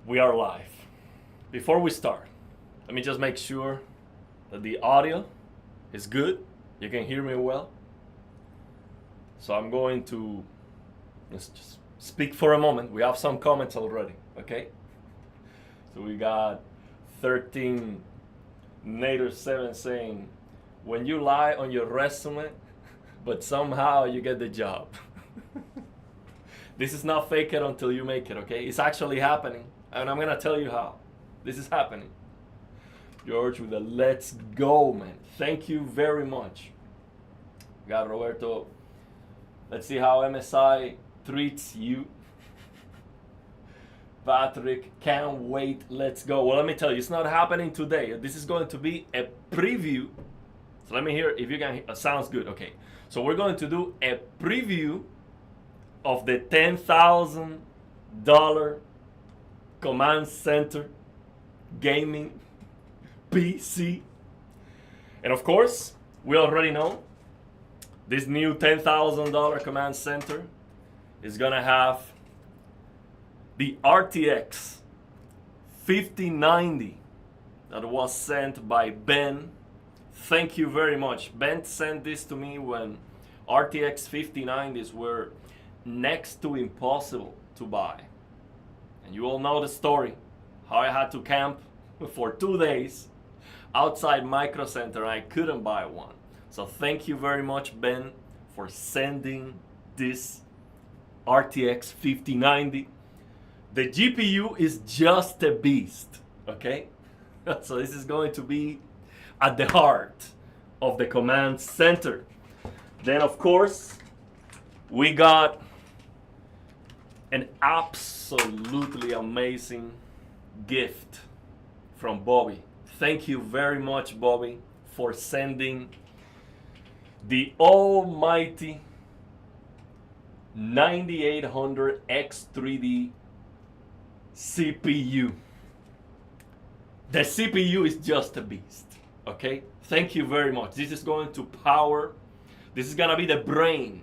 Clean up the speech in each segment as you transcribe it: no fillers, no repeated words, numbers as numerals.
We are live. Before we start, let me just make sure that the audio is good. You can hear me well. So I'm going to just speak for a moment. We have some comments already, okay? So we got 13 Nader 7 saying, when you lie on your resume, but somehow you get the job. This is not fake it until you make it, okay? It's actually happening, and I'm gonna tell you how. This is happening. George with a let's go, man. Thank you very much. We got Roberto. Let's see how MSI treats you. Patrick, can't wait, let's go. Well, let me tell you, it's not happening today. This is going to be a preview. So let me hear if you can, sounds good, okay. So we're going to do a preview of the $10,000 Command Center gaming PC. And of course, we already know this new $10,000 Command Center is gonna have the RTX 5090 that was sent by Ben. Thank you very much. Ben sent this to me when RTX 5090s were next to impossible to buy. And you all know the story, how I had to camp for 2 days outside Micro Center and I couldn't buy one. So thank you very much, Ben, for sending this RTX 5090. The GPU is just a beast, okay? So this is going to be at the heart of the Command Center. Then of course, we got an absolutely amazing gift from Bobby. Thank you very much, Bobby, for sending the almighty 9800 X3D CPU. The CPU is just a beast, okay? Thank you very much. This is going to power, this is gonna be the brain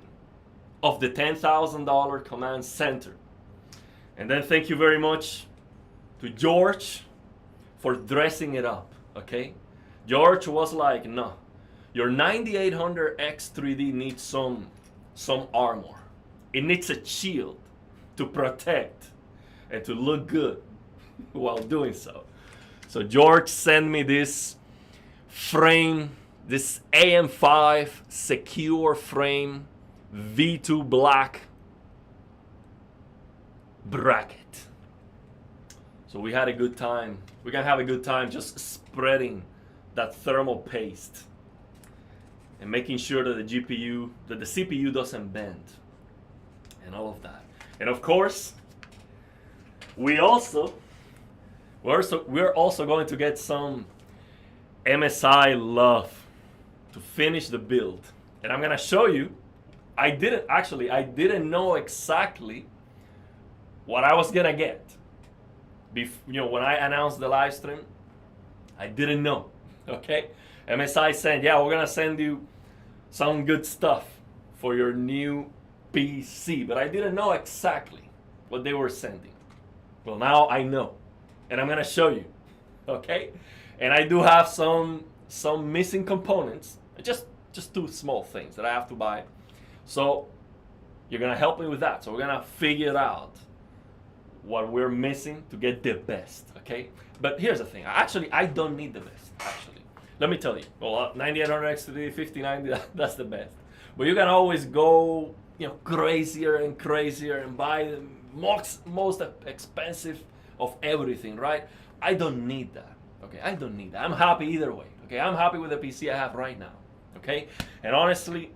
of the $10,000 Command Center. And then thank you very much to George for dressing it up, okay? George was like, no, your 9800 X3D needs some armor. It needs a shield to protect and to look good while doing so. So George sent me this frame, this AM5 secure frame V2 black bracket. So we had a good time. We're gonna have a good time just spreading that thermal paste and making sure that the GPU, that the CPU doesn't bend and all of that. And of course, we're also going to get some MSI love to finish the build. And I'm gonna show you, I didn't know exactly what I was gonna get. When I announced the live stream, I didn't know, okay? MSI said, yeah, we're gonna send you some good stuff for your new PC, but I didn't know exactly what they were sending. Well, now I know, and I'm gonna show you, okay? And I do have some missing components, just 2 small things that I have to buy. So you're gonna help me with that. So we're gonna figure out what we're missing to get the best, okay? But here's the thing, I don't need the best, actually. Let me tell you, well, 9800 X3D 5090, that's the best. But you can always go, crazier and crazier and buy the most expensive of everything, right? I don't need that, okay? I don't need that. I'm happy either way, okay? I'm happy with the PC I have right now, okay? And honestly,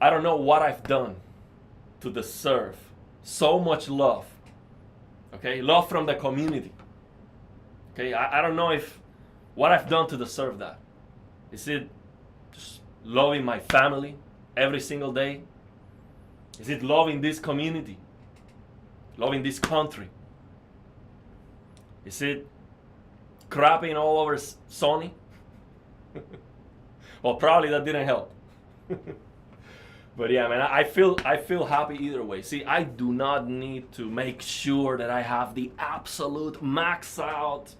I don't know what I've done to deserve so much love, okay? Love from the community, okay? I don't know what I've done to deserve that. Is it just loving my family every single day? Is it loving this community? Loving this country? Is it crapping all over Sony? Well, probably that didn't help. But yeah, man, I feel happy either way. See, I do not need to make sure that I have the absolute max out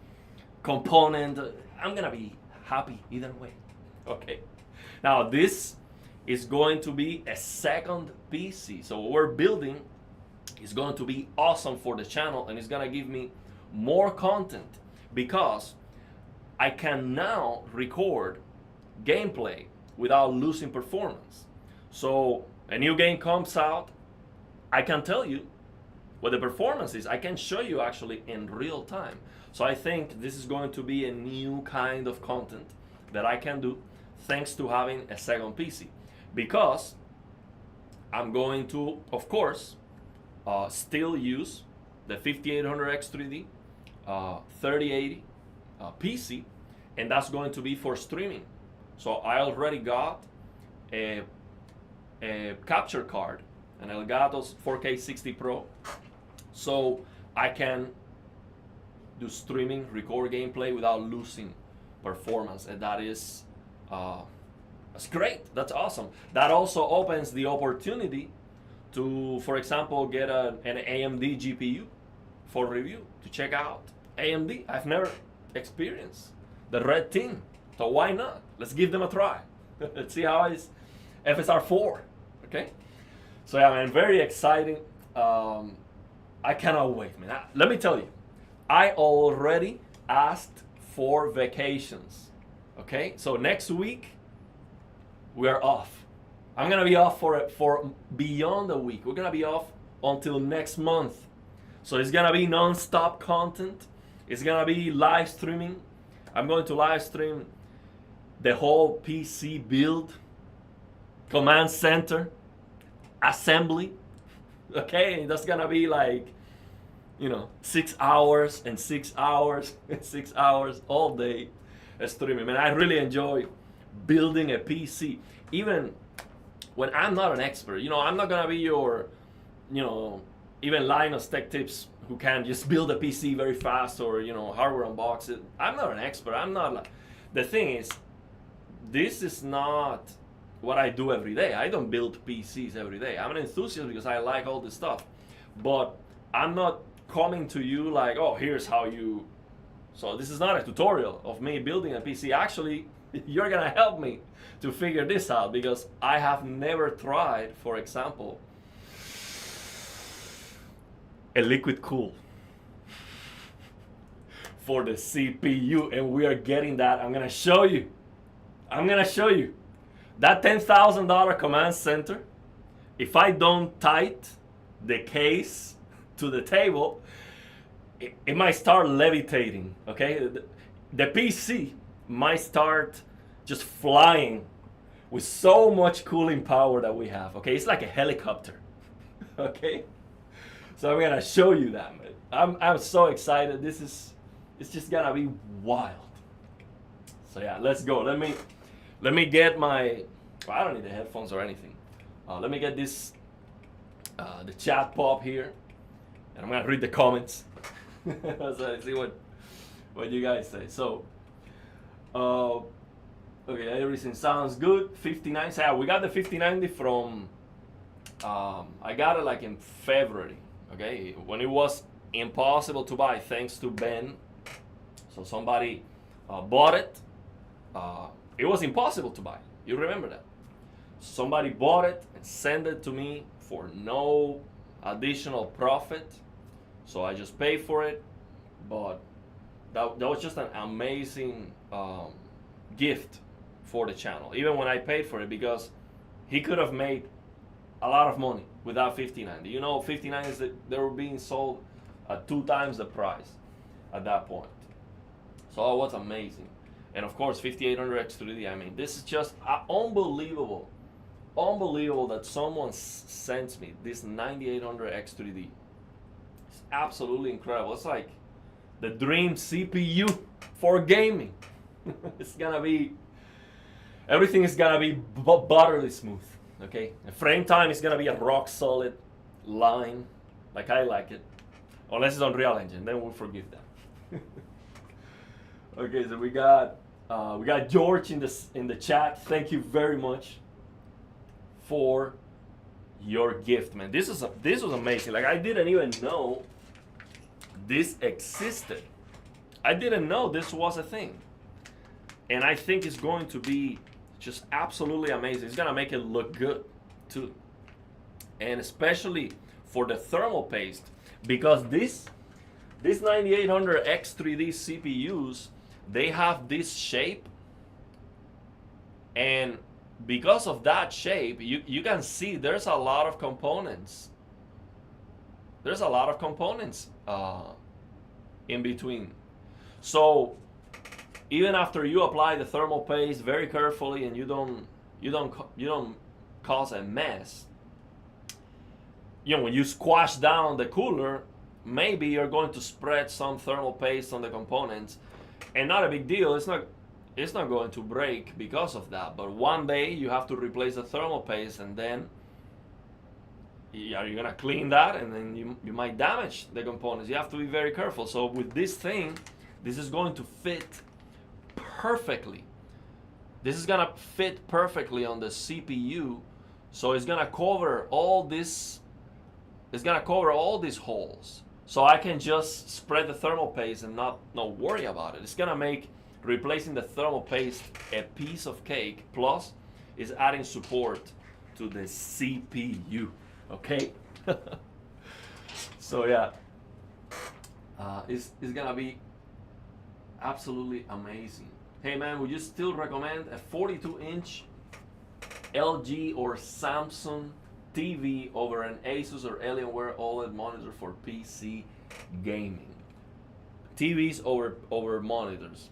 component. I'm gonna be happy either way. Okay. Now this is going to be a second PC. So what we're building is going to be awesome for the channel, and it's gonna give me more content because I can now record gameplay without losing performance. So a new game comes out, I can tell you what the performance is. I can show you actually in real time. So I think this is going to be a new kind of content that I can do thanks to having a second PC. Because I'm going to, of course, still use the 5800X3D 3080 PC, and that's going to be for streaming. So I already got a capture card, an Elgato's 4K 60 Pro, so I can do streaming, record gameplay without losing performance, and that is that's great. That's awesome. That also opens the opportunity to, for example, get an AMD GPU for review to check out AMD. I've never experienced the red team, so why not? Let's give them a try. Let's see how it's FSR 4. Okay, so yeah, man, very exciting. I cannot wait, man. Let me tell you, I already asked for vacations. Okay, so next week we're off. I'm gonna be off for beyond a week. We're gonna be off until next month. So it's gonna be non-stop content. It's gonna be live streaming. I'm going to live stream the whole PC build, command center, assembly. Okay, that's gonna be like, 6 hours and 6 hours and 6 hours all day streaming. Man, I really enjoy building a PC. Even when I'm not an expert, I'm not gonna be your, even Linus Tech Tips who can just build a PC very fast or, hardware unbox it. I'm not an expert. I'm not like, the thing is, this is not what I do every day. I don't build PCs every day. I'm an enthusiast because I like all this stuff. But I'm not coming to you like, oh, here's how you... So this is not a tutorial of me building a PC. Actually, you're gonna help me to figure this out because I have never tried, for example, a liquid cool for the CPU, and we are getting that. I'm gonna show you. That $10,000 command center, if I don't tight the case to the table, it might start levitating, okay? The PC might start just flying with so much cooling power that we have, okay? It's like a helicopter, okay? So I'm gonna show you that, man. I'm so excited. It's just gonna be wild. So yeah, let's go. Let me get my, well, I don't need the headphones or anything. Let me get this, the chat pop here, and I'm gonna read the comments. So I see what you guys say. So, okay, everything sounds good. 59. So yeah, we got the 5090 from, I got it like in February. Okay, when it was impossible to buy, thanks to Ben. So somebody bought it. It was impossible to buy. You remember that? Somebody bought it and sent it to me for no additional profit. So I just paid for it. But that was just an amazing gift for the channel. Even when I paid for it, because he could have made a lot of money without 5090. 5090s, they were being sold at 2 times the price at that point. So it was amazing. And of course, 5800X3D, I mean, this is just unbelievable. Unbelievable that someone sends me this 9800X3D. It's absolutely incredible. It's like the dream CPU for gaming. It's gonna be, everything is gonna be butterly smooth, okay? The frame time is gonna be a rock solid line, like I like it. Unless it's on Unreal Engine, then we'll forgive that. Okay, so we got George in the chat. Thank you very much for your gift, man. This was amazing. Like, I didn't even know this existed. I didn't know this was a thing. And I think it's going to be just absolutely amazing. It's gonna make it look good too. And especially for the thermal paste, because this 9800X 3D CPUs, they have this shape, and because of that shape, you can see there's a lot of components. There's a lot of components in between. So even after you apply the thermal paste very carefully and you don't cause a mess, you know, when you squash down the cooler, maybe you're going to spread some thermal paste on the components, and not a big deal. It's not going to break because of that. But one day you have to replace the thermal paste, and then you're gonna clean that, and then you might damage the components. You have to be very careful. So with this thing, this is going to fit perfectly. This is gonna fit perfectly on the CPU, so it's gonna cover all this. It's gonna cover all these holes, so I can just spread the thermal paste and not worry about it. It's gonna make replacing the thermal paste a piece of cake. Plus, it's adding support to the CPU. Okay. So yeah, it's gonna be absolutely amazing. Hey man, would you still recommend a 42-inch LG or Samsung TV over an Asus or Alienware OLED monitor for PC gaming? TVs over monitors.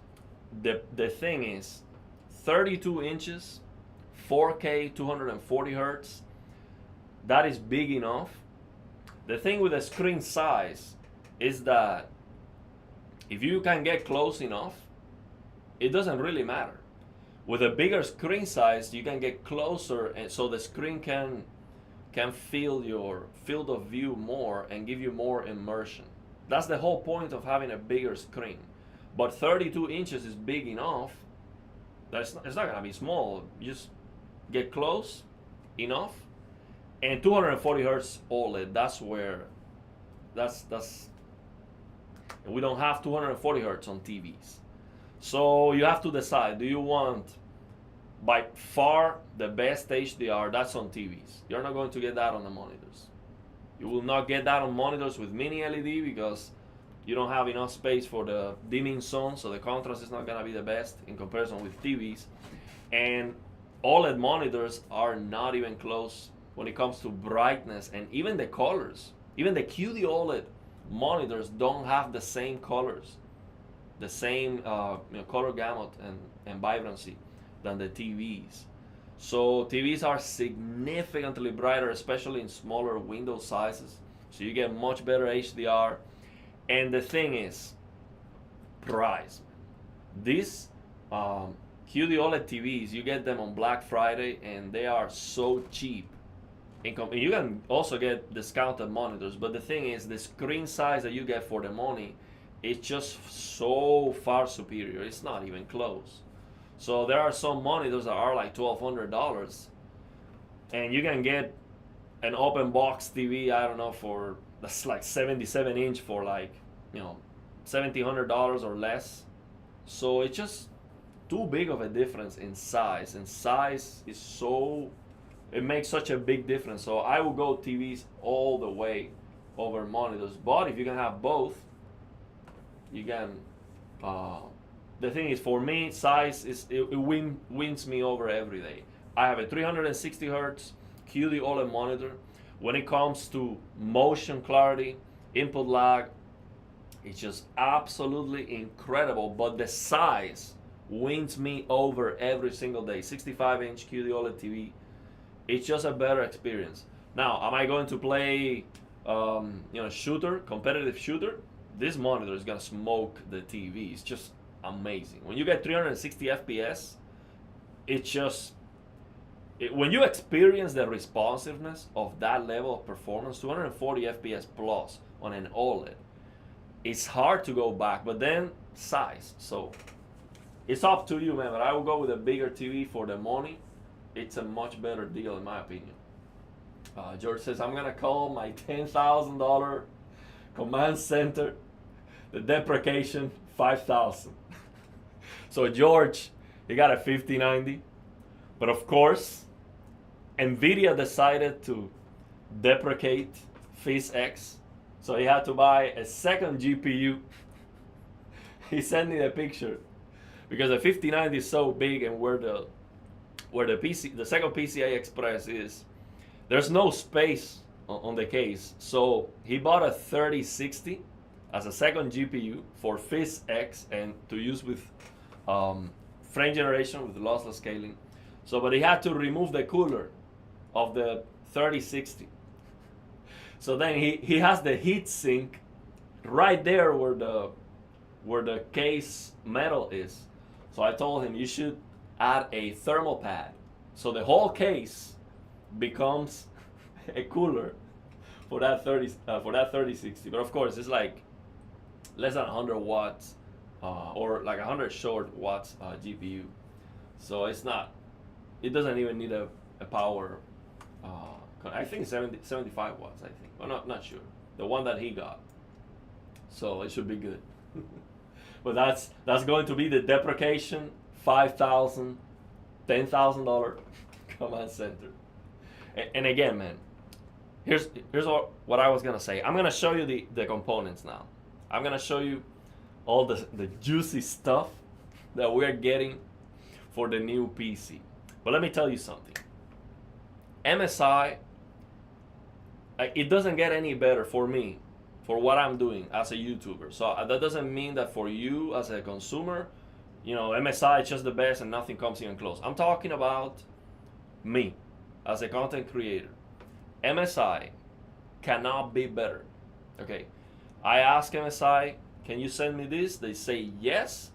The thing is, 32 inches, 4K, 240 hertz, that is big enough. The thing with the screen size is that if you can get close enough, it doesn't really matter. With a bigger screen size, you can get closer, and so the screen can feel your field of view more and give you more immersion. That's the whole point of having a bigger screen. But 32 inches is big enough that it's not gonna be small. You just get close enough, and 240 hertz OLED. That's we don't have 240 hertz on TVs. So you have to decide, do you want by far the best HDR? That's on TVs. You're not going to get that on the monitors. You will not get that on monitors with mini LED because you don't have enough space for the dimming zone, so the contrast is not going to be the best in comparison with TVs. And OLED monitors are not even close when it comes to brightness and even the colors. Even the QD OLED monitors don't have the same colors, the same color gamut and vibrancy than the TVs. So TVs are significantly brighter, especially in smaller window sizes. So you get much better HDR. And the thing is, price. These QD OLED TVs, you get them on Black Friday, and they are so cheap. You can also get discounted monitors, but the thing is, the screen size that you get for the money, it's just so far superior. It's not even close. So there are some monitors that are like $1,200, and you can get an open box TV, I don't know, for that's like 77 inch for like, $1,700 or less. So it's just too big of a difference in size, and size is so, it makes such a big difference. So I will go TVs all the way over monitors. But if you can have both, you can. The thing is, for me, size wins me over every day. I have a 360 hertz QD OLED monitor. When it comes to motion clarity, input lag, it's just absolutely incredible. But the size wins me over every single day. 65-inch QD OLED TV. It's just a better experience. Now, am I going to play, competitive shooter? This monitor is gonna smoke the TV. It's just amazing. When you get 360 FPS, it's just, when you experience the responsiveness of that level of performance, 240 FPS plus on an OLED, it's hard to go back. But then size. So it's up to you, man. But I will go with a bigger TV for the money. It's a much better deal in my opinion. George says, I'm gonna call my $10,000 command center, the deprecation 5,000. So George, he got a 5090, but of course, NVIDIA decided to deprecate PhysX, so he had to buy a second GPU. He sent me the picture because the 5090 is so big, and where the second PCI Express is, there's no space on the case. So he bought a 3060 as a second GPU for PhysX and to use with frame generation with lossless scaling. So, but he had to remove the cooler of the 3060. So then he has the heat sink right there where the case metal is. So I told him you should add a thermal pad, so the whole case becomes a cooler for that 3060. But of course, it's like less than 100 watts or like 100 short watts GPU. So it's not. It doesn't even need a power. I think 75 watts. I think. Well, not sure. The one that he got. So it should be good. But that's going to be the deprecation $5,000, $10,000 command center. And again, man, here's what I was gonna say. I'm gonna show you the components now. I'm gonna show you all the juicy stuff that we're getting for the new PC. But let me tell you something. MSI, it doesn't get any better for me, for what I'm doing as a YouTuber. So that doesn't mean that for you as a consumer, you know, MSI is just the best and nothing comes even close. I'm talking about me as a content creator. MSI cannot be better. Okay, I ask MSI, can you send me this? They say yes,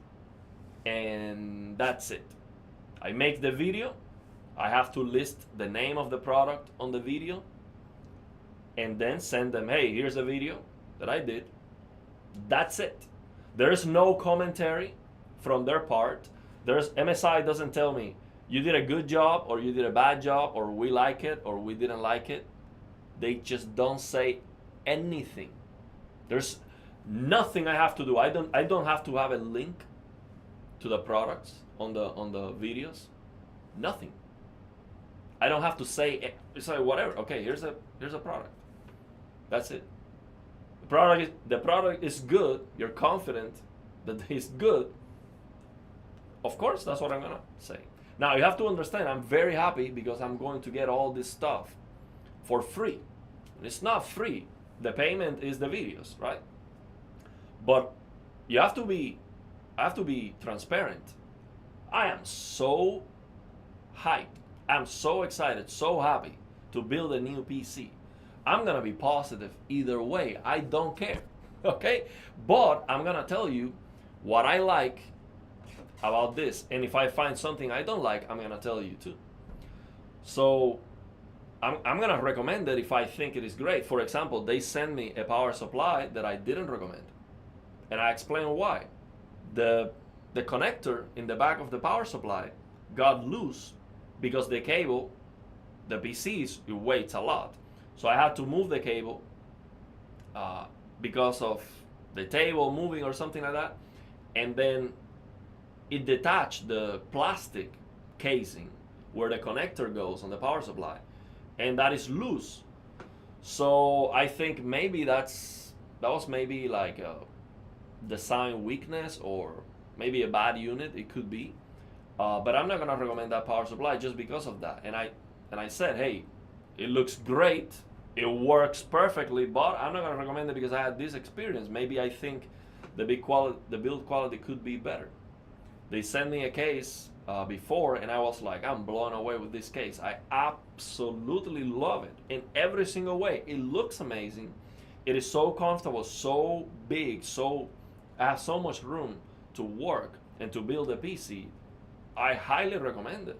and that's it. I make the video. I have to list the name of the product on the video and then send them, hey, here's a video that I did. That's it. There's no commentary from their part. MSI doesn't tell me you did a good job or you did a bad job or we like it or we didn't like it. They just don't say anything. There's nothing I have to do. I don't have to have a link to the products on the videos. Nothing. I don't have to say, it's like whatever. Okay, here's a product. That's it. The product is good. You're confident that it's good. Of course, that's what I'm gonna say. Now you have to understand, I'm very happy because I'm going to get all this stuff for free. It's not free. The payment is the videos, right? But you have to be transparent. I am so hyped. I'm so excited, so happy to build a new PC. I'm gonna be positive either way. I don't care, okay? But I'm gonna tell you what I like about this, and if I find something I don't like, I'm gonna tell you too. So I'm gonna recommend it if I think it is great. For example, they sent me a power supply that I didn't recommend, and I explain why. The connector in the back of the power supply got loose because the cable, the PCs, it weighs a lot. So I had to move the cable because of the table moving or something like that. And then it detached the plastic casing where the connector goes on the power supply. And that is loose. So I think maybe that was maybe like a design weakness or maybe a bad unit, it could be. But I'm not gonna recommend that power supply just because of that. And I said, hey, it looks great, it works perfectly, but I'm not gonna recommend it because I had this experience. Maybe I think the build quality could be better. They sent me a case before, and I was like, I'm blown away with this case. I absolutely love it in every single way. It looks amazing. It is so comfortable, so big, I have so much room to work and to build a PC. I highly recommend it.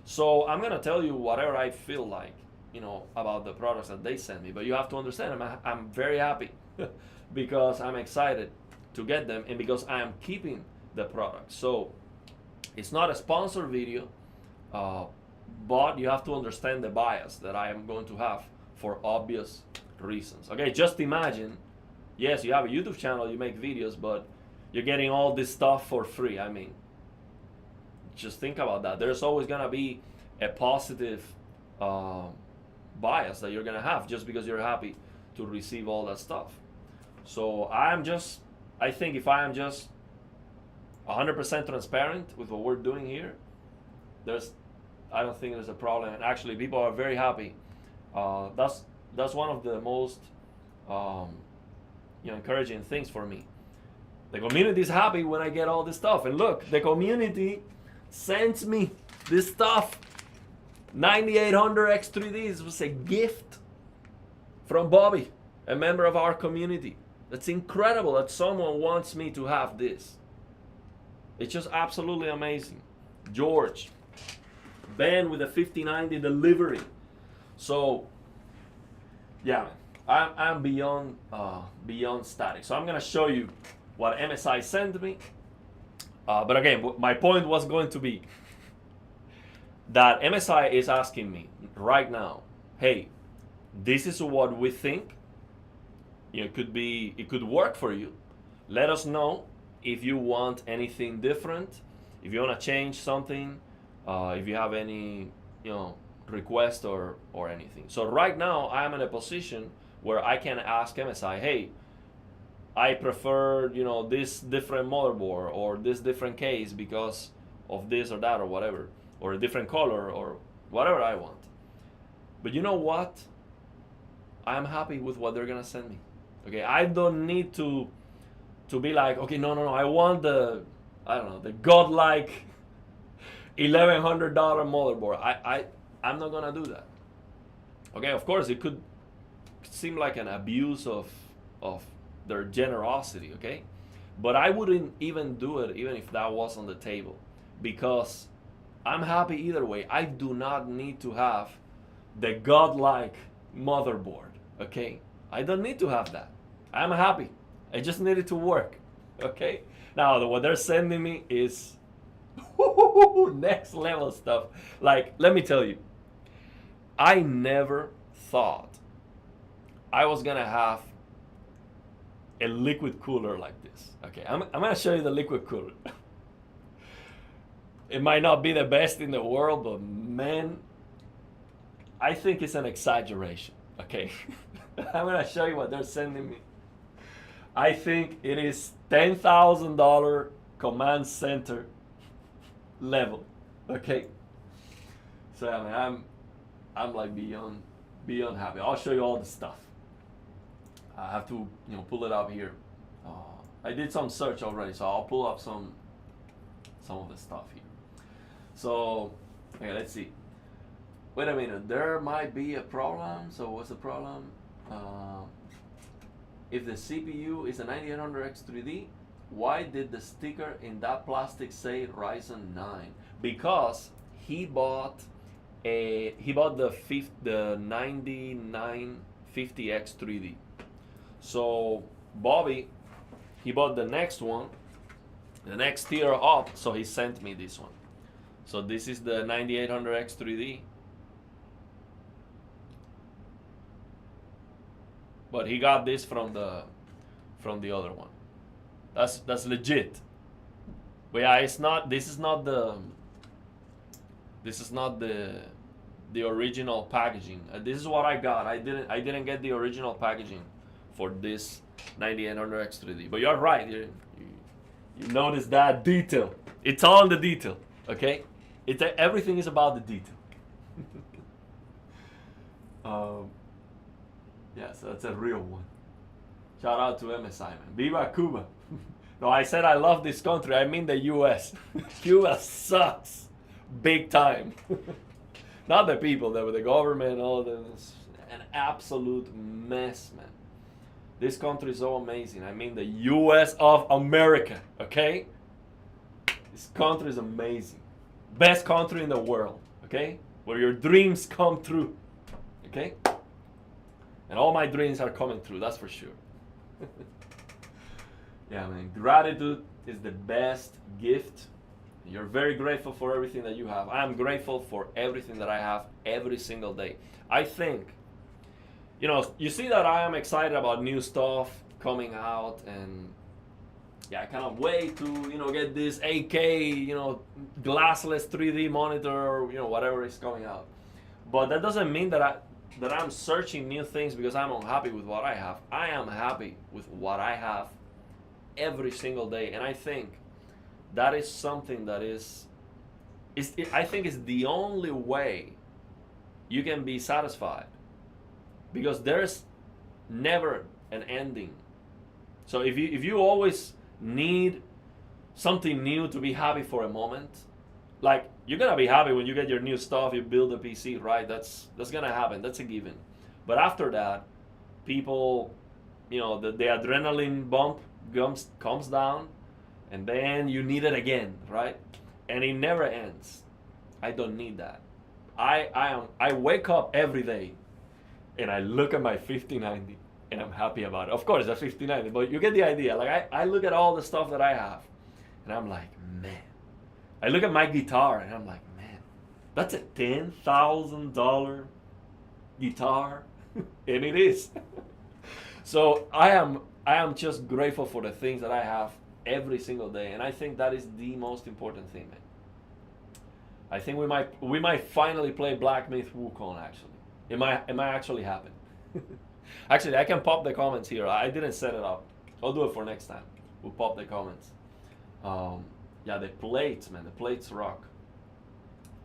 So I'm gonna tell you whatever I feel like, about the products that they send me. But you have to understand, I'm very happy because I'm excited to get them and because I am keeping the product. So it's not a sponsored video, but you have to understand the bias that I am going to have for obvious reasons. Okay, just imagine, yes, you have a YouTube channel, you make videos, but you're getting all this stuff for free. I mean, just think about that. There's always gonna be a positive bias that you're gonna have just because you're happy to receive all that stuff. So I think if I am just 100% transparent with what we're doing here, I don't think there's a problem. And actually, people are very happy. That's one of the most encouraging things for me. The community is happy when I get all this stuff. And look, the community sends me this stuff. 9800 X3D. This was a gift from Bobby, a member of our community. That's incredible that someone wants me to have this. It's just absolutely amazing. George, Ben with a 5090 delivery. So, yeah, man, I'm beyond static. So I'm gonna show you what MSI sent me. But again, my point was going to be that MSI is asking me right now, hey, this is what we think. It could work for you. Let us know if you want anything different, if you want to change something, if you have any request or anything. So right now I am in a position where I can ask MSI, hey, I prefer this different motherboard or this different case because of this or that or whatever, or a different color or whatever I want. But you know what? I'm happy with what they're gonna send me. Okay, I don't need to be like, okay, no, I want the godlike $1,100 motherboard. I'm not gonna do that. Okay, of course it could seem like an abuse of their generosity, okay? But I wouldn't even do it even if that was on the table, because I'm happy either way. I do not need to have the godlike motherboard, okay? I don't need to have that. I'm happy. I just need it to work, okay? Now, what they're sending me is next level stuff. Like, let me tell you, I never thought I was gonna have a liquid cooler like this. Okay, I'm gonna show you the liquid cooler. It might not be the best in the world, but man, I think it's an exaggeration. Okay, I'm gonna show you what they're sending me. I think it is $10,000 command center level. Okay, so I mean, I'm like beyond happy. I'll show you all the stuff. I have to pull it up here. I did some search already, so I'll pull up some of the stuff here. So okay, let's see. Wait a minute, there might be a problem. So what's the problem? If the CPU is a 9800 X3D, why did the sticker in that plastic say Ryzen 9? Because he bought the 9950 X3D. So Bobby, he bought the next one, the next tier up, so he sent me this one. So this is the 9800 X3D. But he got this from the other one. That's legit. But yeah, this is not the original packaging. This is what I got. I didn't get the original packaging for this 9800 X3D. But you're right. You notice that detail. It's all in the detail. Okay, everything is about the detail. Yeah, so that's a real one. Shout out to MSI, man. Viva Cuba. No, I said I love this country. I mean the US. Cuba sucks. Big time. Not the people, the government, all this. An absolute mess, man. This country is so amazing. I mean the US of America, okay? This country is amazing. Best country in the world, okay? Where your dreams come true, okay? And all my dreams are coming true, that's for sure. Yeah, man, gratitude is the best gift You're very grateful for everything that you have. I am grateful for everything that I have every single day. I think, you know, you see that I am excited about new stuff coming out, and yeah, I cannot wait to, you know, get this 8K, you know, glassless 3D monitor, or, you know, whatever is coming out. But that doesn't mean that I'm searching new things because I'm unhappy with what I have. I am happy with what I have every single day, and I think that is something that I think is the only way you can be satisfied, because there's never an ending. So if you always need something new to be happy for a moment, like, you're gonna be happy when you get your new stuff, you build a PC, right? That's gonna happen. That's a given. But after that, people, you know, the adrenaline bump comes down, and then you need it again, right? And it never ends. I don't need that. I wake up every day and I look at my 5090 and I'm happy about it. Of course, that's 5090, but you get the idea. Like, I look at all the stuff that I have and I'm like, man. I look at my guitar and I'm like, man, that's a $10,000 guitar, and it is. So I am just grateful for the things that I have every single day, and I think that is the most important thing, man. I think we might finally play Black Myth Wukong. Actually, it might actually happen. Actually, I can pop the comments here. I didn't set it up. I'll do it for next time. We'll pop the comments. Yeah, the plates, man. The plates rock.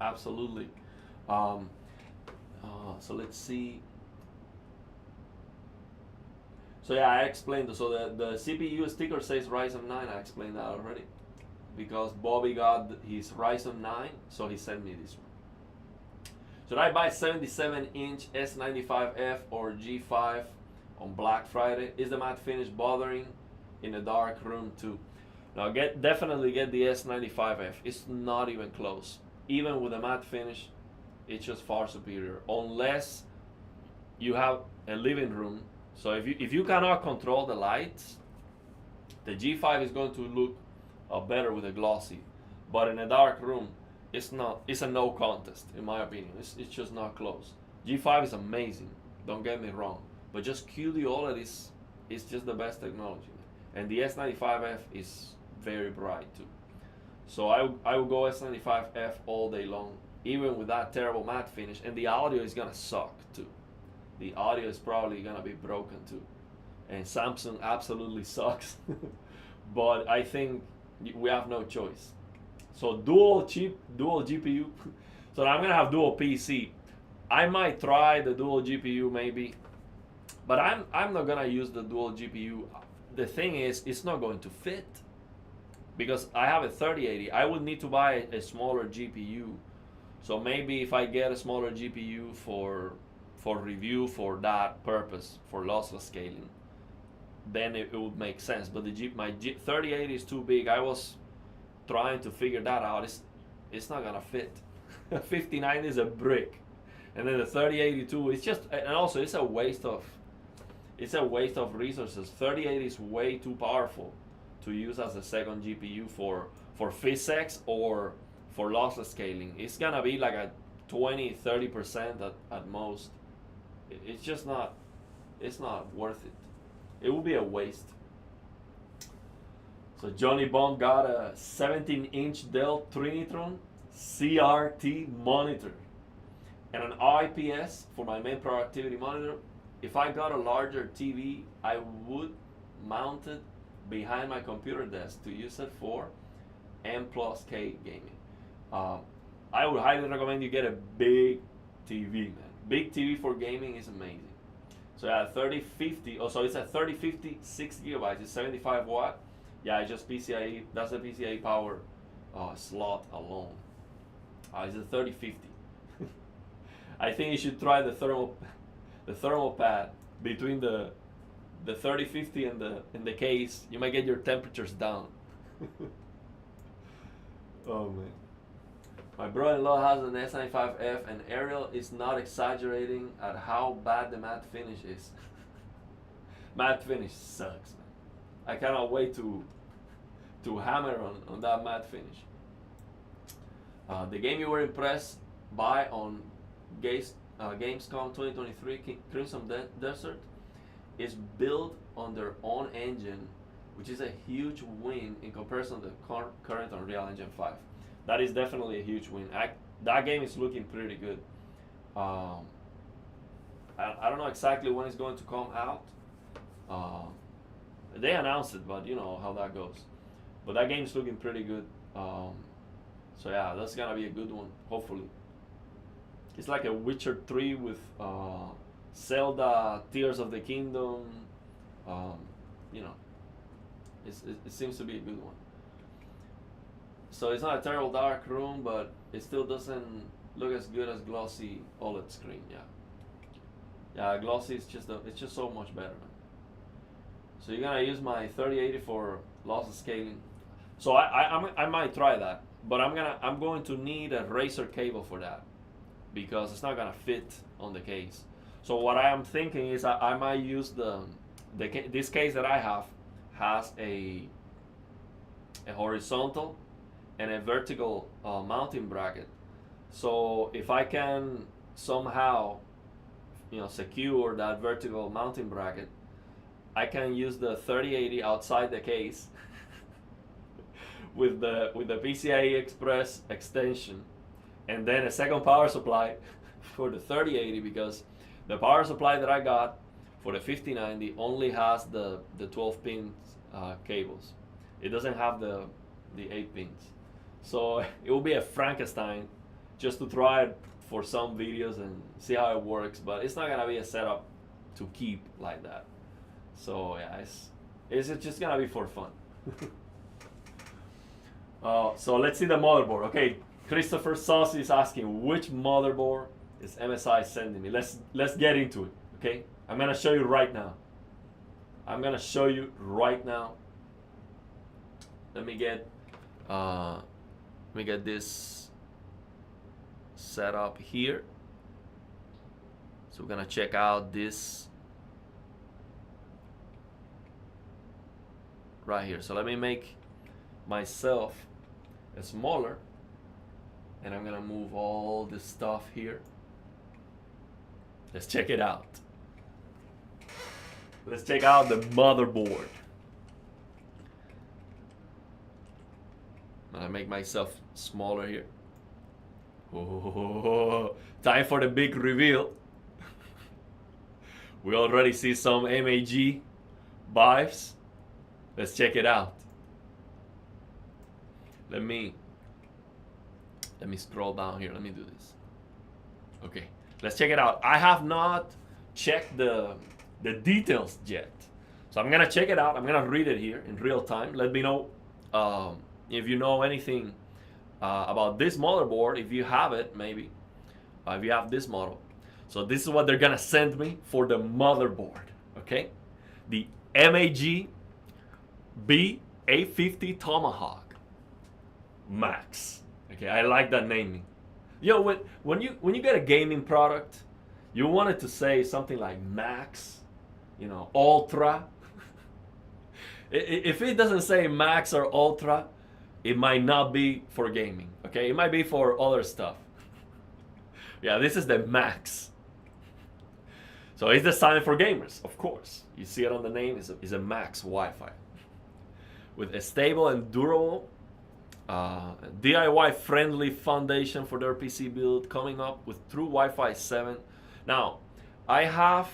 Absolutely. So let's see. So yeah, I explained. So the CPU sticker says Ryzen 9. I explained that already. Because Bobby got his Ryzen 9, so he sent me this one. Should I buy 77-inch S95F or G5 on Black Friday? Is the matte finish bothering in a dark room too? Now definitely get the S95F. It's not even close. Even with a matte finish, it's just far superior. Unless you have a living room. So if you cannot control the lights, the G5 is going to look better with a glossy. But in a dark room, it's a no contest, in my opinion. It's just not close. G5 is amazing, don't get me wrong. But just QD OLED is just the best technology. And the S95F is very bright too. So I will go S95F all day long, even with that terrible matte finish. And the audio is gonna suck too. The audio is probably gonna be broken too. And Samsung absolutely sucks. But I think we have no choice. So dual GPU. So I'm gonna have dual PC. I might try the dual GPU maybe, but I'm not gonna use the dual GPU. The thing is, it's not going to fit, because I have a 3080. I would need to buy a smaller GPU. So maybe if I get a smaller GPU for review for that purpose, for lossless scaling, then it would make sense. But my 3080 is too big. I was trying to figure that out. It's not gonna fit. 59 is a brick, and then the 3082 is just, and also it's a waste of resources. 3080 is way too powerful to use as a second GPU for physics or for lossless scaling. It's gonna be like a 20-30% at most. It's just not. It's not worth it. It will be a waste. So Johnny Bond got a 17-inch Dell Trinitron CRT monitor and an IPS for my main productivity monitor. If I got a larger TV, I would mount it behind my computer desk to use it for M+K gaming. I would highly recommend you get a big TV, man. Big TV for gaming is amazing. So yeah, 3050. Oh, so it's a 3050, 6 gigabytes. It's 75 watt. Yeah, it's just PCIe. That's a PCIe power slot alone. It's a 3050. I think you should try the thermal pad between the 3050 and the case. You might get your temperatures down. Oh man. My brother-in-law has an S95F, and Ariel is not exaggerating at how bad the matte finish is. Matte finish sucks, man. I cannot wait to hammer on that matte finish. The game you were impressed by on Gamescom 2023, Crimson Desert, is built on their own engine, which is a huge win in comparison to the current Unreal Engine 5. That is definitely a huge win. That game is looking pretty good. I don't know exactly when it's going to come out. They announced it, but you know how that goes. But that game's looking pretty good. So yeah, that's gonna be a good one, hopefully. It's like a Witcher 3 with Zelda, Tears of the Kingdom. You know, it seems to be a good one. So it's not a terrible dark room, but it still doesn't look as good as glossy OLED screen. Yeah, glossy is it's just so much better, man. So you're gonna use my 3080 for lossless scaling. So I might try that, but I'm going to need a Razer cable for that because it's not gonna fit on the case. So what I am thinking is I might use this case that I have has a horizontal and a vertical mounting bracket. So if I can somehow, you know, secure that vertical mounting bracket, I can use the 3080 outside the case with the PCIe Express extension, and then a second power supply for the 3080, because the power supply that I got for the 5090 only has the 12 pins cables. It doesn't have the 8 pins. So it will be a Frankenstein just to try it for some videos and see how it works, but it's not gonna be a setup to keep like that. So yeah, it's just gonna be for fun. So let's see the motherboard. Okay, Christopher Saucy is asking which motherboard is MSI sending me. Let's get into it. Okay, I'm gonna show you right now. Let me get this set up here. So we're gonna check out this right here. So let me make myself smaller, and I'm gonna move all this stuff here. Let's check it out. Let's check out the motherboard. I'm gonna make myself smaller here. Oh, time for the big reveal. We already see some MAG vibes. Let's check it out. Let me scroll down here. Let me do this. Okay, let's check it out. I have not checked the details yet, so I'm gonna check it out. I'm gonna read it here in real time. Let me know if you know anything about this motherboard, if you have it, maybe if you have this model. So this is what they're gonna send me for the motherboard. Okay, the MAG B850 Tomahawk Max. Okay, I like that naming. You know, when you get a gaming product, you want it to say something like Max, you know, Ultra. If it doesn't say Max or Ultra, it might not be for gaming. Okay, it might be for other stuff. Yeah, this is the Max. So it's designed for gamers, of course. You see it on the name. It's a Max Wi-Fi with a stable and durable DIY-friendly foundation for their PC build, coming up with true Wi-Fi 7. Now, I have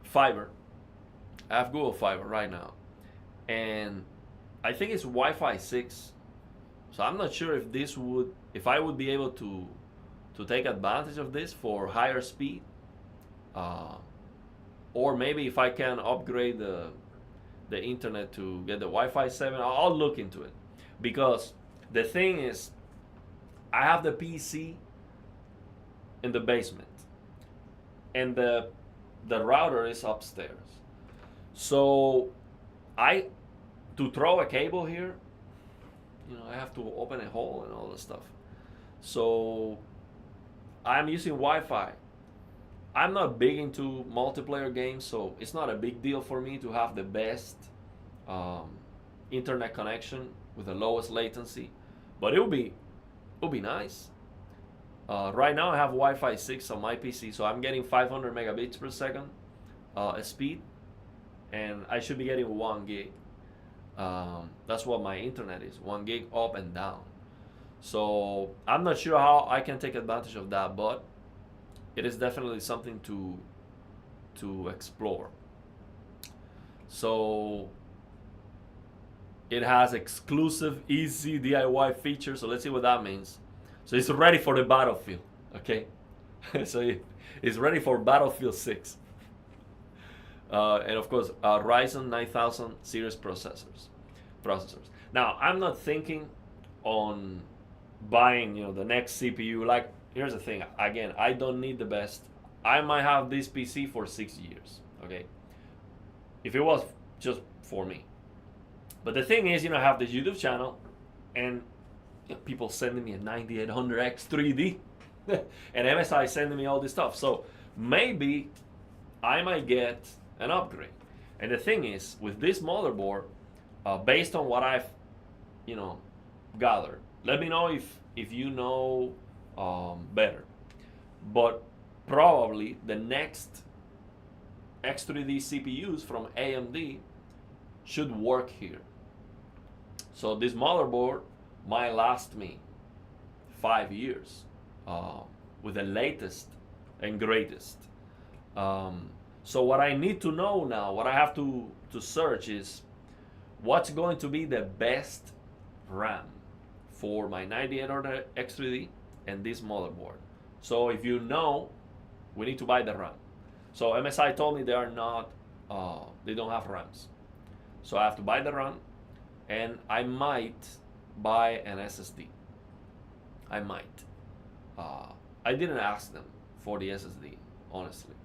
fiber. I have Google Fiber right now, and I think it's Wi-Fi 6. So I'm not sure if I would be able to take advantage of this for higher speed, or maybe if I can upgrade the internet to get the Wi-Fi 7. I'll look into it, because the thing is, I have the PC in the basement and the router is upstairs. So to throw a cable here, you know, I have to open a hole and all this stuff. So I'm using Wi-Fi. I'm not big into multiplayer games, so it's not a big deal for me to have the best internet connection with the lowest latency. But it would be Would be nice. Right now I have Wi-Fi 6 on my PC, so I'm getting 500 megabits per second speed, and I should be getting 1 gig. That's what my internet is, 1 gig up and down. So I'm not sure how I can take advantage of that, but it is definitely something to explore. So it has exclusive easy DIY features. So let's see what that means. So it's ready for the battlefield, okay? So it's ready for Battlefield 6. And of course, Ryzen 9000 series processors. Now, I'm not thinking on buying, the next CPU. Like, here's the thing. Again, I don't need the best. I might have this PC for 6 years, okay? If it was just for me. But the thing is, I have this YouTube channel, and people sending me a 9800X 3D, and MSI sending me all this stuff. So maybe I might get an upgrade. And the thing is, with this motherboard, based on what I've, gathered, let me know if you know better. But probably the next X3D CPUs from AMD should work here. So this motherboard might last me 5 years with the latest and greatest. So what I need to know now, what I have to search is what's going to be the best RAM for my 9800 X3D and this motherboard. So if you know, we need to buy the RAM. So MSI told me they don't have RAMs. So I have to buy the RAM, and I might buy an SSD. I might. I didn't ask them for the SSD, honestly.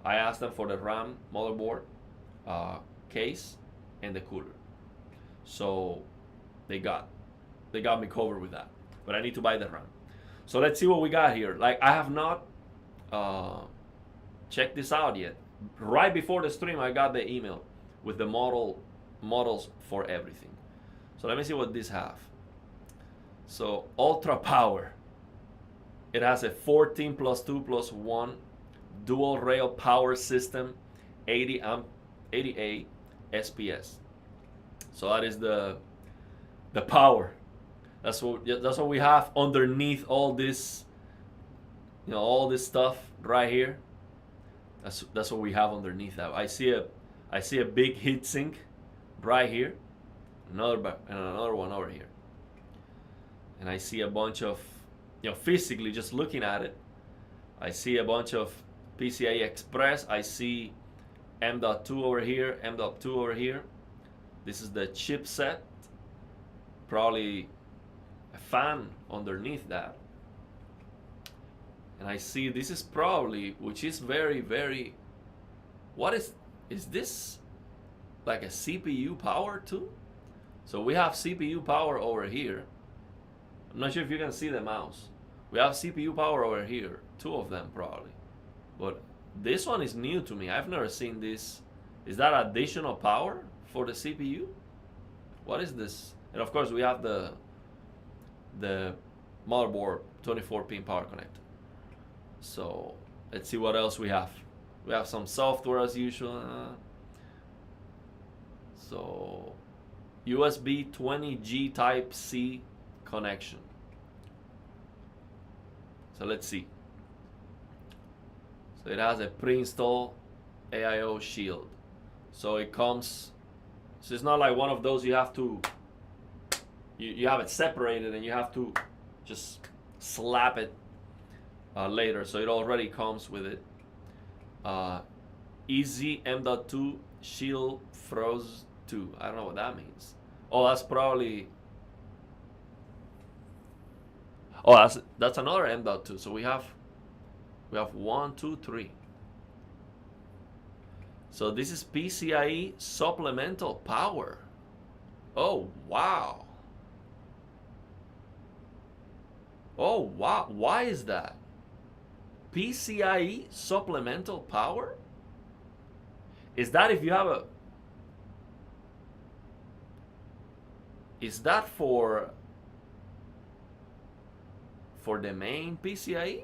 I asked them for the RAM, motherboard, case, and the cooler. So they got me covered with that. But I need to buy the RAM. So let's see what we got here. Like, I have not checked this out yet. Right before the stream, I got the email with the models for everything. So let me see what this have. So ultra power. It has a 14 plus 2 plus 1 dual rail power system, 80A SPS. So that is the power. That's what we have underneath all this, all this stuff right here. That's what we have underneath that. I see a big heat sink right here, another one over here, and I see a bunch of, physically just looking at it, I see a bunch of PCIe Express. I see M.2 over here, M.2 over here. This is the chipset, probably a fan underneath that. And I see this is probably, which is very, very, what is this like a CPU power too? So we have CPU power over here. I'm not sure if you can see the mouse. We have CPU power over here, 2 of them probably. But this one is new to me. I've never seen this. Is that additional power for the CPU? What is this? And of course we have the motherboard 24-pin power connector. So let's see what else we have. We have some software as usual. So USB 20G Type C connection. So let's see. So it has a pre-install AIO shield. So it comes, so it's not like one of those you have to, you have it separated and you have to just slap it later. So it already comes with it. Easy M.2 shield froze 2. I don't know what that means. Oh, that's probably, oh, that's another M.2. So we have 1, 2, 3. So this is PCIe supplemental power. Oh, wow. Oh, wow. Why is that? PCIe supplemental power? Is that if you have a... Is that for... for the main PCIe?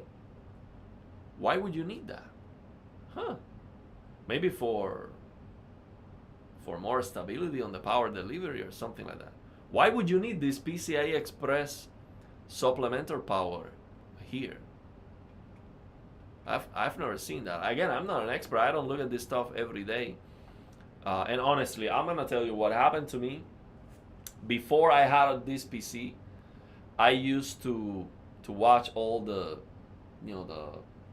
Why would you need that? Huh? Maybe for more stability on the power delivery or something like that. Why would you need this PCI Express supplemental power here? I've never seen that. Again, I'm not an expert. I don't look at this stuff every day. And honestly, I'm gonna tell you what happened to me. Before I had this PC, I used to watch all the, the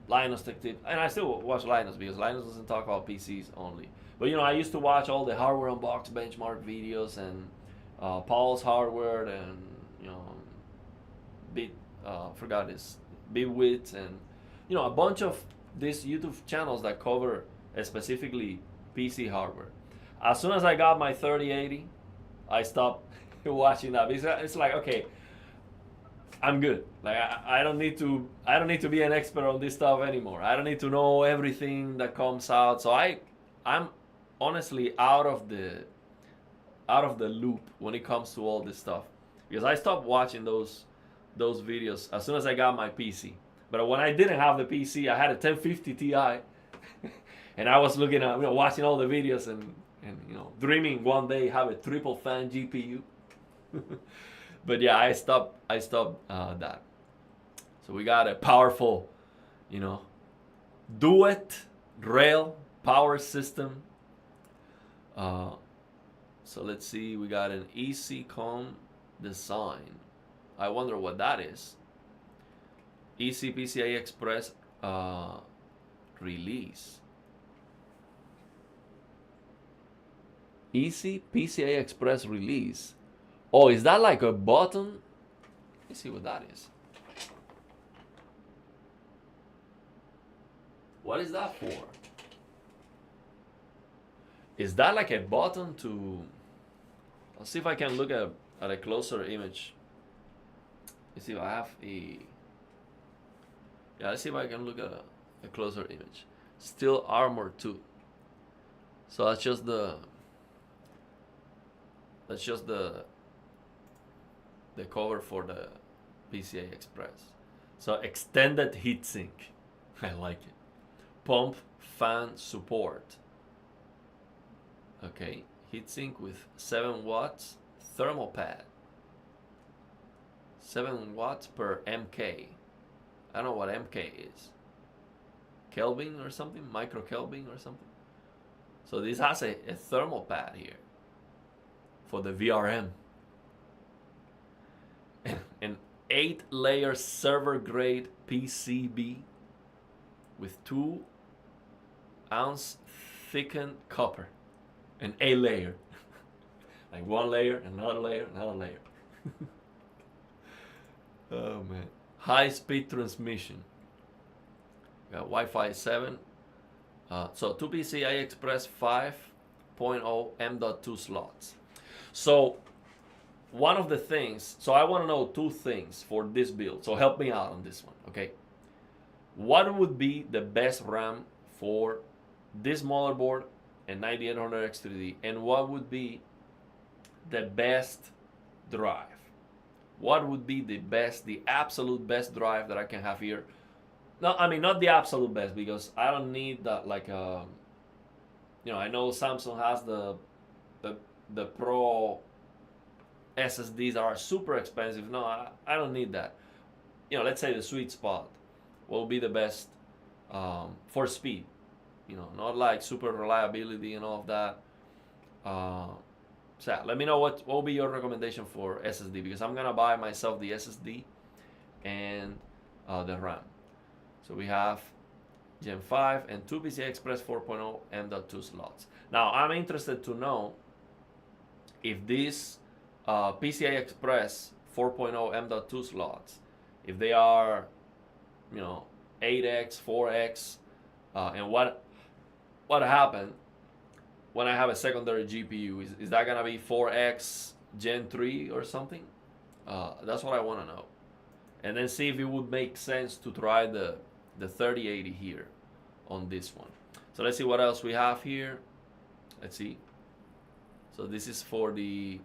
Linus Tech Tips, and I still watch Linus because Linus doesn't talk about PCs only. But I used to watch all the hardware unbox benchmark videos and Paul's hardware and forgot this Bitwits and a bunch of these YouTube channels that cover specifically PC hardware. As soon as I got my 3080, I stopped watching that because it's like, okay, I'm good. Like I don't need to be an expert on this stuff anymore. I don't need to know everything that comes out. So I'm honestly out of the loop when it comes to all this stuff because I stopped watching those videos as soon as I got my PC. But when I didn't have the PC, I had a 1050 Ti, and I was looking at watching all the videos and dreaming one day have a triple fan GPU. But yeah, I stopped that. So we got a powerful, duet rail power system. So let's see, we got an ECCOM design. I wonder what that is. EC PCI Express release. EC PCI Express release. Oh, is that like a button? Let's see what that is. What is that for? Is that like a button to... Let's see if I can look at a closer image. Let's see if I have a... Yeah, let's see if I can look at a closer image. Steel Armor 2. So that's just the cover for the PCI Express. So extended heatsink. I like it. Pump fan support. Okay, heatsink with 7 watts thermal pad. 7 watts per MK. I don't know what MK is. Kelvin or something? Micro Kelvin or something? So this has a thermal pad here for the VRM. An 8-layer server grade PCB with 2-ounce thickened copper. An 8-layer. Like one layer, another layer, another layer. Oh man. High-speed transmission. Got Wi-Fi 7. So 2 PCI Express 5.0 M.2 slots. So one of the things, so I want to know 2 things for this build. So help me out on this one, okay? What would be the best RAM for this motherboard and 9800X3D? And what would be the best drive? What would be the absolute best drive that I can have here? No, I mean, not the absolute best, because I don't need that, like, I know Samsung has the Pro SSDs that are super expensive. No, I don't need that. Let's say the sweet spot will be the best for speed. Not like super reliability and all of that. So let me know what will be your recommendation for SSD, because I'm gonna buy myself the SSD and the RAM. So we have Gen 5 and 2 PCI Express 4.0 M.2 slots. Now I'm interested to know if these PCI Express 4.0 M.2 slots, if they are 8x, 4x, and what happened when I have a secondary GPU. Is that gonna be 4x Gen 3 or something? That's what I want to know. And then see if it would make sense to try the 3080 here on this one. So let's see what else we have here. Let's see. So this is for the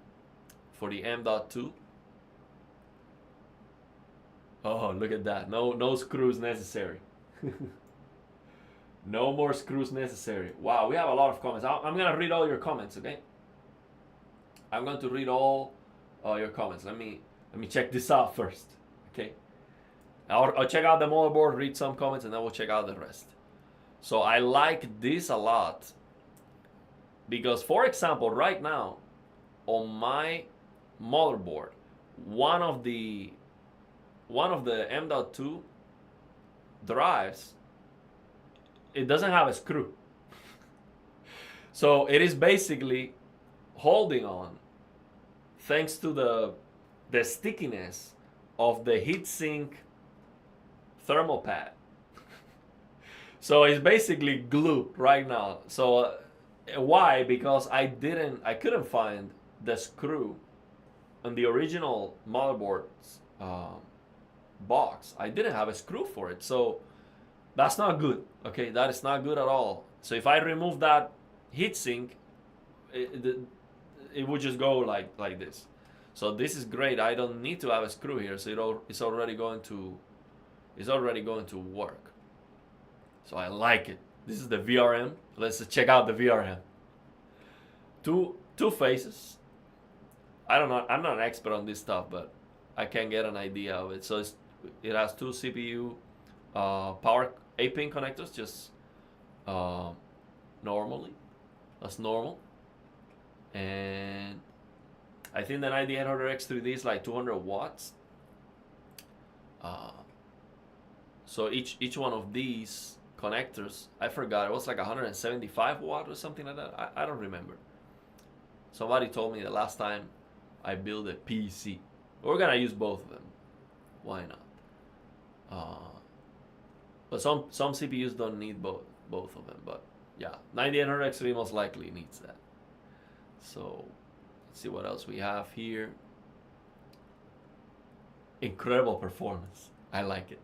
M.2. Oh, look at that. No screws necessary. No more screws necessary. Wow, we have a lot of comments. I'm gonna read all your comments, okay? I'm going to read all your comments. Let me check this out first, okay? I'll check out the motherboard, read some comments, and then we'll check out the rest. So I like this a lot because, for example, right now on my motherboard, one of the M.2 drives, it doesn't have a screw. So it is basically holding on thanks to the stickiness of the heatsink thermal pad. So it's basically glued right now. So why? Because I couldn't find the screw in the original motherboard's box. I didn't have a screw for it. So that's not good. Okay, that is not good at all. So if I remove that heatsink, it would just go like this. So this is great. I don't need to have a screw here. So it's already going to work. So I like it. This is the VRM. Let's check out the VRM. Two faces. I don't know. I'm not an expert on this stuff, but I can get an idea of it. So it has two CPU power 8-pin connectors, just normally. That's normal. And I think the 9800X3D is like 200 watts. So each one of these connectors, I forgot, it was like 175 watt or something like that. I don't remember. Somebody told me the last time I built a PC. We're gonna use both of them. Why not? But some CPUs don't need both of them. But yeah, 9800X3D most likely needs that. So let's see what else we have here. Incredible performance. I like it.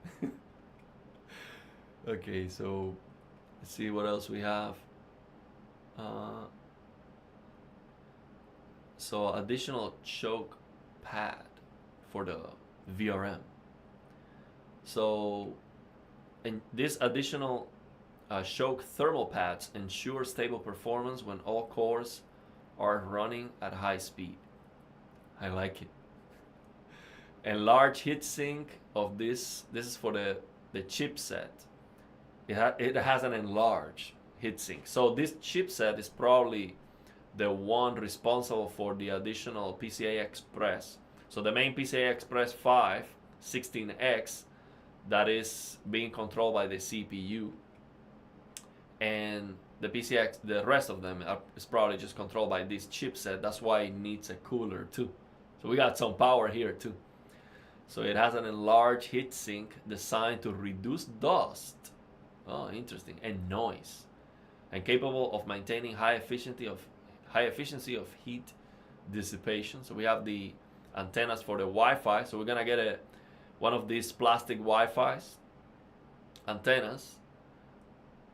Okay, so let's see what else we have. So additional choke pad for the VRM. So, and this additional choke thermal pads ensure stable performance when all cores are running at high speed. I like it. And large heatsink of this is for the chipset. It has an enlarged heatsink. So this chipset is probably the one responsible for the additional PCI Express. So the main PCI Express 5 16X that is being controlled by the CPU, and the rest of them is probably just controlled by this chipset. That's why it needs a cooler too. So we got some power here too. So it has an enlarged heatsink designed to reduce dust. Oh, interesting. And noise, and capable of maintaining high efficiency of heat dissipation. So we have the antennas for the Wi-Fi. So we're gonna get one of these plastic Wi-Fi's antennas.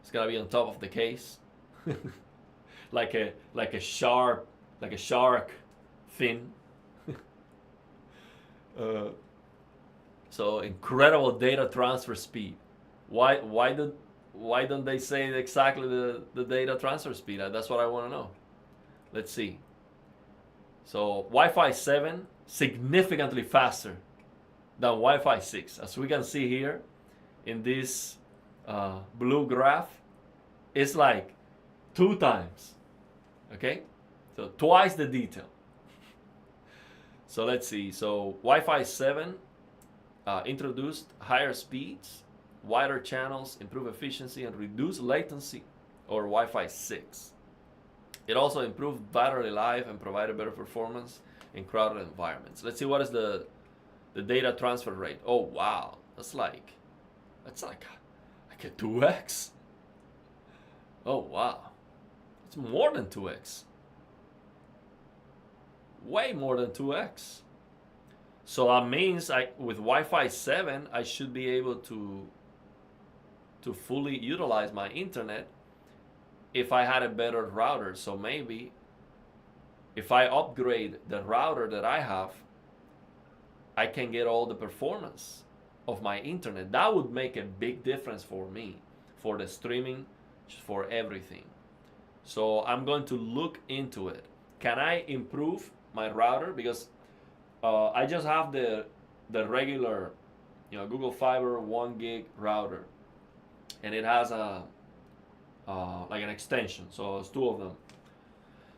It's gonna be on top of the case, like a shark fin. So incredible data transfer speed. Why don't they say exactly the data transfer speed? That's what I want to know. Let's see. So Wi-Fi 7 significantly faster than Wi-Fi 6, as we can see here in this blue graph. It's like 2 times. Okay, so twice the detail. So let's see. So Wi-Fi 7 introduced higher speeds, wider channels, improved efficiency, and reduced latency over Wi-Fi 6. It also improved battery life and provided better performance in crowded environments. Let's see what is the data transfer rate. Oh wow, that's like a 2x. Oh wow, it's more than 2x. Way more than 2x. So that means with Wi-Fi 7, I should be able to fully utilize my internet if I had a better router. So maybe if I upgrade the router that I have, I can get all the performance of my internet. That would make a big difference for me, for the streaming, for everything. So I'm going to look into it. Can I improve my router? Because I just have the regular, Google Fiber 1 gig router, and it has a like an extension. So it's two of them.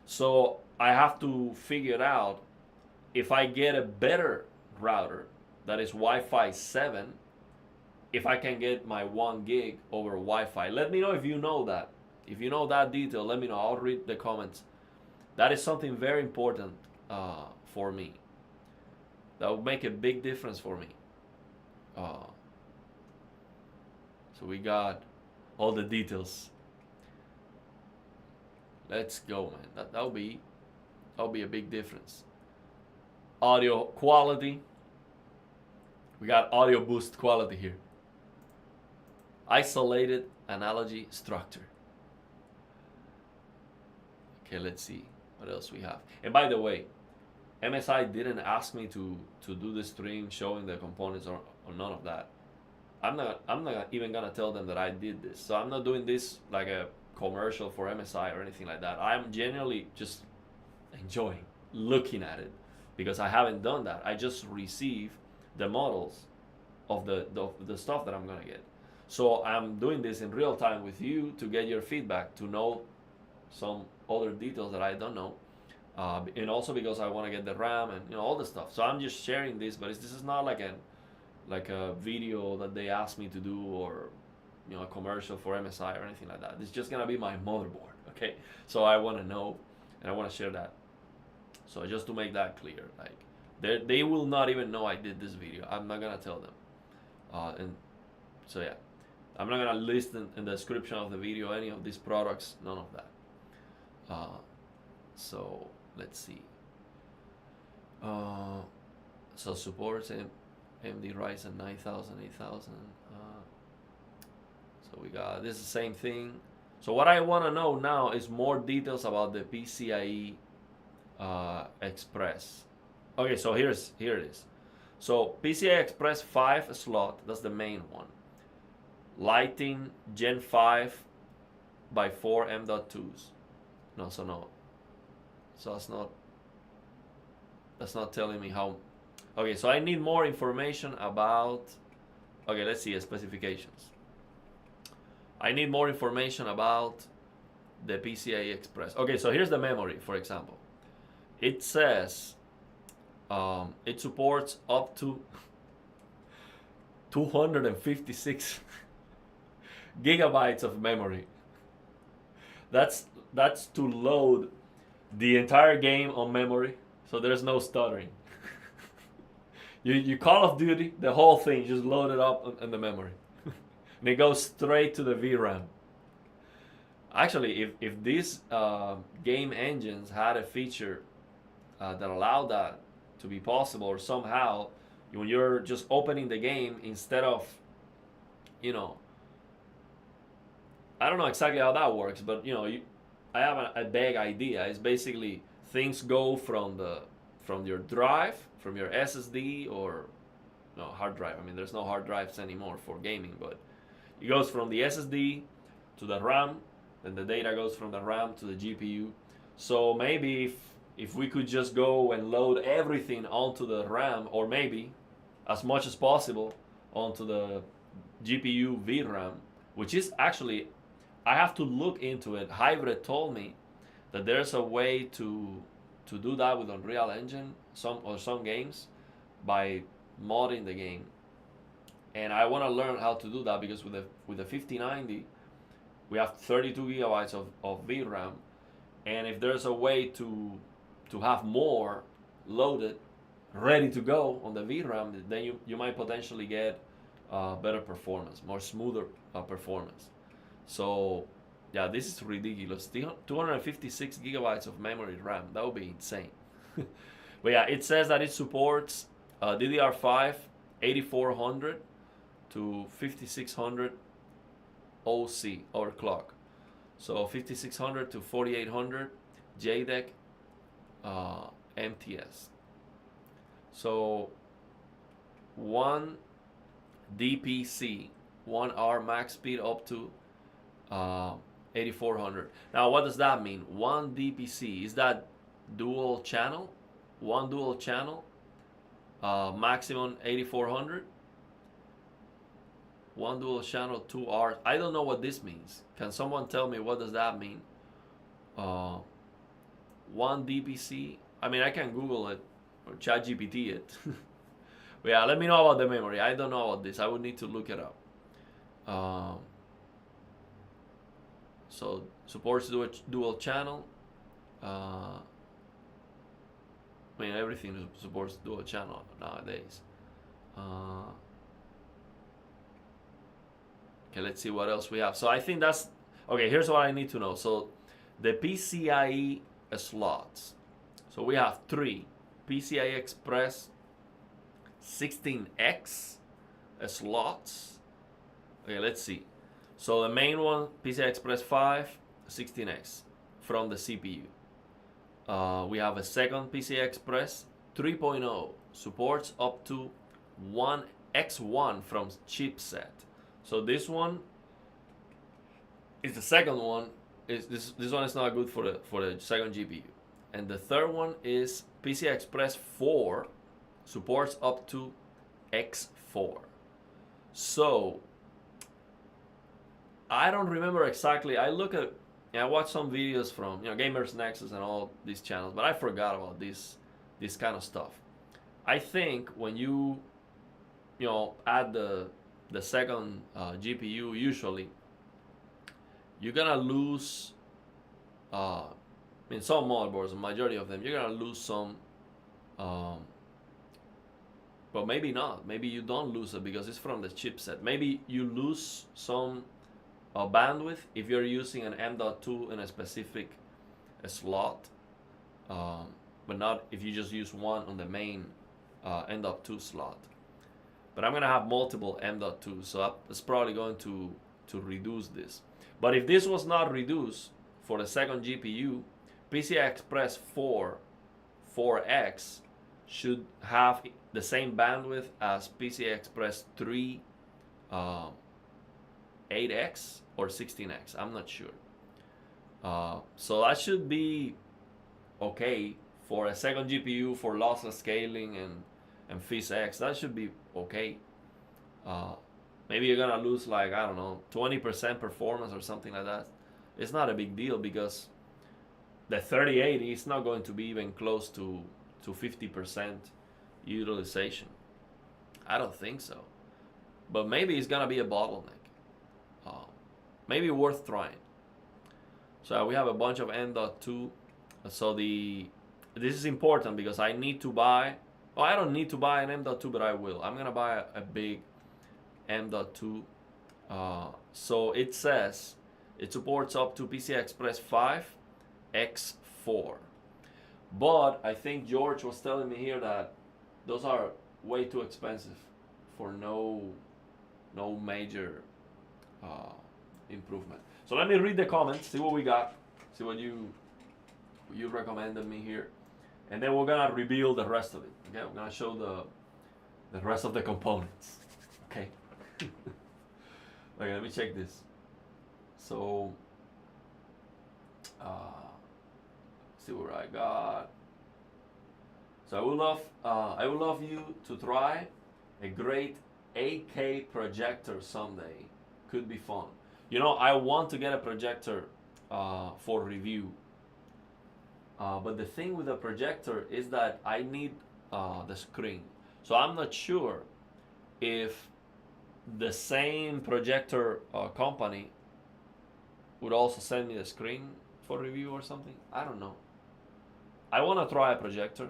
So I have to figure out if I get a better router that is Wi-Fi 7, if I can get my 1 gig over Wi-Fi. Let me know if you know that. If you know that detail, let me know. I'll read the comments. That is something very important for me. That would make a big difference for me. So we got all the details. Let's go, man. That'll be a big difference. Audio quality. We got audio boost quality here. Isolated analogy structure. Okay, let's see what else we have. And by the way, MSI didn't ask me to do the stream showing the components or none of that. I'm not even gonna tell them that I did this. So I'm not doing this like a commercial for MSI or anything like that. I'm genuinely just enjoying looking at it because I haven't done that. I just receive the models of the stuff that I'm gonna get. So I'm doing this in real time with you to get your feedback, to know some other details that I don't know, and also because I want to get the RAM and all the stuff. So I'm just sharing this, but this is not like a video that they asked me to do, or a commercial for MSI or anything like that. It's just gonna be my motherboard, okay? So I want to know, and I want to share that. So just to make that clear, like they will not even know I did this video. I'm not gonna tell them, and so yeah, I'm not gonna list in the description of the video any of these products, none of that. So let's see. So supports AMD Ryzen 9000, 8000. So we got this is the same thing. So what I want to know now is more details about the PCIe Express. Okay, so here it is. So PCI Express 5 slot, that's the main one. Lighting Gen 5 by 4 M.2s. No, so no. So that's not telling me how. Okay, so I need more information about. Okay, let's see specifications. I need more information about the PCIe Express. Okay, so here's the memory, for example. It says it supports up to 256 gigabytes of memory. That's to load the entire game on memory, so there's no stuttering. you Call of Duty, the whole thing just loaded up in the memory. And it goes straight to the VRAM. Actually, if these game engines had a feature that allowed that to be possible, or somehow when you're just opening the game, instead of, I don't know exactly how that works, but I have a vague idea. It's basically things go from your drive, from your SSD, or no hard drive. I mean, there's no hard drives anymore for gaming, but it goes from the SSD to the RAM, then the data goes from the RAM to the GPU. So maybe if we could just go and load everything onto the RAM, or maybe as much as possible onto the GPU VRAM, which is actually, I have to look into it. Hybrid told me that there's a way to do that with Unreal Engine, some games, by modding the game. And I want to learn how to do that, because with the 5090 we have 32 gigabytes of VRAM, and if there's a way to have more loaded, ready to go on the VRAM, then you might potentially get better performance, more smoother performance. So yeah, this is ridiculous. 256 gigabytes of memory RAM, that would be insane. But yeah, it says that it supports DDR5 8400 to 5600 OC, overclock. So 5600 to 4800 JEDEC MTS. So 1 DPC, 1 hour max speed up to 8400. Now, what does that mean? One DPC, is that dual channel? One dual channel, maximum 8400. One dual channel, 2 hours. I don't know what this means. Can someone tell me what does that mean? One DPC. I mean, I can Google it or ChatGPT it. But yeah, let me know about the memory. I don't know about this. I would need to look it up. So supports dual channel. I mean, everything supports dual channel nowadays. Okay, let's see what else we have. So I think that's okay. Here's what I need to know. So the PCIe slots. So we have 3 PCI Express 16X slots. Okay, let's see. So the main one, PCI Express 5 16X from the CPU. We have a second PCI Express 3.0, supports up to 1X1 from chipset. So this one is the second one. This one is not good for the second GPU. And the third one is PCI Express 4, supports up to X4. So I don't remember exactly. I watched some videos from Gamers Nexus and all these channels, but I forgot about this kind of stuff. I think when you add the second GPU, usually you're gonna lose. In some motherboards, the majority of them, you're gonna lose some. But maybe not. Maybe you don't lose it because it's from the chipset. Maybe you lose some bandwidth if you're using an M.2 in a specific slot, but not if you just use one on the main M.2 slot. But I'm gonna have multiple M.2, so it's probably going to reduce this. But if this was not reduced for the second GPU, PCI Express 4X should have the same bandwidth as PCI Express 3 8X or 16X. I'm not sure. So that should be okay for a second GPU for lossless scaling and PhysX. That should be okay. Maybe you're gonna lose like, I don't know, 20% performance or something like that. It's not a big deal because the 3080 is not going to be even close to 50% utilization. I don't think so. But maybe it's gonna be a bottleneck. Maybe worth trying. So we have a bunch of M.2. So this is important because I need to buy. Oh, I don't need to buy an M.2, but I will. I'm gonna buy a big M.2. So it says it supports up to PCI Express 5 X4. But I think George was telling me here that those are way too expensive for no major improvement. So let me read the comments, see what we got, see what you recommended me here, and then we're gonna reveal the rest of it. Okay, I'm gonna show the rest of the components. Okay. Okay, let me check this. So see what I got. So I would love you to try a great 8K projector someday. Could be fun. I want to get a projector for review. But the thing with the projector is that I need the screen. So I'm not sure if the same projector company would also send me the screen for review or something. I don't know. I want to try a projector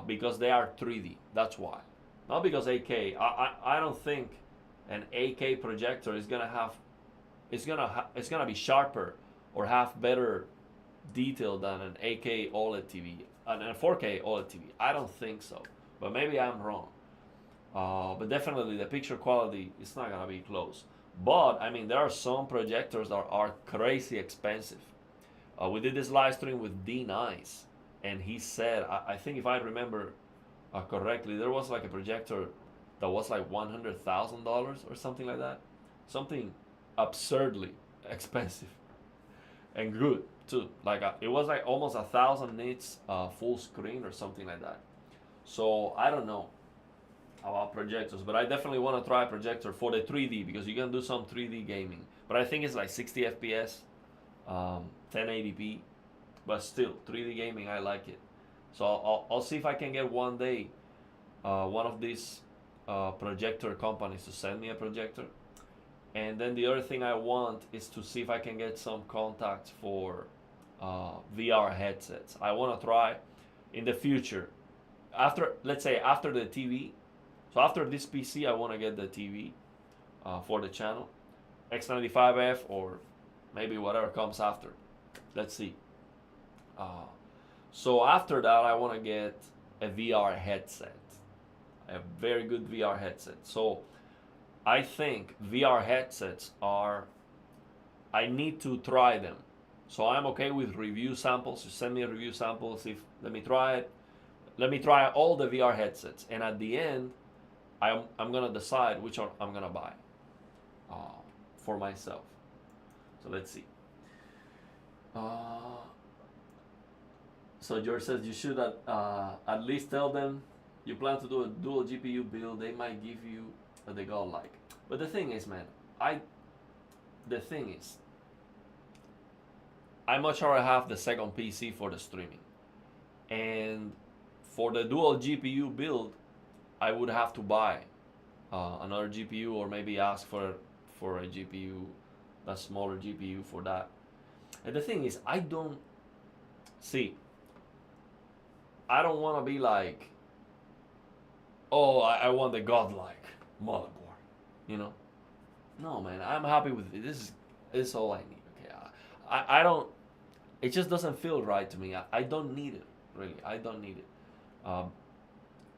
because they are 3D. That's why. Not because 8K. I don't think an 8K projector is gonna have. It's gonna be sharper or have better detail than an 8K OLED TV and a 4K OLED TV. I don't think so, but maybe I'm wrong. But definitely the picture quality is not gonna be close. But I mean, there are some projectors that are crazy expensive. We did this live stream with D Nice, and he said, I think if I remember correctly, there was like a projector that was like $100,000 or something like that, something absurdly expensive and good too. Like it was like almost 1,000 nits full screen or something like that. So I don't know about projectors, but I definitely want to try a projector for the 3D because you can do some 3D gaming. But I think it's like 60 FPS, 1080p, but still 3D gaming I like it. So I'll see if I can get one day one of these projector companies to send me a projector. And then the other thing I want is to see if I can get some contacts for VR headsets. I want to try in the future, after, let's say after the TV. So after this PC, I want to get the TV for the channel, X95F or maybe whatever comes after. Let's see. So after that, I want to get a VR headset, a very good VR headset. So I think VR headsets are, I need to try them. So I'm okay with review samples. You send me a review sample, see if, let me try it. Let me try all the VR headsets. And at the end, I'm gonna decide which one I'm gonna buy for myself. So let's see. So George says you should at least tell them you plan to do a dual GPU build. They might give you the godlike. But the thing is, man, I much rather have the second PC for the streaming, and for the dual GPU build, I would have to buy another GPU or maybe ask for a GPU, a smaller GPU for that. And the thing is, I don't want to be like, oh, I want the godlike motherboard, you know? No, man, I'm happy with it. This is all I need. Okay, I don't. It just doesn't feel right to me. I don't need it, really. I don't need it.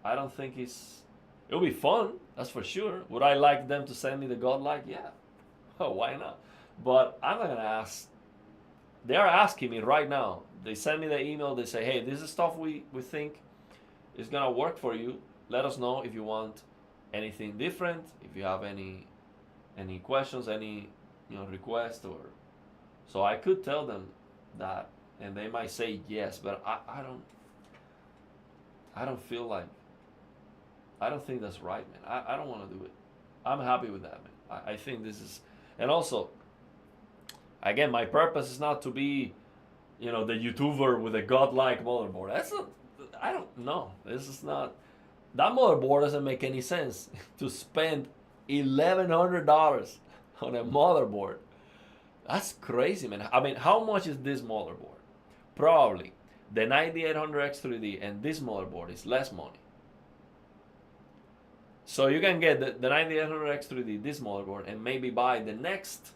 I don't think it'll be fun, that's for sure. Would I like them to send me the godlike? Yeah. Oh, why not? But I'm not gonna ask. They are asking me right now. They send me the email. They say, hey, this is stuff we think is gonna work for you. Let us know if you want anything different. If you have any questions, any request, or so I could tell them that, and they might say yes. But I don't feel like. I don't think that's right, man. I don't want to do it. I'm happy with that, man. I think this is, and also, again, my purpose is not to be, the YouTuber with a godlike motherboard. That's not. I don't know. This is not. That motherboard doesn't make any sense to spend $1,100 on a motherboard. That's crazy, man. I mean, how much is this motherboard? Probably the 9800X3D and this motherboard is less money. So you can get the 9800X3D, this motherboard, and maybe buy the next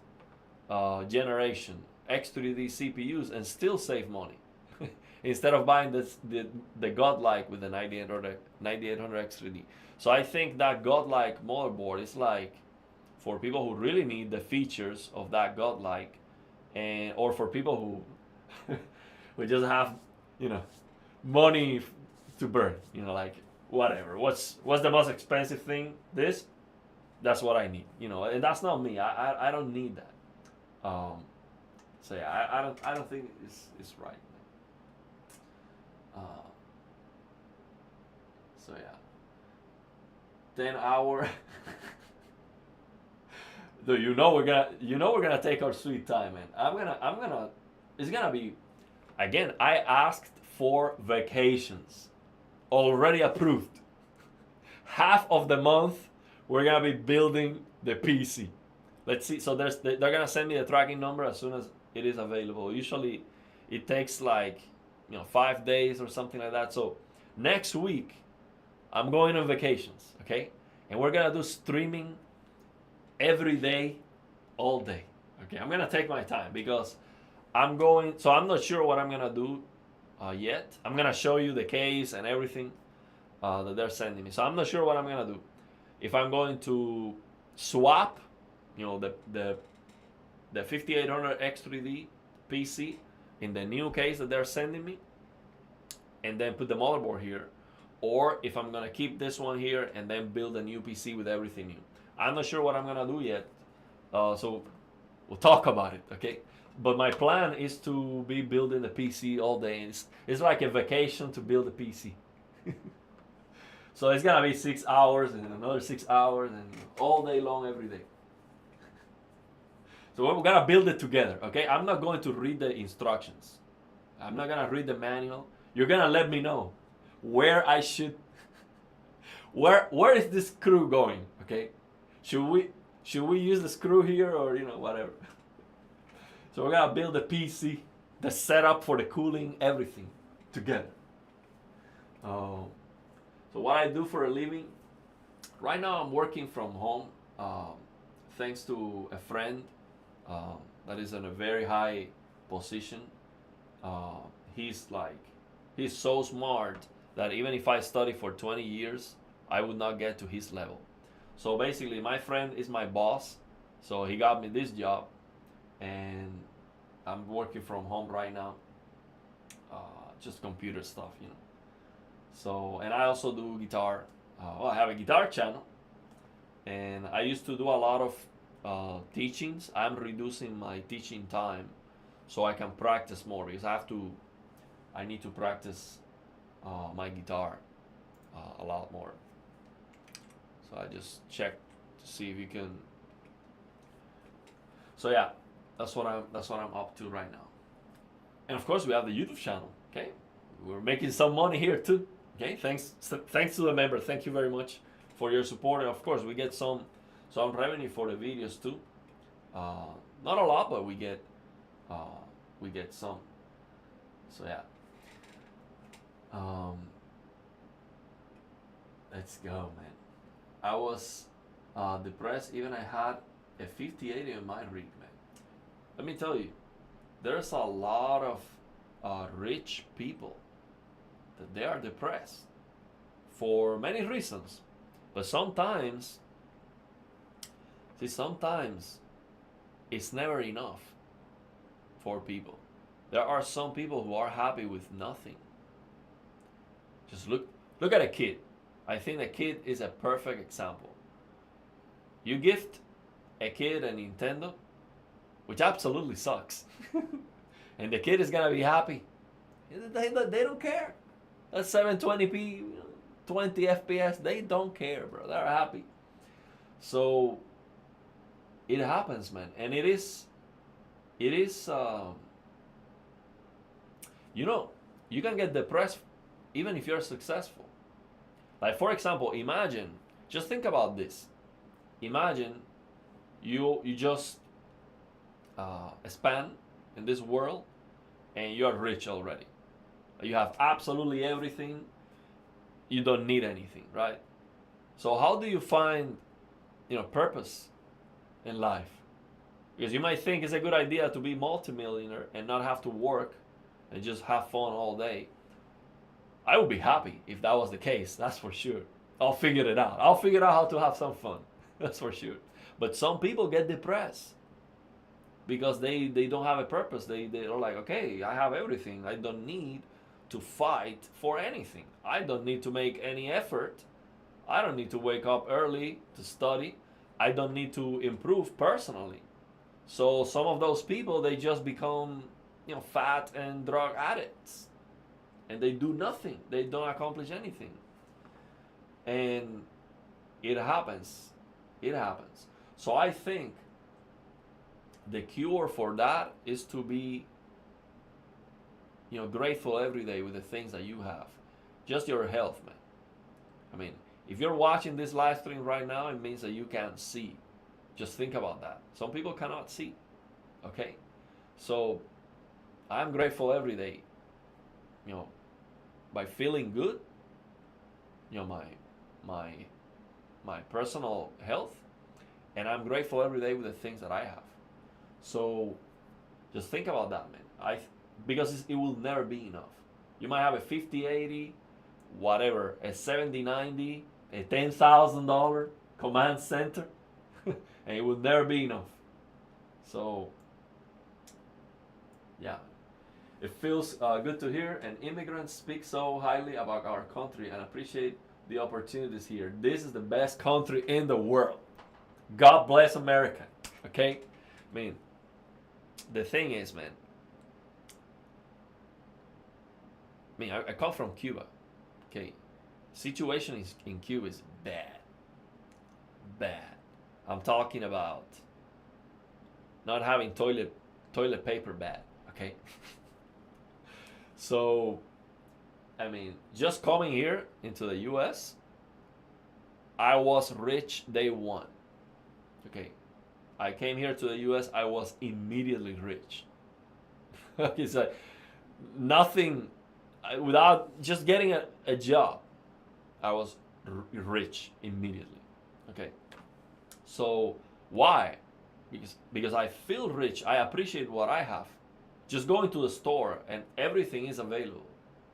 generation X3D CPUs and still save money. Instead of buying the godlike with the 9800X3D. So I think that godlike motherboard is like for people who really need the features of that godlike, or for people who who just have money to burn, like whatever. What's the most expensive thing? That's what I need, and that's not me. I don't need that. So yeah, I don't think it's right. So yeah, 10-hour. Dude, we're gonna take our sweet time, man. It's gonna be, again, I asked for vacations, already approved. Half of the month we're gonna be building the PC. Let's see. So they're gonna send me the tracking number as soon as it is available. Usually, it takes like 5 days or something like that. So next week, I'm going on vacations, okay? And we're gonna do streaming every day, all day. Okay, I'm gonna take my time because I'm not sure what I'm gonna do yet. I'm gonna show you the case and everything that they're sending me. So I'm not sure what I'm gonna do. If I'm going to swap, the 5800X3D PC in the new case that they're sending me, and then put the motherboard here, or if I'm gonna keep this one here and then build a new PC with everything new. I'm not sure what I'm gonna do yet, so we'll talk about it, okay? But my plan is to be building the PC all day. It's like a vacation to build a PC. So it's gonna be 6 hours and another 6 hours and all day long every day. So we're gonna build it together, okay? I'm not going to read the instructions. I'm not gonna read the manual. You're gonna let me know where I should, where is this screw going, okay? Should we use the screw here or whatever? So we're gonna build a PC, the setup for the cooling, everything together. So what I do for a living, right now I'm working from home, thanks to a friend that is in a very high position. He's so smart that even if I study for 20 years, I would not get to his level. So basically, my friend is my boss, so he got me this job, and I'm working from home right now, just computer stuff. So, and I also do guitar. I have a guitar channel, and I used to do a lot of teachings. I'm reducing my teaching time so I can practice more, because I need to practice my guitar a lot more. So I just checked to see if you can. So yeah, that's what I'm up to right now. And of course we have the YouTube channel. Okay, we're making some money here too. Okay, thanks to the member. Thank you very much for your support. And of course we get some revenue for the videos too. Not a lot, but we get some. So yeah. Let's go, man. I was depressed. Even I had a 5080 in my rig, man. Let me tell you, there's a lot of rich people that they are depressed for many reasons. But sometimes it's never enough for people. There are some people who are happy with nothing. Just look at a kid. I think a kid is a perfect example. You gift a kid a Nintendo, which absolutely sucks, and the kid is gonna be happy. They don't care. That's 720p, 20 FPS. They don't care, bro. They're happy. So it happens, man, and it is. You can get depressed even if you're successful. Like, for example, imagine, just think about this. Imagine you just expand in this world and you are rich already. You have absolutely everything. You don't need anything, right? So how do you find, purpose in life? Because you might think it's a good idea to be multimillionaire and not have to work and just have fun all day. I would be happy if that was the case, that's for sure. I'll figure it out. I'll figure out how to have some fun, that's for sure. But some people get depressed because they don't have a purpose. They're like, okay, I have everything. I don't need to fight for anything. I don't need to make any effort. I don't need to wake up early to study. I don't need to improve personally. So some of those people, they just become, fat and drug addicts. And they do nothing. They don't accomplish anything. And it happens. It happens. So I think the cure for that is to be, grateful every day with the things that you have. Just your health, man. I mean, if you're watching this live stream right now, it means that you can't see. Just think about that. Some people cannot see. Okay? So I'm grateful every day. By feeling good, my personal health, and I'm grateful every day with the things that I have. So just think about that, man. Because it will never be enough. You might have a 5080, whatever, a 7090, a $10,000 command center, and it will never be enough. So yeah, It feels good to hear an immigrant speak so highly about our country and appreciate the opportunities here. This is the best country in the world. God bless America. Okay? I mean, the thing is, man, I come from Cuba. Okay? Situation in Cuba is bad. Bad. I'm talking about not having toilet paper bad. Okay? So, I mean, just coming here into the US, I was rich day one. Okay. I came here to the US, I was immediately rich. It's like nothing, without just getting a job, I was rich immediately. Okay. So, why? Because I feel rich, I appreciate what I have. Just going to the store and everything is available.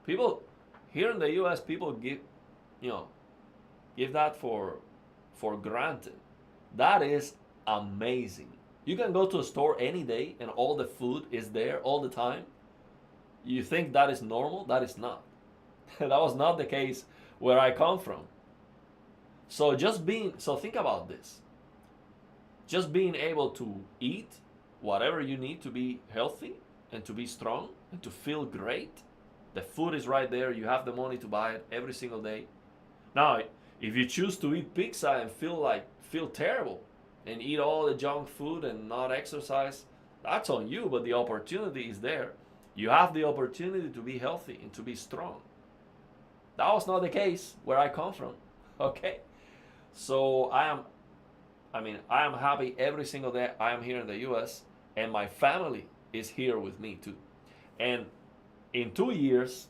People here in the US, people give that for granted. That is amazing. You can go to a store any day and all the food is there all the time. You think that is normal? That is not. That was not the case where I come from. So think about this. Just being able to eat whatever you need to be healthy and to be strong and to feel great. The food is right there. You have the money to buy it every single day. Now, if you choose to eat pizza and feel terrible and eat all the junk food and not exercise, that's on you, but the opportunity is there. You have the opportunity to be healthy and to be strong. That was not the case where I come from. Okay? So I am happy every single day I am here in the US, and my family is here with me too. And in 2 years,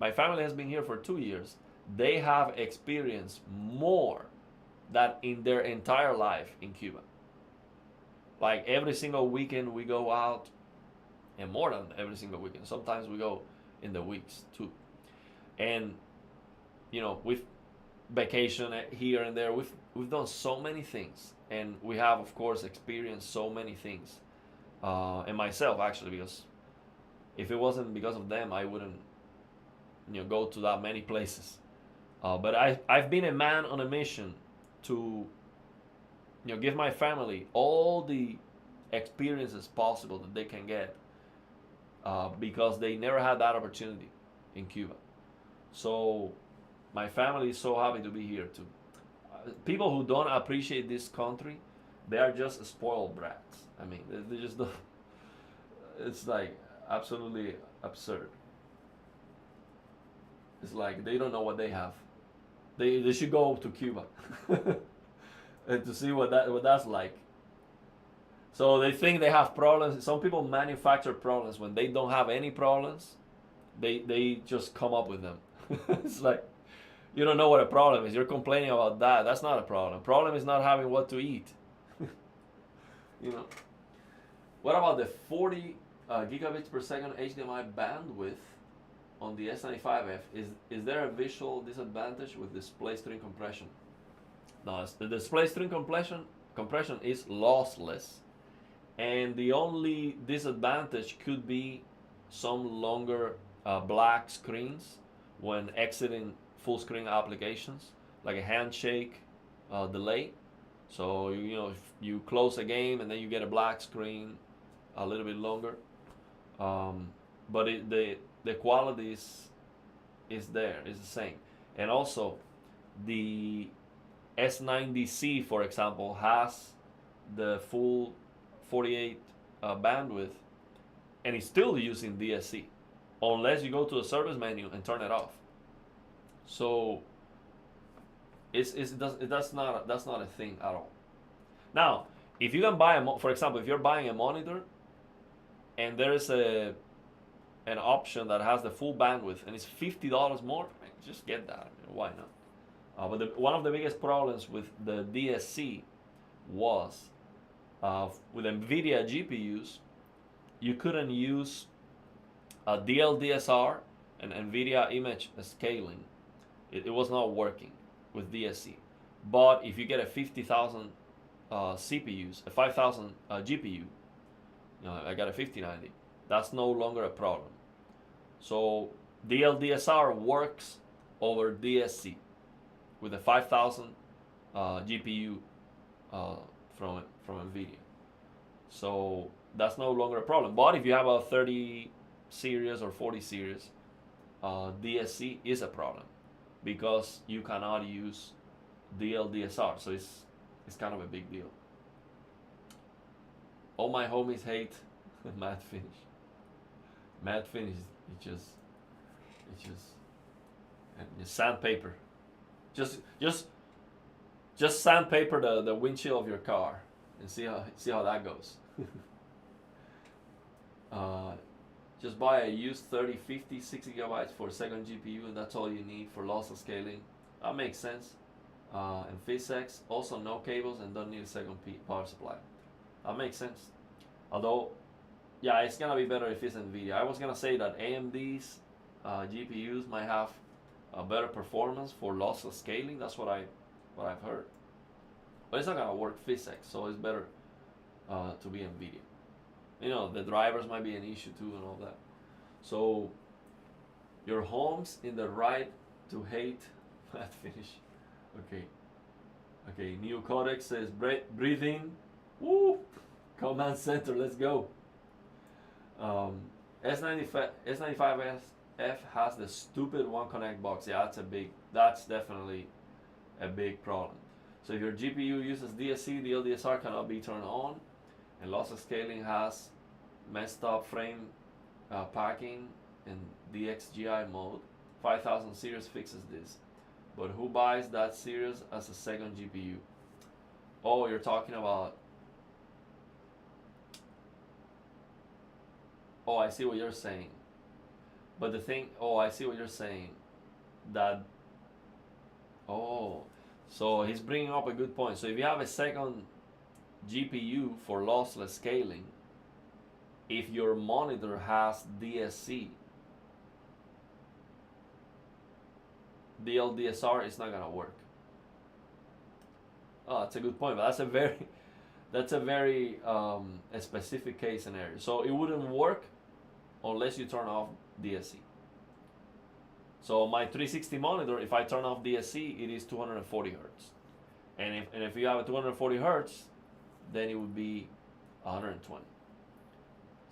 my family has been here for 2 years. They have experienced more than in their entire life in Cuba. Like every single weekend we go out, and more than every single weekend. Sometimes we go in the weeks too. And with vacation here and there, we've done so many things, and we have of course experienced so many things. And myself actually, because if it wasn't because of them, I wouldn't go to that many places. But I've been a man on a mission to give my family all the experiences possible that they can get, because they never had that opportunity in Cuba. So my family is so happy to be here too. People who don't appreciate this country, they are just spoiled brats. I mean, they just don't. It's like absolutely absurd. It's like they don't know what they have. They should go to Cuba and to see what that's like. So they think they have problems. Some people manufacture problems when they don't have any problems. They just come up with them. It's like, you don't know what a problem is. You're complaining about that. That's not a problem. Problem is not having what to eat. What about the 40 gigabits per second HDMI bandwidth on the S95F? Is there a visual disadvantage with display string compression? No, the display string compression is lossless, and the only disadvantage could be some longer black screens when exiting full screen applications, like a handshake delay. So if you close a game and then you get a black screen a little bit longer, but the quality is there, is the same. And also the S90C, for example, has the full 48 bandwidth, and it's still using DSC unless you go to the service menu and turn it off. So that's not a thing at all. Now, if you can buy for example, if you're buying a monitor and there's an option that has the full bandwidth and it's $50 more, just get that. I mean, why not? But one of the biggest problems with the DSC was with NVIDIA GPUs, you couldn't use DLDSR and NVIDIA image scaling. It was not working with DSC. But if you get a 50,000 CPUs, a 5,000 GPU, I got a 5090, that's no longer a problem. So DLDSR works over DSC with a 5000 GPU from NVIDIA. So that's no longer a problem. But if you have a 30 series or 40 series, DSC is a problem because you cannot use DLDSR. So it's kind of a big deal. All my homies hate matte finish. Matte finish, it's just sandpaper. Just sandpaper the windshield of your car and see how that goes. Just buy a used 30, 50, 60 gigabytes for a second GPU, and that's all you need for lossless scaling. That makes sense. And PhysX, also no cables and don't need a second power supply. That makes sense. Although, yeah, it's gonna be better if it's NVIDIA. I was gonna say that AMD's GPUs might have a better performance for lossless scaling. That's what I've heard. But it's not gonna work PhysX, so it's better to be NVIDIA. You know, the drivers might be an issue too and all that. So your home's in the right to hate matte finish. Okay, New Codex says breathe in. Woo! Command center, let's go. S95F has the stupid one connect box. Yeah, that's definitely a big problem. So if your GPU uses DSC, the LDSR cannot be turned on, and lossless scaling has messed up frame packing in DXGI mode. 5000 series fixes this. But who buys that series as a second GPU? Oh, you're talking about... Oh, I see what you're saying. But the thing... Oh, I see what you're saying. That... Oh... So he's bringing up a good point. So if you have a second GPU for lossless scaling, if your monitor has DSC, DLDSR is not gonna work. Oh, that's a good point, but that's a very a specific case scenario. So it wouldn't work unless you turn off DSC. So my 360 monitor, if I turn off DSC, it is 240 hertz, and if you have a 240 hertz, then it would be 120.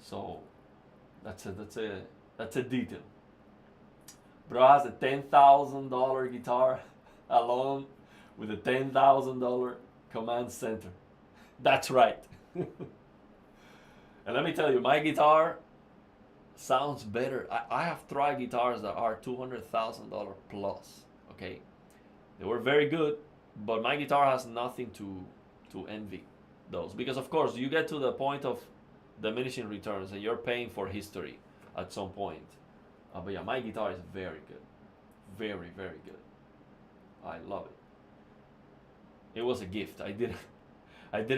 So that's a detail. Bro has a $10,000 guitar alone with a $10,000 command center. That's right. And let me tell you, my guitar sounds better. I have tried guitars that are $200,000 plus. Okay, they were very good, but my guitar has nothing to envy those, because of course you get to the point of diminishing returns and you're paying for history at some point. But yeah, my guitar is very good, very good. I love it. It was a gift. I didn't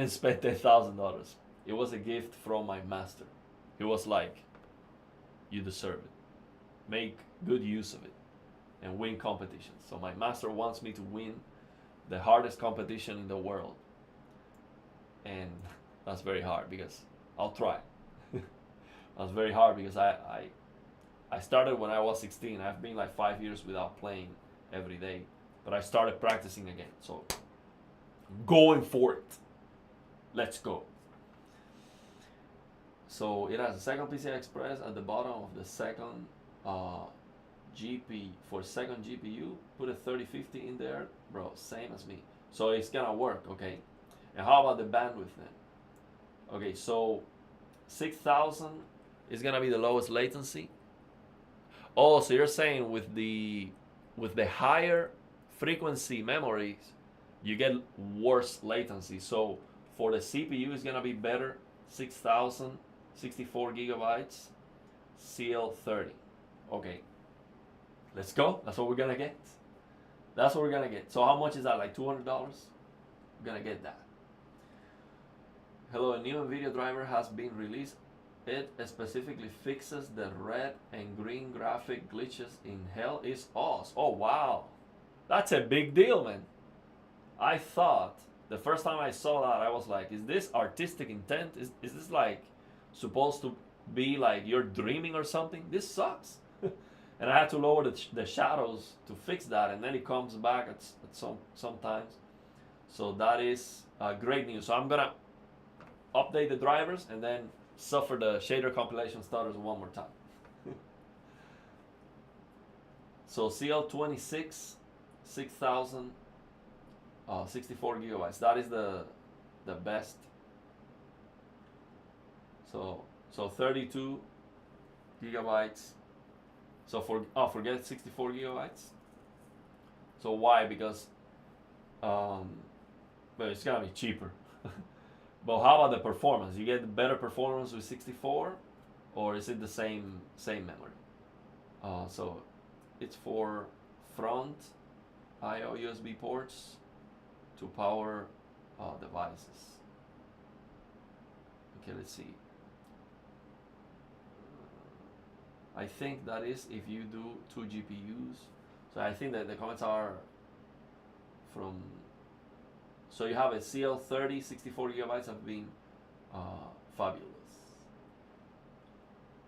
spend $10,000. It was a gift from my master. He was like, you deserve it. Make good use of it and win competitions. So my master wants me to win the hardest competition in the world. And that's very hard because I'll try. That's very hard because I started when I was 16. I've been like 5 years without playing every day. But I started practicing again. So I'm going for it. Let's go. So it has a second PCI Express at the bottom of the second GP. For second GPU, put a 3050 in there. Bro, same as me. So it's gonna work, okay? And how about the bandwidth then? Okay, so 6000 is gonna be the lowest latency. Oh, so you're saying with the higher frequency memories, you get worse latency. So for the CPU, it's gonna be better. 6000, 64 gigabytes, CL30. Okay, let's go. That's what we're gonna get. That's what we're gonna get. So how much is that? Like $200? We're gonna get that. Hello, a new NVIDIA driver has been released. It specifically fixes the red and green graphic glitches in Hell is Oz. Oh wow, that's a big deal, man. I thought the first time I saw that, I was like, is this artistic intent? Is this like supposed to be like you're dreaming or something? This sucks. and I had to lower the shadows to fix that, and then it comes back at sometimes. So that is great news. So I'm gonna update the drivers and then suffer the shader compilation stutters one more time. So CL26, 6000, 64 gigabytes. That is the best. So 32 gigabytes. So forget 64 gigabytes. So why? Because well, it's gonna be cheaper. But how about the performance? You get better performance with 64, or is it the same memory? So it's for front I/O USB ports to power devices. Okay, let's see. I think that is if you do 2 GPUs. So I think that the comments are from. So you have a CL30, 64 gigabytes have been fabulous.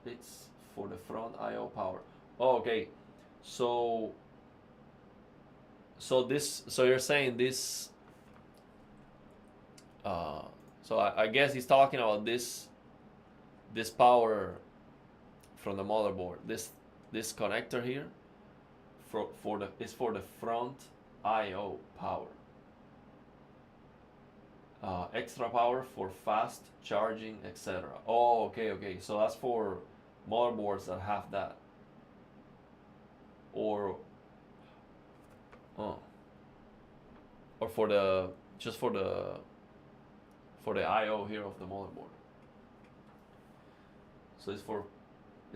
It's for the front I/O power. Oh, okay. So you're saying this. So I guess he's talking about this power from the motherboard. This connector here is for the front I/O power. Extra power for fast charging, etc. Oh, okay. So that's for motherboards that have that. Or for the I/O here of the motherboard. So it's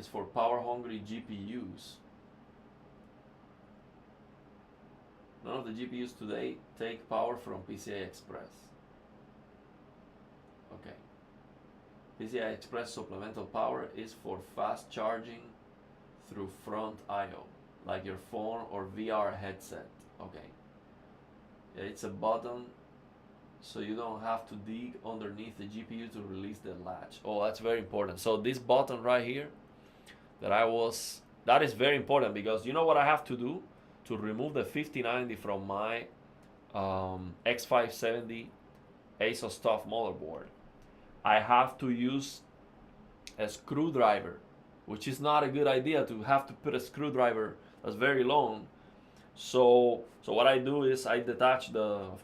for power hungry GPUs. None of the GPUs today take power from PCI Express. Okay. PCI Express supplemental power is for fast charging through front I/O, like your phone or VR headset. Okay. Yeah, it's a button, so you don't have to dig underneath the GPU to release the latch. Oh, that's very important. So this button right here, that is very important, because you know what I have to do to remove the 5090 from my X570 ASUS TUF motherboard. I have to use a screwdriver, which is not a good idea to have to put a screwdriver that's very long. So what I do is I detach the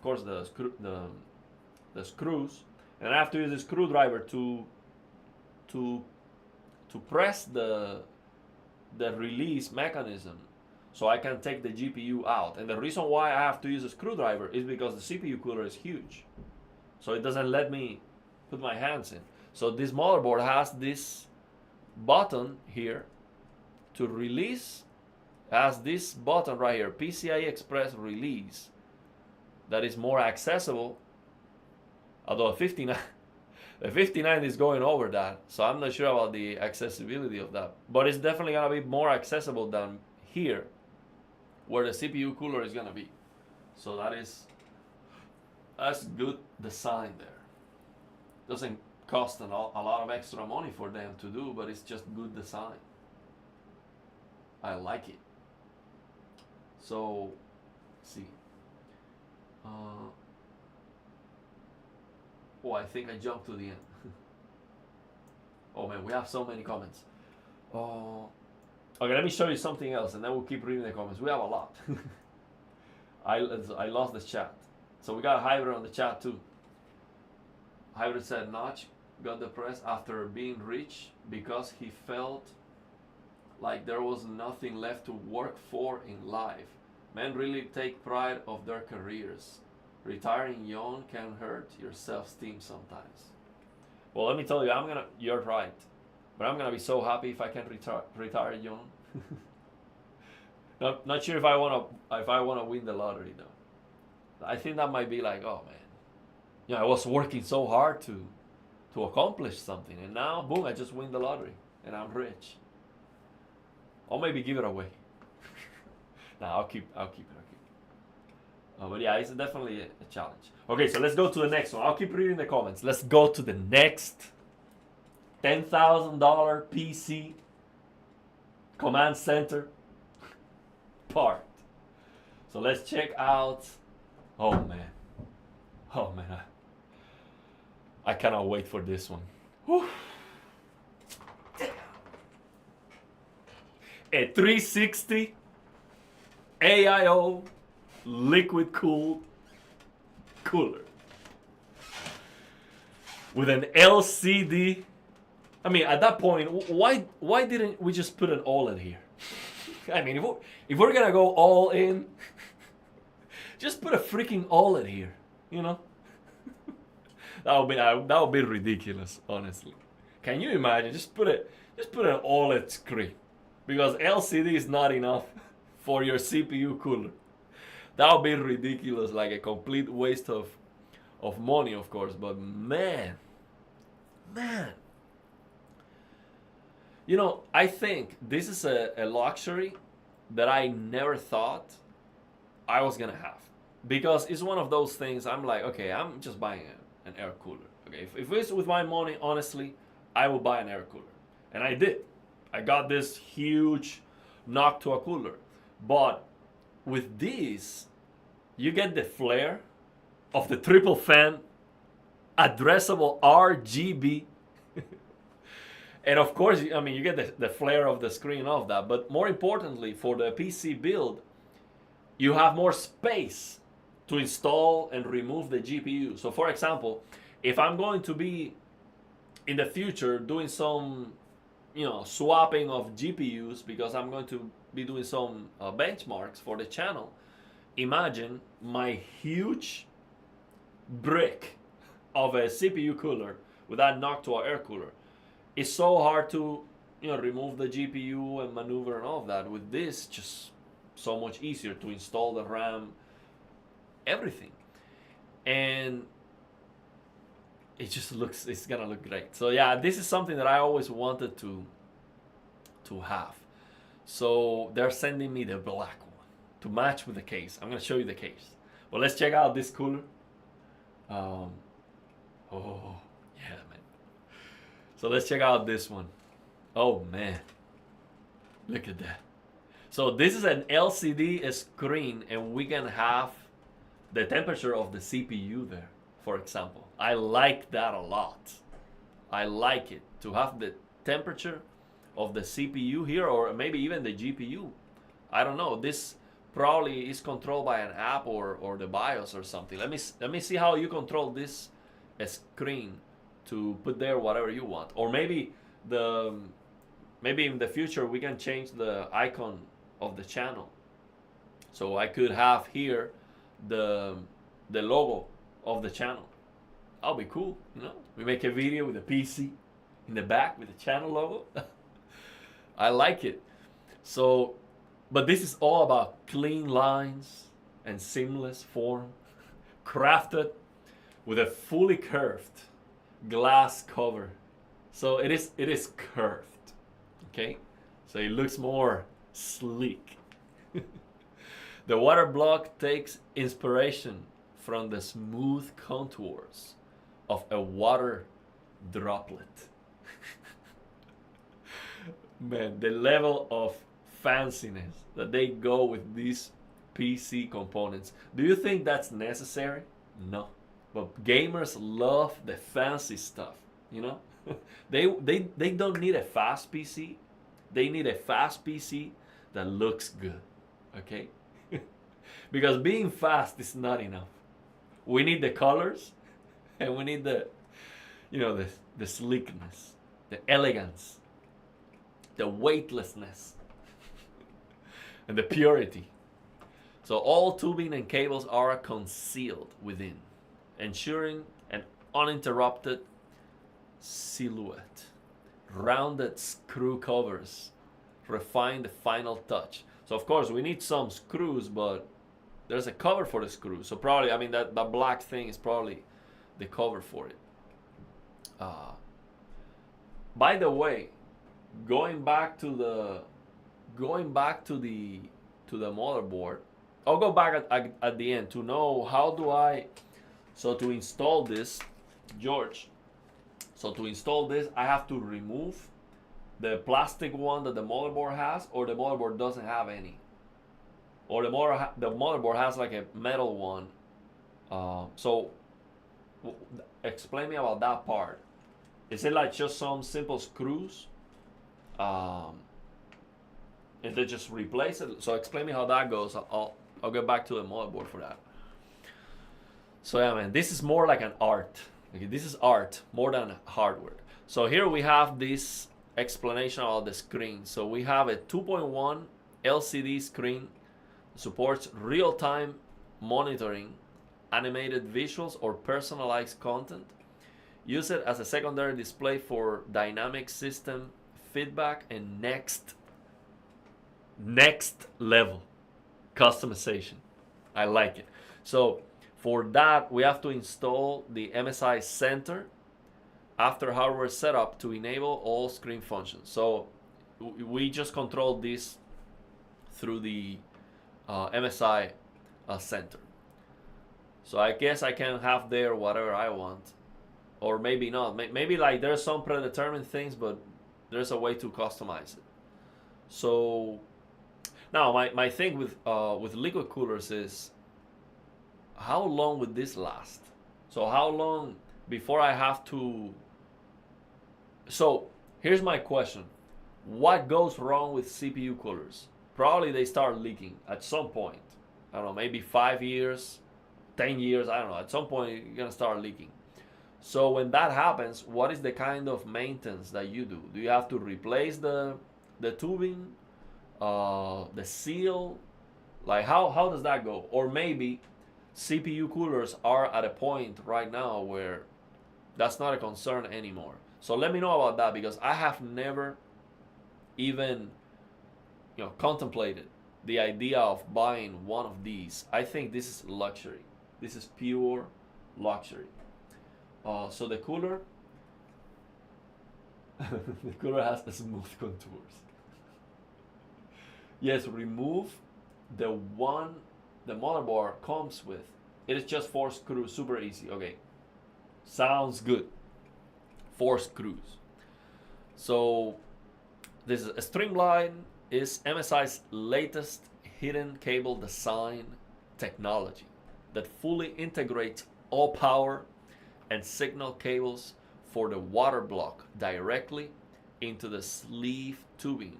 screws, and I have to use a screwdriver to press the release mechanism, so I can take the GPU out. And the reason why I have to use a screwdriver is because the CPU cooler is huge, so it doesn't let me put my hands in. So this motherboard has this button here to release. Has this button right here, PCI Express release, that is more accessible. Although the 59 is going over that, so I'm not sure about the accessibility of that. But it's definitely gonna be more accessible than here, where the CPU cooler is gonna be. So that's good design there. Doesn't cost a lot of extra money for them to do, but it's just good design. I like it. So, let's see. I think I jumped to the end. Oh man, we have so many comments. Okay, let me show you something else, and then we'll keep reading the comments. We have a lot. I lost the chat. So we got Hybrid on the chat too. Hybrid said Notch got depressed after being rich because he felt like there was nothing left to work for in life. Men really take pride of their careers. Retiring young can hurt your self-esteem sometimes. Well, let me tell you, you're right. But I'm gonna be so happy if I can retire young. Not sure if I wanna win the lottery though. I think that might be like, oh man, I was working so hard to accomplish something, and now boom, I just win the lottery and I'm rich. Or maybe give it away. Nah, I'll keep it. But yeah, it's definitely a challenge. Okay, so let's go to the next one. I'll keep reading the comments. Let's go to the next $10,000 PC command center part. So let's check out. Oh man, I cannot wait for this one. Whew. A 360 AIO liquid cooled cooler with an LCD. I mean, at that point, why didn't we just put an OLED here? I mean, if we're gonna go all in, just put a freaking OLED here, you know? that would be ridiculous, honestly. Can you imagine? Just put an OLED screen, because LCD is not enough for your CPU cooler. That would be ridiculous, like a complete waste of money, of course. But man, you know, I think this is a luxury that I never thought I was gonna have, because it's one of those things. I'm like, okay, I'm just buying an air cooler. Okay, if it's with my money, honestly, I will buy an air cooler, and I did. I got this huge Noctua cooler, but with this, you get the flair of the triple fan, addressable RGB, and of course, I mean, you get the flair of the screen of that. But more importantly, for the PC build, you have more space to install and remove the GPU. So for example, if I'm going to be in the future doing some, you know, swapping of GPUs, because I'm going to be doing some benchmarks for the channel, imagine my huge brick of a CPU cooler with that Noctua air cooler. It's so hard to, you know, remove the GPU and maneuver and all of that. With this, just so much easier to install the RAM, everything. And it's gonna look great. So yeah, this is something that I always wanted to have. So they're sending me the black one to match with the case. I'm gonna show you the case. But let's check out this cooler. Oh yeah, man. So let's check out this one. Oh man, look at that. So this is an LCD screen, and we can have the temperature of the CPU there, for example. I like that a lot. I like it to have the temperature of the CPU here, or maybe even the GPU. I don't know. This probably is controlled by an app or the BIOS or something. Let me see how you control this screen to put there whatever you want. Or maybe in the future we can change the icon of the channel. So I could have here the logo of the channel. That'll be cool, you know? We make a video with a PC in the back with the channel logo. I like it. So, but this is all about clean lines and seamless form, crafted with a fully curved glass cover. So it is curved, okay? So it looks more sleek. The water block takes inspiration from the smooth contours of a water droplet. Man, the level of fanciness that they go with these PC components. Do you think that's necessary? No. But gamers love the fancy stuff, you know? They don't need a fast PC. They need a fast PC that looks good, okay? Because being fast is not enough. We need the colors, and we need the, you know, the sleekness, the elegance, the weightlessness, and the purity. So all tubing and cables are concealed within, ensuring an uninterrupted silhouette. Rounded screw covers refine the final touch. So of course we need some screws, but there's a cover for the screws. So probably, I mean, that black thing is probably the cover for it. By the way, going back to the motherboard, I'll go back at the end to know how do I. So to install this, George. So to install this, I have to remove the plastic one that the motherboard has, or the motherboard doesn't have any. or the motherboard has like a metal one. So explain me about that part. Is it like just some simple screws? Um, and they just replace it? So explain me how that goes. I'll get back to the motherboard for that. So yeah, man, this is more like an art. Okay, this is art more than hardware. So here we have this explanation about the screen. So we have a 2.1 LCD screen, supports real-time monitoring, animated visuals, or personalized content. Use it as a secondary display for dynamic system feedback and next level customization. I like it. So for that, we have to install the MSI center after hardware setup to enable all screen functions. So we just control this through the MSI center. So I guess I can have there whatever I want, or maybe not. Maybe like there's some predetermined things, but there's a way to customize it. So now my thing with liquid coolers is, how long would this last? So how long before I have to? So here's my question: what goes wrong with CPU coolers? Probably they start leaking at some point. I don't know, maybe 5 years, 10 years, I don't know. At some point, you're going to start leaking. So when that happens, what is the kind of maintenance that you do? Do you have to replace the tubing, the seal? Like how does that go? Or maybe CPU coolers are at a point right now where that's not a concern anymore. So let me know about that, because I have never even contemplated the idea of buying one of these. I think this is luxury. This is pure luxury. So the cooler, the cooler has the smooth contours. Yes, remove the one the motherboard comes with. It is just 4 screws, super easy. Okay, sounds good. 4 screws. So this is a Streamline is MSI's latest hidden cable design technology that fully integrates all power and signal cables for the water block directly into the sleeve tubing,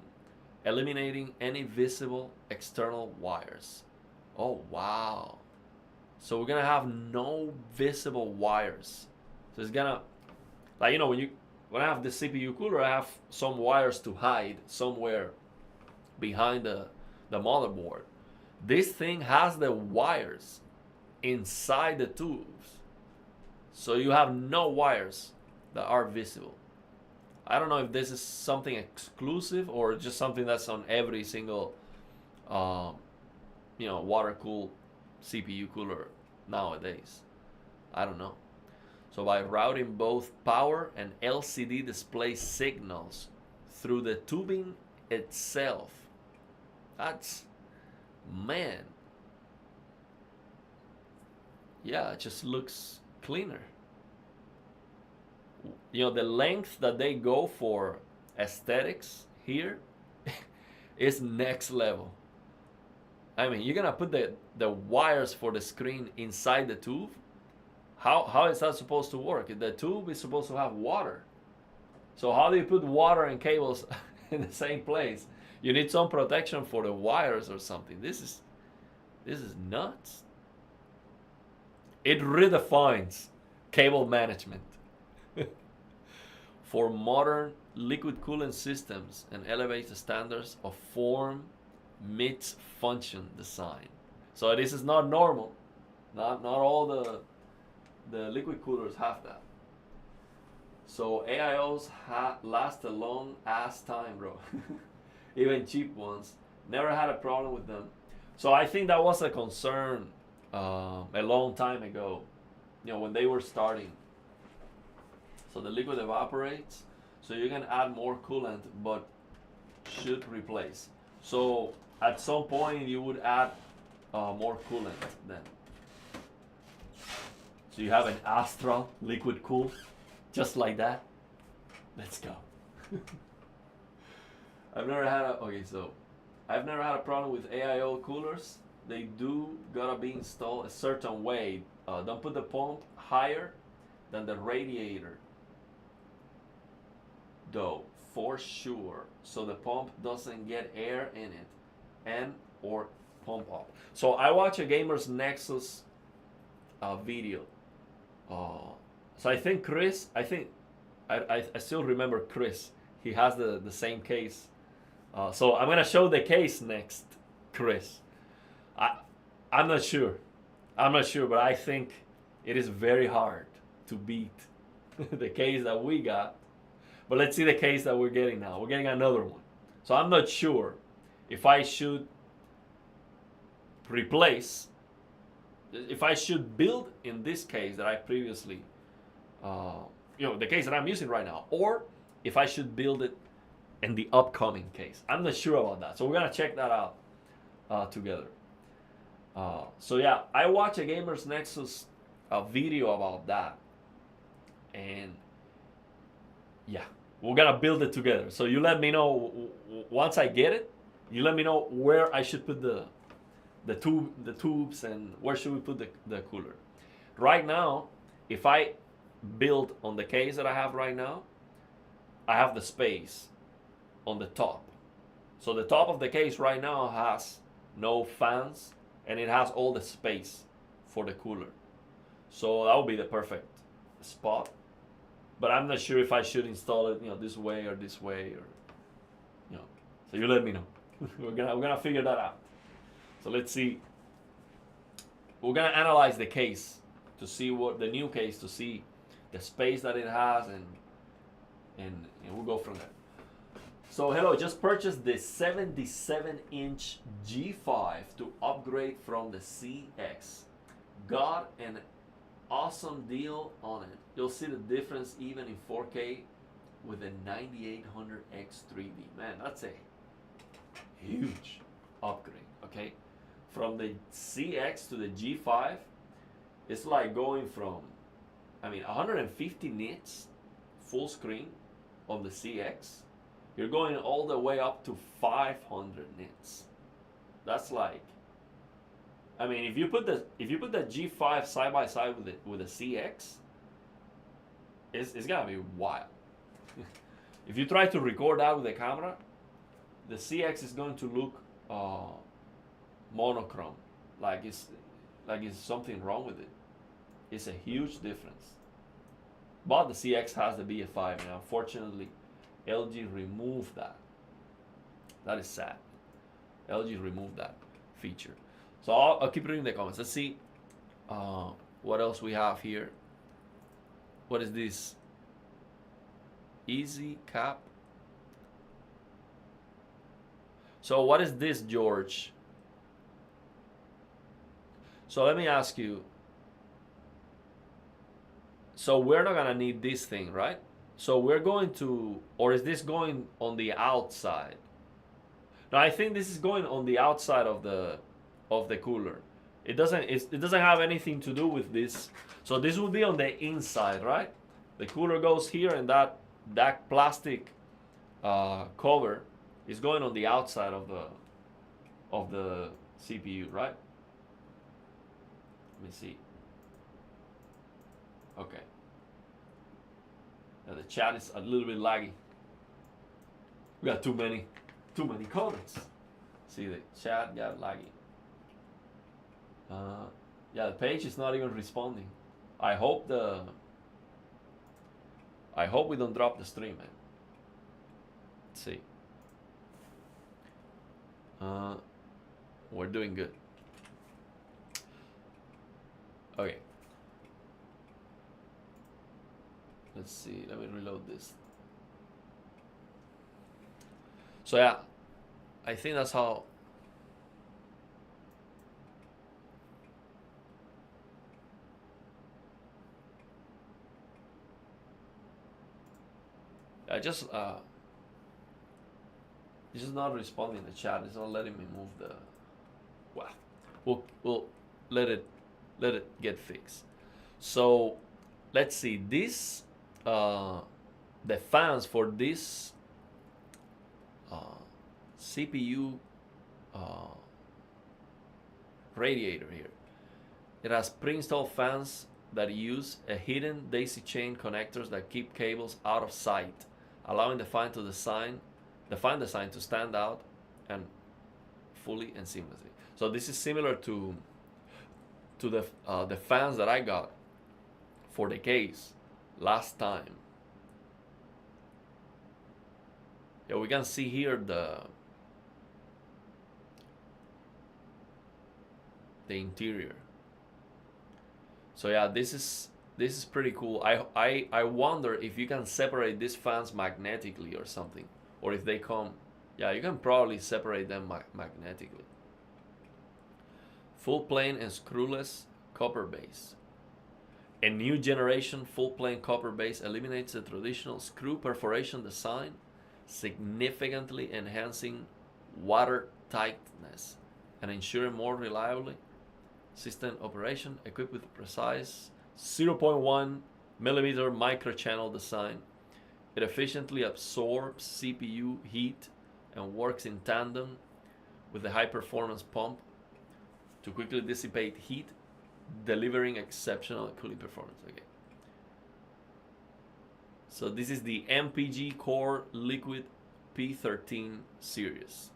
eliminating any visible external wires. Oh wow. So we're gonna have no visible wires. So it's gonna, like, when I have the CPU cooler, I have some wires to hide somewhere behind the motherboard. This thing has the wires inside the tubes. So you have no wires that are visible. I don't know if this is something exclusive or just something that's on every single water-cooled CPU cooler nowadays. I don't know. So by routing both power and LCD display signals through the tubing itself, that's, man, yeah, it just looks cleaner. The length that they go for aesthetics here is next level. I mean, you're gonna put the wires for the screen inside the tube. How is that supposed to work? The tube is supposed to have water. So how do you put water and cables in the same place? You need some protection for the wires or something. This is nuts. It redefines cable management for modern liquid cooling systems and elevates the standards of form meets function design. So this is not normal. Not all the liquid coolers have that. So AIOs last a long ass time, bro. Even cheap ones. Never had a problem with them. So I think that was a concern a long time ago, when they were starting. So the liquid evaporates, so you can add more coolant, but should replace. So at some point you would add more coolant then. So you have an Astra liquid cool, just like that. Let's go. I've never had a, okay, so I've never had a problem with AIO coolers. They do gotta be installed a certain way. Don't put the pump higher than the radiator, though, for sure, so the pump doesn't get air in it and or pump up. So I watch a Gamers Nexus video. So I think Chris, I still remember Chris. He has the same case. So I'm gonna show the case next, Chris. I'm not sure. I'm not sure, but I think it is very hard to beat the case that we got. But let's see the case that we're getting now. We're getting another one. So I'm not sure if I should replace, if I should build in this case that I previously, the case that I'm using right now, or if I should build it in the upcoming case. I'm not sure about that. So we're gonna check that out together. So yeah, I watched a Gamers Nexus video about that, and yeah, we're gonna build it together. So you let me know once I get it. You let me know where I should put the tubes, and where should we put the cooler. Right now, if I build on the case that I have right now, I have the space on the top. So the top of the case right now has no fans, and it has all the space for the cooler. So that would be the perfect spot. But I'm not sure if I should install it, this way or this way, or. So you let me know. we're gonna figure that out. So let's see. We're gonna analyze the case to see what the new case, to see the space that it has, and we'll go from there. So hello, just purchased the 77-inch G5 to upgrade from the CX. Got an awesome deal on it. You'll see the difference even in 4K with a 9800X3D. Man, that's a huge upgrade, okay? From the CX to the G5, it's like going from, 150 nits full screen on the CX. You're going all the way up to 500 nits. That's like, if you put the G5 side by side with the CX, it's gonna be wild. If you try to record that with the camera, the CX is going to look monochrome, like it's something wrong with it. It's a huge difference. But the CX has the BF5, and unfortunately, LG removed that. That is sad. LG removed that feature. So I'll keep reading the comments. Let's see what else we have here. What is this? Easy cap. So what is this, George? So let me ask you. So we're not gonna need this thing, right? So we're going to, or is this going on the outside? No, I think this is going on the outside of the cooler. It doesn't have anything to do with this. So this will be on the inside, right? The cooler goes here, and that plastic cover is going on the outside of the CPU, right? Let me see. Okay. Now the chat is a little bit laggy. We got too many comments. See, the chat got laggy. Yeah, the page is not even responding. I hope we don't drop the stream, man. Let's see. We're doing good. Okay. Let's see. Let me reload this. So yeah, I think that's how. It's just not responding in the chat. It's not letting me move the. Well, we'll let it get fixed. So let's see. This the fans for this CPU radiator here. It has pre-installed fans that use a hidden daisy chain connectors that keep cables out of sight, allowing the fan design to stand out and fully and seamlessly. So this is similar to the fans that I got for the case last time. Yeah, we can see here the interior. So yeah, this is pretty cool. I wonder if you can separate these fans magnetically or something, or if they come. Yeah, you can probably separate them magnetically. Full plane and screwless copper base. A new generation full plane copper base eliminates the traditional screw perforation design, significantly enhancing water tightness and ensuring more reliably system operation, equipped with precise 0.1 millimeter microchannel design. It efficiently absorbs CPU heat and works in tandem with the high performance pump to quickly dissipate heat, delivering exceptional cooling performance. Okay. So this is the MPG Core Liquid P13 series.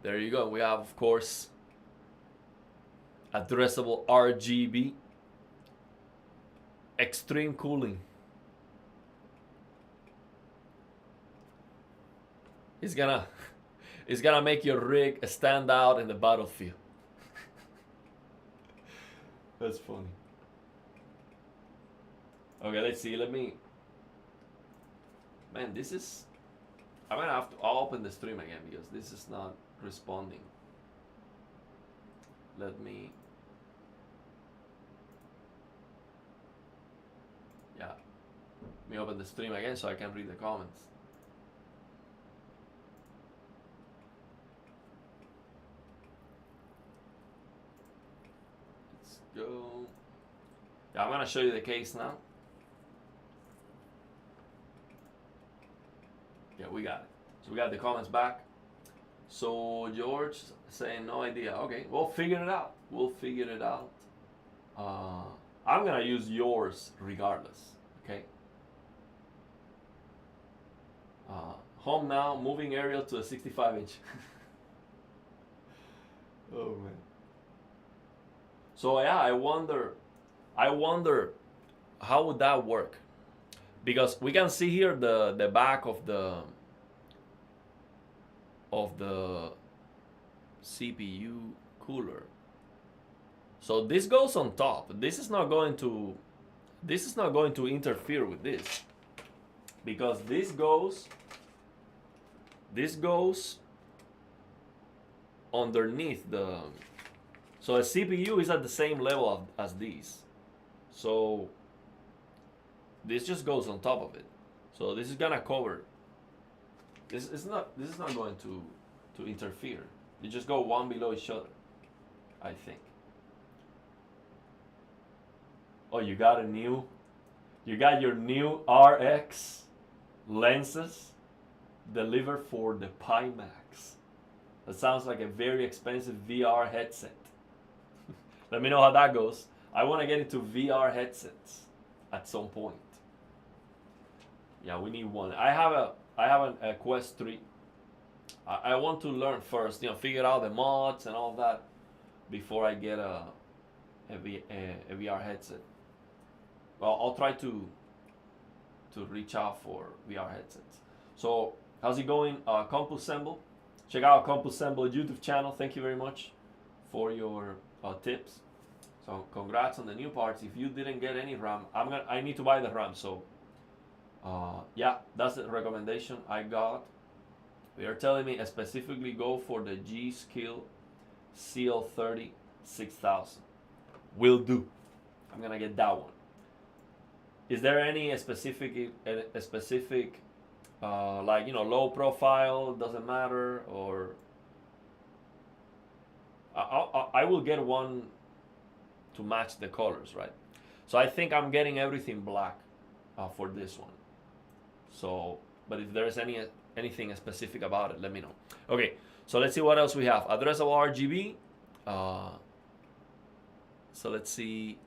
There you go. We have, of course, addressable RGB, extreme cooling. It's gonna make your rig stand out in the battlefield. That's funny. Okay, let's see. Man, this is. I'm gonna have to. I'll open the stream again because this is not responding. Let me. Yeah. Let me open the stream again so I can read the comments. Let's go. Yeah, I'm gonna show you the case now. Yeah, we got it. So we got the comments back. So George saying no idea. Okay, we'll figure it out. I'm gonna use yours regardless. Okay. Home now, moving aerial to a 65-inch. Oh man. So yeah, I wonder how would that work? Because we can see here the back of the CPU cooler. So this goes on top. This is not going to interfere with this, because this goes underneath the. So a CPU is at the same level as these. So this just goes on top of it. So this is gonna cover. This is not going to interfere. You just go one below each other, I think. Oh, you got your new RX lenses delivered for the Pimax. That sounds like a very expensive VR headset. Let me know how that goes. I want to get into VR headsets at some point. Yeah, we need one. I have a Quest 3. I want to learn first, figure out the mods and all that before I get a VR headset. Well, I'll try to reach out for VR headsets. So, how's it going, CompuSemble? Check out CompuSemble YouTube channel. Thank you very much for your tips. So, congrats on the new parts. If you didn't get any RAM, I need to buy the RAM. So, yeah, that's the recommendation I got. They are telling me I specifically go for the G-Skill CL30 6000. Will do. I'm gonna get that one. Is there any specific like low profile, doesn't matter, or I will get one to match the colors, right? So I think I'm getting everything black for this one. So, but if there's any anything specific about it, let me know. Okay, so let's see what else we have. Addressable RGB. So let's see.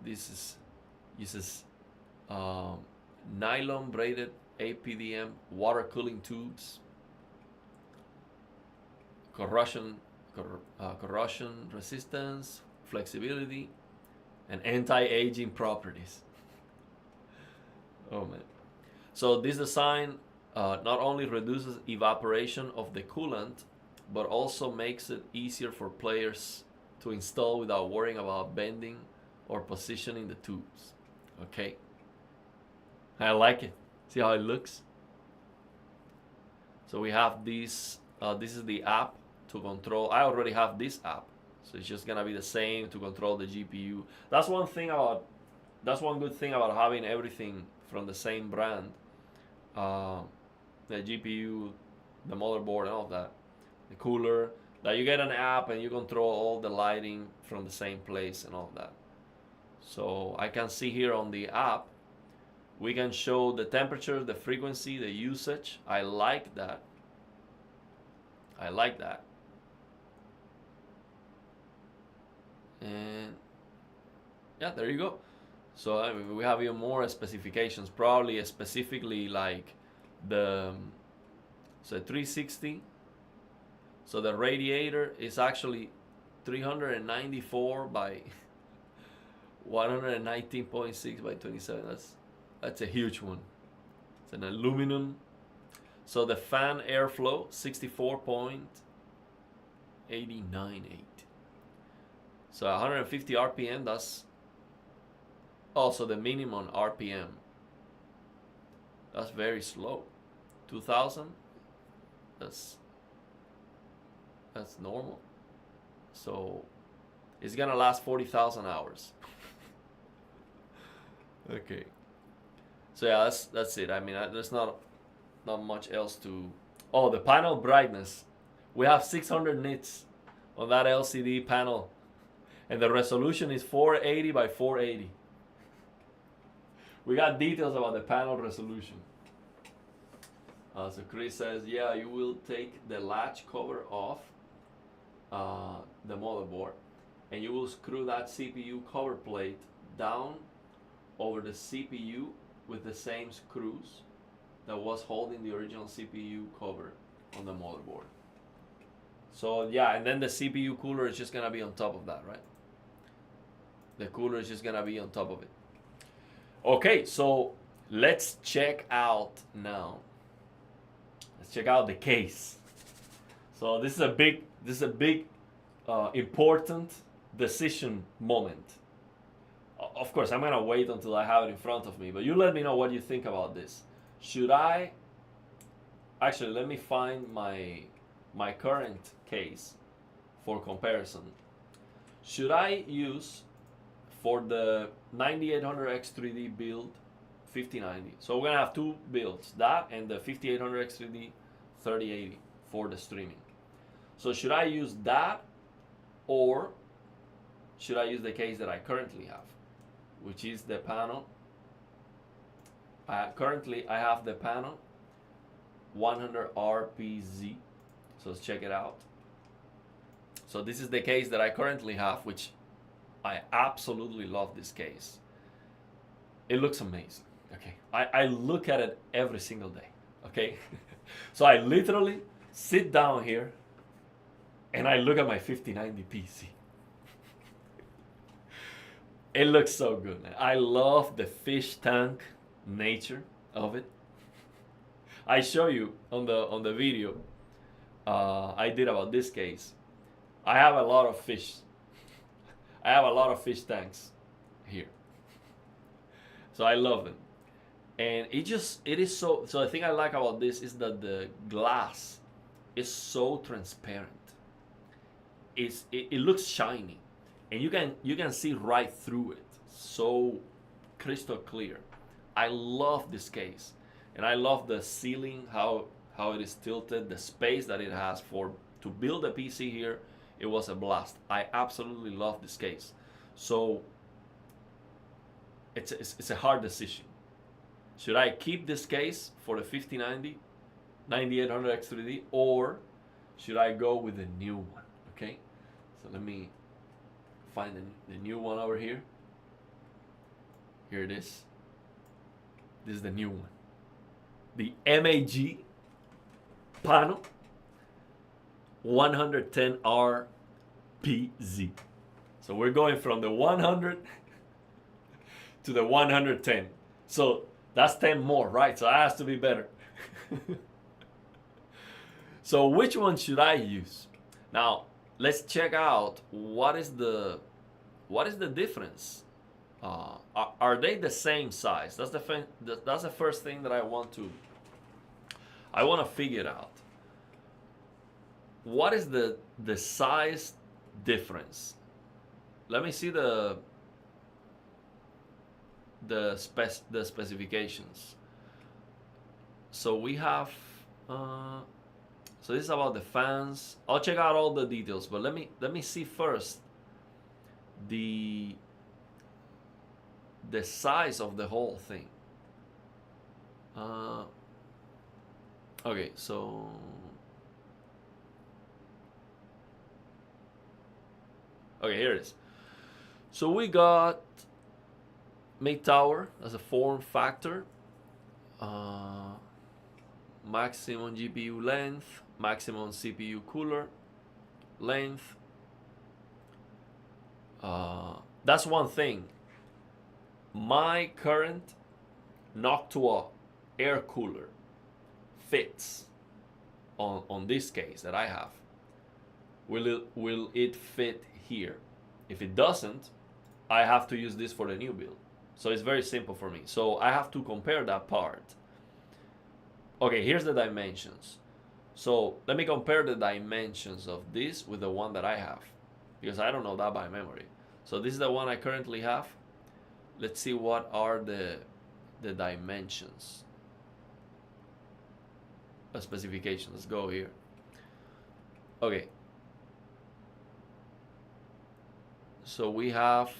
This uses nylon braided APDM water cooling tubes, corrosion resistance, flexibility, and anti-aging properties. Oh man. So this design not only reduces evaporation of the coolant, but also makes it easier for players to install without worrying about bending or positioning the tubes. Okay. I like it. See how it looks? So we have this. This is the app to control. I already have this app, so it's just gonna be the same to control the GPU. That's one good thing about having everything from the same brand. The GPU, the motherboard, and all of that. The cooler. That you get an app and you control all the lighting from the same place and all of that. So I can see here on the app, we can show the temperature, the frequency, the usage. I like that. I like that. And yeah, there you go. So I mean, we have even more specifications, probably specifically like the 360. So the radiator is actually 394 by 119.6 by 27. That's a huge one. It's an aluminum. So the fan airflow 64.898. So 150 RPM. That's also the minimum RPM. That's very slow. 2000. That's normal. So it's gonna last 40,000 hours. Okay. So yeah, that's it. I mean, there's not much else to. Oh, the panel brightness. We have 600 nits on that LCD panel, and the resolution is 480 by 480. We got details about the panel resolution. So Chris says, yeah, you will take the latch cover off the motherboard, and you will screw that CPU cover plate down over the CPU with the same screws that was holding the original CPU cover on the motherboard. So yeah, and then the CPU cooler is just gonna be on top of that, right? The cooler is just gonna be on top of it. Okay, so let's check out now. Let's check out the case. So this is a big important decision moment. Of course, I'm gonna wait until I have it in front of me, but you let me know what you think about this. Should I actually, let me find my current case for comparison. Should I use, for the 9800X3D build, 5090? So we're gonna have two builds, that and the 5800X3D 3080 for the streaming. So should I use that, or should I use the case that I currently have, which is the panel? Currently I have the panel 100RPZ. So let's check it out. So this is the case that I currently have, which I absolutely love this case. It looks amazing. Okay, I look at it every single day. Okay, so I literally sit down here and I look at my 5090 PC. It looks so good, man. I love the fish tank nature of it. I show you on the video I did about this case. I have a lot of fish. I have a lot of fish tanks here. So I love them. And it is so the thing I like about this is that the glass is so transparent. It looks shiny, and you can see right through it. So crystal clear. I love this case, and I love the ceiling, how it is tilted, the space that it has to build a PC here. It was a blast. I absolutely love this case. So it's a hard decision. Should I keep this case for the 5090, 9800 X3D, or should I go with the new one? Okay, so let me find the new one over here. Here it is. This is the new one. The MAG panel 110R PZ. So we're going from the 100 to the 110. So that's 10 more, right? So that has to be better. So which one should I use? Now let's check out what is the difference. Are they the same size? That's the first thing that I want to figure out. What is the size difference? Let me see the specifications. So we have so this is about the fans. I'll check out all the details, but let me see first the size of the whole thing. Okay, so okay, here it is. So we got mid tower as a form factor, maximum GPU length, maximum CPU cooler length. That's one thing. My current Noctua air cooler fits on this case that I have. Will it fit here? If it doesn't, I have to use this for the new build. So it's very simple for me. So I have to compare that part. Okay, here's the dimensions. So let me compare the dimensions of this with the one that I have, because I don't know that by memory. So this is the one I currently have. Let's see what are the dimensions. Specifications. Let's go here. Okay. So we have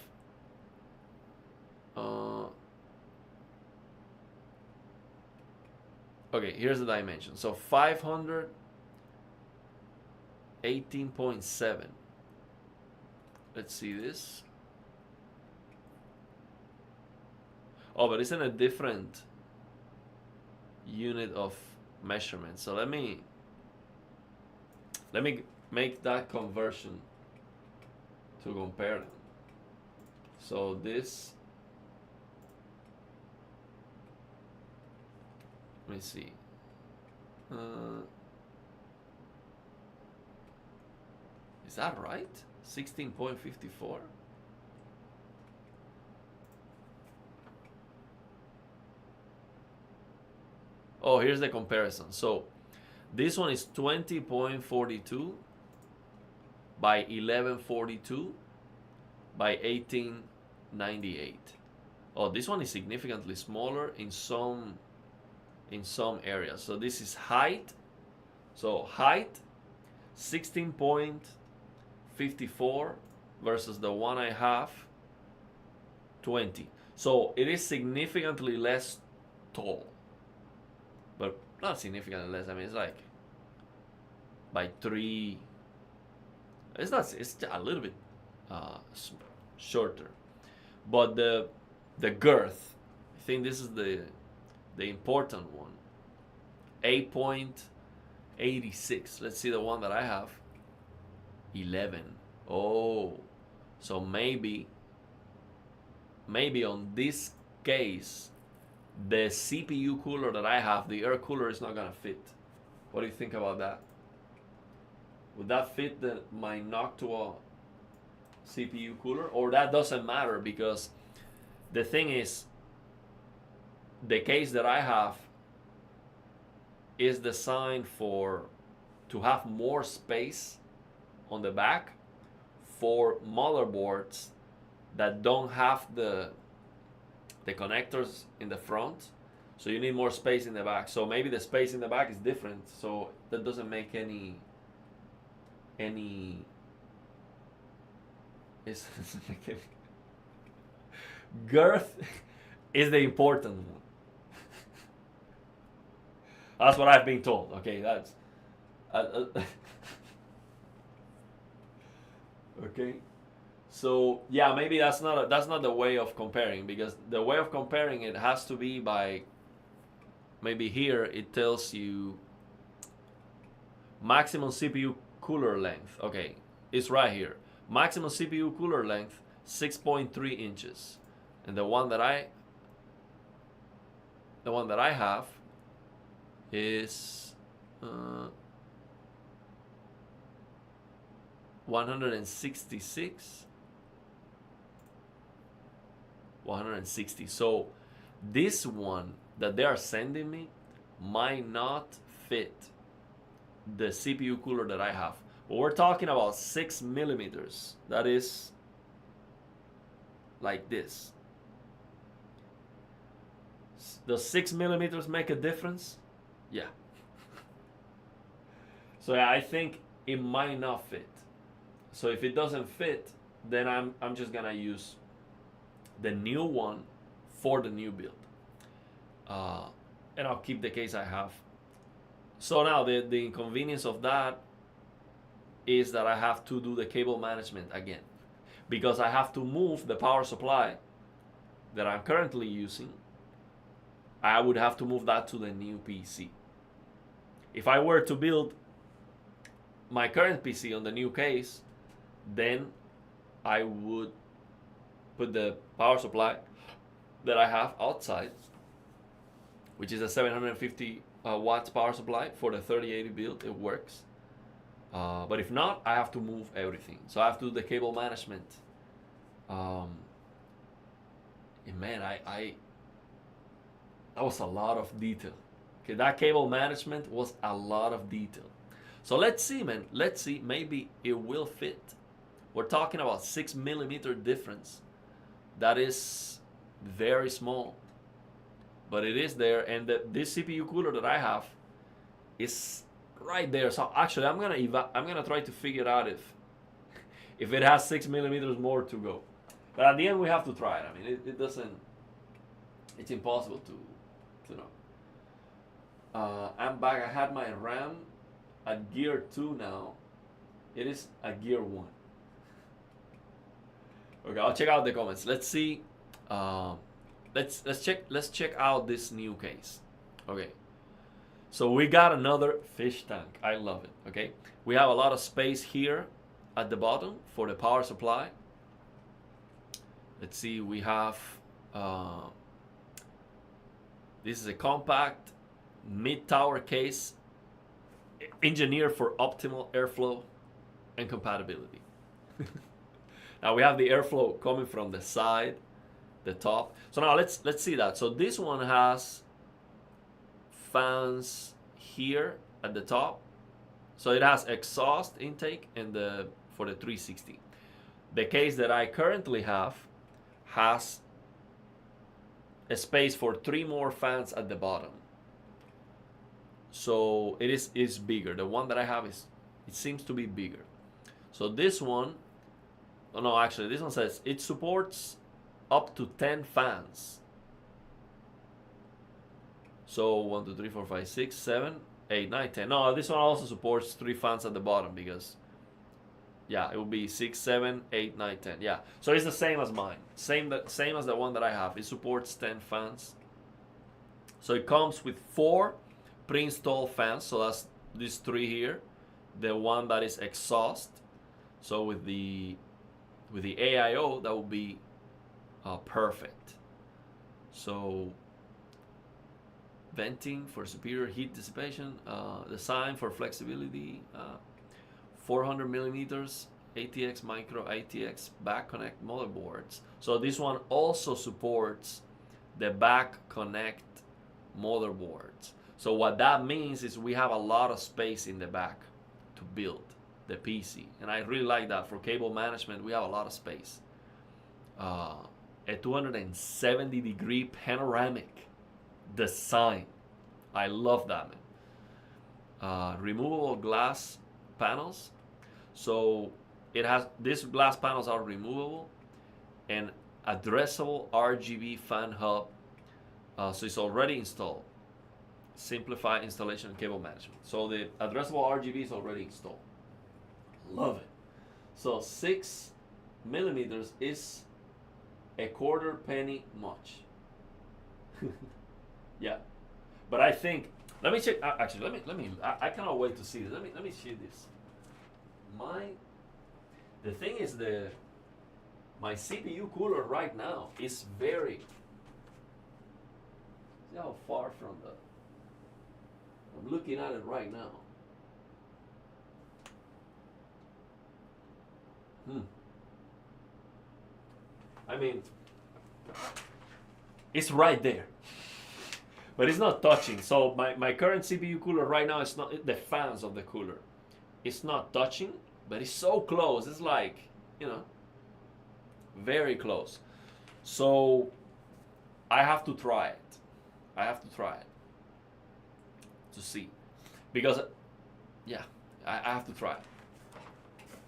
okay, here's the dimension. So 518.7. Let's see this. Oh, but it's in a different unit of measurement. So let me make that conversion to compare them. So this, let me see. Is that right? 16.54. Oh, here's the comparison. So this one is 20.42 by 1142 by 1898. Oh, this one is significantly smaller in some areas. So this is height. So height 16.54 versus the one I have 20. So it is significantly less tall. But not significantly less. I mean, it's like by 3. It's not. It's a little bit shorter. But the girth, I think this is the important one. 8.86. Let's see the one that I have. 11. Oh, so maybe on this case, the CPU cooler that I have, the air cooler, is not gonna fit. What do you think about that? Would that fit my Noctua CPU cooler? Or that doesn't matter, because the thing is, the case that I have is designed to have more space on the back for motherboards that don't have the connectors in the front, so you need more space in the back. So maybe the space in the back is different, so that doesn't make any girth is the important one. That's what I've been told. Okay, that's okay. So yeah, maybe that's not the way of comparing, because the way of comparing it has to be by, maybe here it tells you maximum CPU cooler length. Okay, it's right here. Maximum CPU cooler length 6.3 inches, and the one that I have is 166, 160. So this one that they are sending me might not fit the CPU cooler that I have. But we're talking about 6 millimeters. That is like this. Does 6 millimeters make a difference? Yeah. So yeah, I think it might not fit. So if it doesn't fit, then I'm just gonna use the new one for the new build, and I'll keep the case I have. So now the inconvenience of that is that I have to do the cable management again, because I have to move the power supply that I'm currently using. I would have to move that to the new PC. If I were to build my current PC on the new case, then I would put the power supply that I have outside, which is a 750 watts power supply for the 3080 build. It works. But if not, I have to move everything. So I have to do the cable management. And man, that was a lot of detail. Okay, that cable management was a lot of detail. So let's see, man. Let's see. Maybe it will fit. We're talking about 6 millimeter difference. That is very small, but it is there. And this CPU cooler that I have is right there. So actually, I'm gonna try to figure out if it has 6 millimeters more to go. But at the end, we have to try it. I mean, it doesn't. It's impossible to know. I'm back. I had my RAM at gear 2 now. It is at gear 1. Okay, I'll check out the comments. Let's see. Let's check out this new case. Okay. So we got another fish tank. I love it. Okay. We have a lot of space here at the bottom for the power supply. Let's see. We have this is a compact mid-tower case engineered for optimal airflow and compatibility. Now we have the airflow coming from the side, the top. So now let's see that. So this one has fans here at the top. So it has exhaust intake and for the 360. The case that I currently have has a space for 3 more fans at the bottom. So it is bigger. The one that I have it seems to be bigger. So this one, oh no, actually this one says it supports up to 10 fans. So 1, 2, 3, 4, 5, 6, 7, 8, 9, 10. No, this one also supports 3 fans at the bottom, because yeah, it will be 6, 7, 8, 9, 10. Yeah, so it's the same as mine. Same as the one that I have. It supports 10 fans. So it comes with 4 pre-installed fans. So that's these 3 here. The one that is exhaust. So with the AIO, that will be perfect. So venting for superior heat dissipation, design for flexibility, 400 millimeters ATX micro ATX back connect motherboards. So this one also supports the back connect motherboards. So what that means is we have a lot of space in the back to build the PC, and I really like that. For cable management, we have a lot of space. A 270-degree panoramic design. I love that, man. Removable glass panels. So it has, these glass panels are removable, and addressable RGB fan hub. So it's already installed. simplify installation and cable management. So the addressable RGB is already installed. Love it. So 6 millimeters is a quarter penny much. Yeah, but I think, let me check. Actually, let me. I cannot wait to see this. Let me see this. The thing is, my CPU cooler right now is very. See how far from the. I'm looking at it right now. I mean, it's right there, but it's not touching. So my current CPU cooler right now is not the fans of the cooler. It's not touching, but it's so close. It's like, you know, very close. So I have to try it. I have to try it to see, because yeah, I have to try it.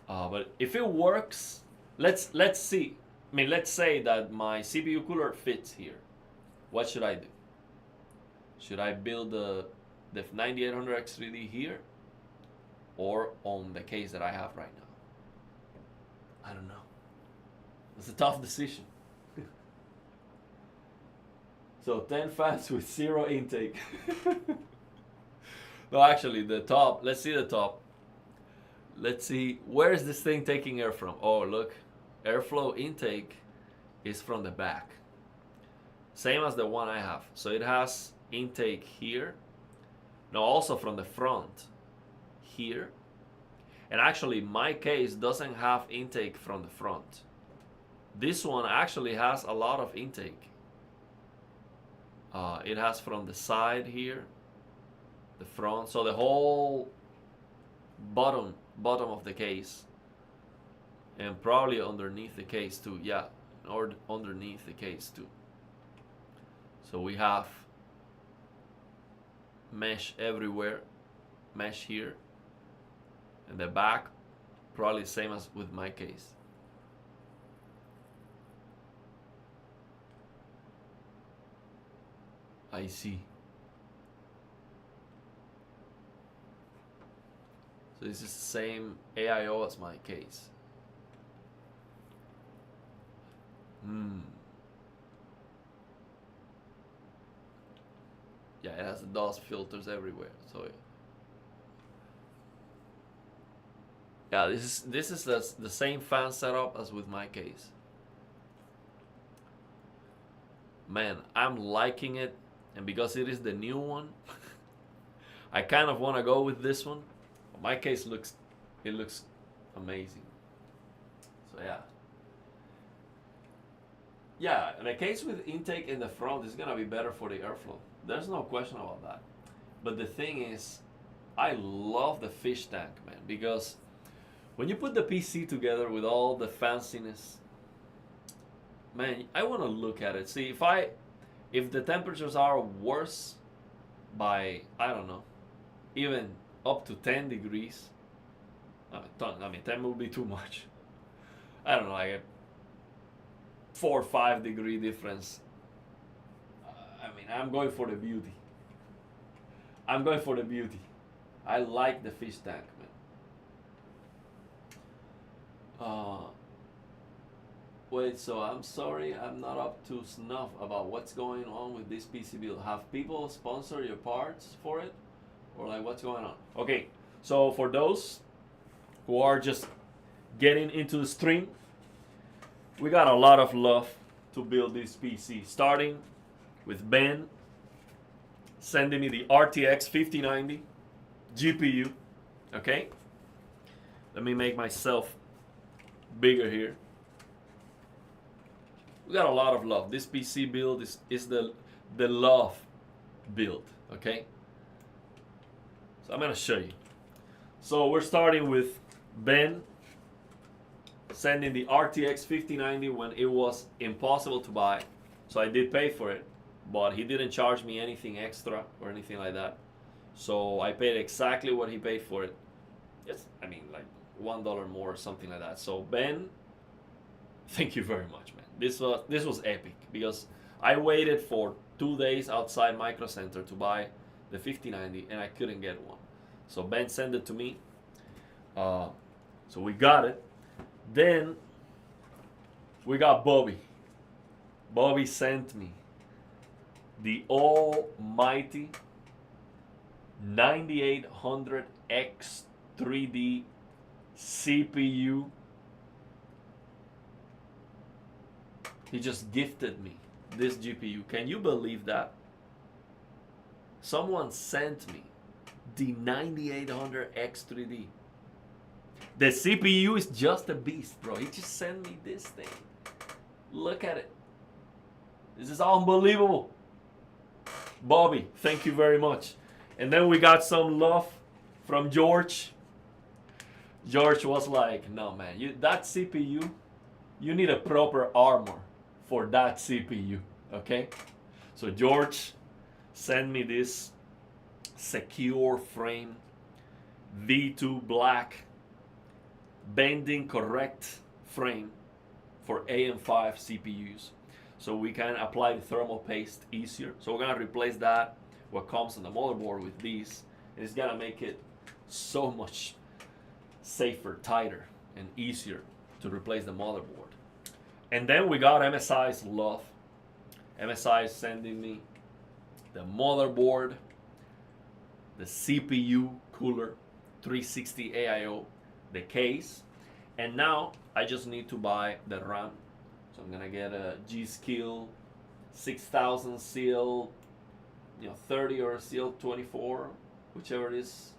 But if it works, let's see. I mean, let's say that my CPU cooler fits here. What should I do? Should I build the 9800X3D here, or on the case that I have right now? I don't know. It's a tough decision. So 10 fans with 0 intake. No, actually, the top. Let's see the top. Let's see, where is this thing taking air from? Oh, look, airflow intake is from the back. Same as the one I have. So it has intake here. No, also from the front here. And actually, my case doesn't have intake from the front. This one actually has a lot of intake. It has from the side here, the front. So the whole bottom of the case, and probably underneath the case too. Yeah, or underneath the case too. So we have mesh everywhere, mesh here, and the back probably same as with my case. I see. So this is the same AIO as my case. Yeah, it has DOS filters everywhere. So yeah, this is the same fan setup as with my case. Man, I'm liking it, and because it is the new one, I kind of want to go with this one. My case looks amazing. So yeah. Yeah, and a case with intake in the front is gonna be better for the airflow. There's no question about that. But the thing is, I love the fish tank, man, because when you put the PC together with all the fanciness, man, I want to look at it. See, if the temperatures are worse by, I don't know, even up to 10 degrees, I mean 10 will be too much. I don't know, like a 4 or 5 degree difference. I mean, I'm going for the beauty. I'm going for the beauty. I like the fish tank, man. Wait, so I'm sorry, I'm not up to snuff about what's going on with this PC build. Have people sponsor your parts for it? Or like, what's going on? Okay, so for those who are just getting into the stream, we got a lot of love to build this PC. Starting with Ben sending me the RTX 5090 GPU. Okay, let me make myself bigger here. We got a lot of love. This PC build is the love build, okay? So I'm gonna show you. So we're starting with Ben sending the RTX 5090 when it was impossible to buy. So I did pay for it, but he didn't charge me anything extra or anything like that. So I paid exactly what he paid for it. It's, I mean, like $1 more or something like that. So Ben, thank you very much, man. This was epic because I waited for 2 days outside Micro Center to buy the 5090, and I couldn't get one. So Ben sent it to me. So we got it. Then we got Bobby. Bobby sent me the almighty 9800X 3D CPU. He just gifted me this GPU. Can you believe that? Someone sent me the 9800X 3D. The CPU is just a beast, bro. He just sent me this thing. Look at it. This is unbelievable. Bobby, thank you very much. And then we got some love from George. George was like, no, man, that CPU, you need a proper armor for that CPU, okay? So George sent me this secure frame V2 black bending correct frame for AM5 CPUs, so we can apply the thermal paste easier. So we're gonna replace that, what comes on the motherboard, with these, and it's gonna make it so much safer, tighter, and easier to replace the motherboard. And then we got MSI's love. MSI is sending me the motherboard, the CPU cooler, 360 AIO, the case, and now I just need to buy the RAM. So I'm gonna get a G.Skill 6000 CL, 30 or CL 24, whichever it is,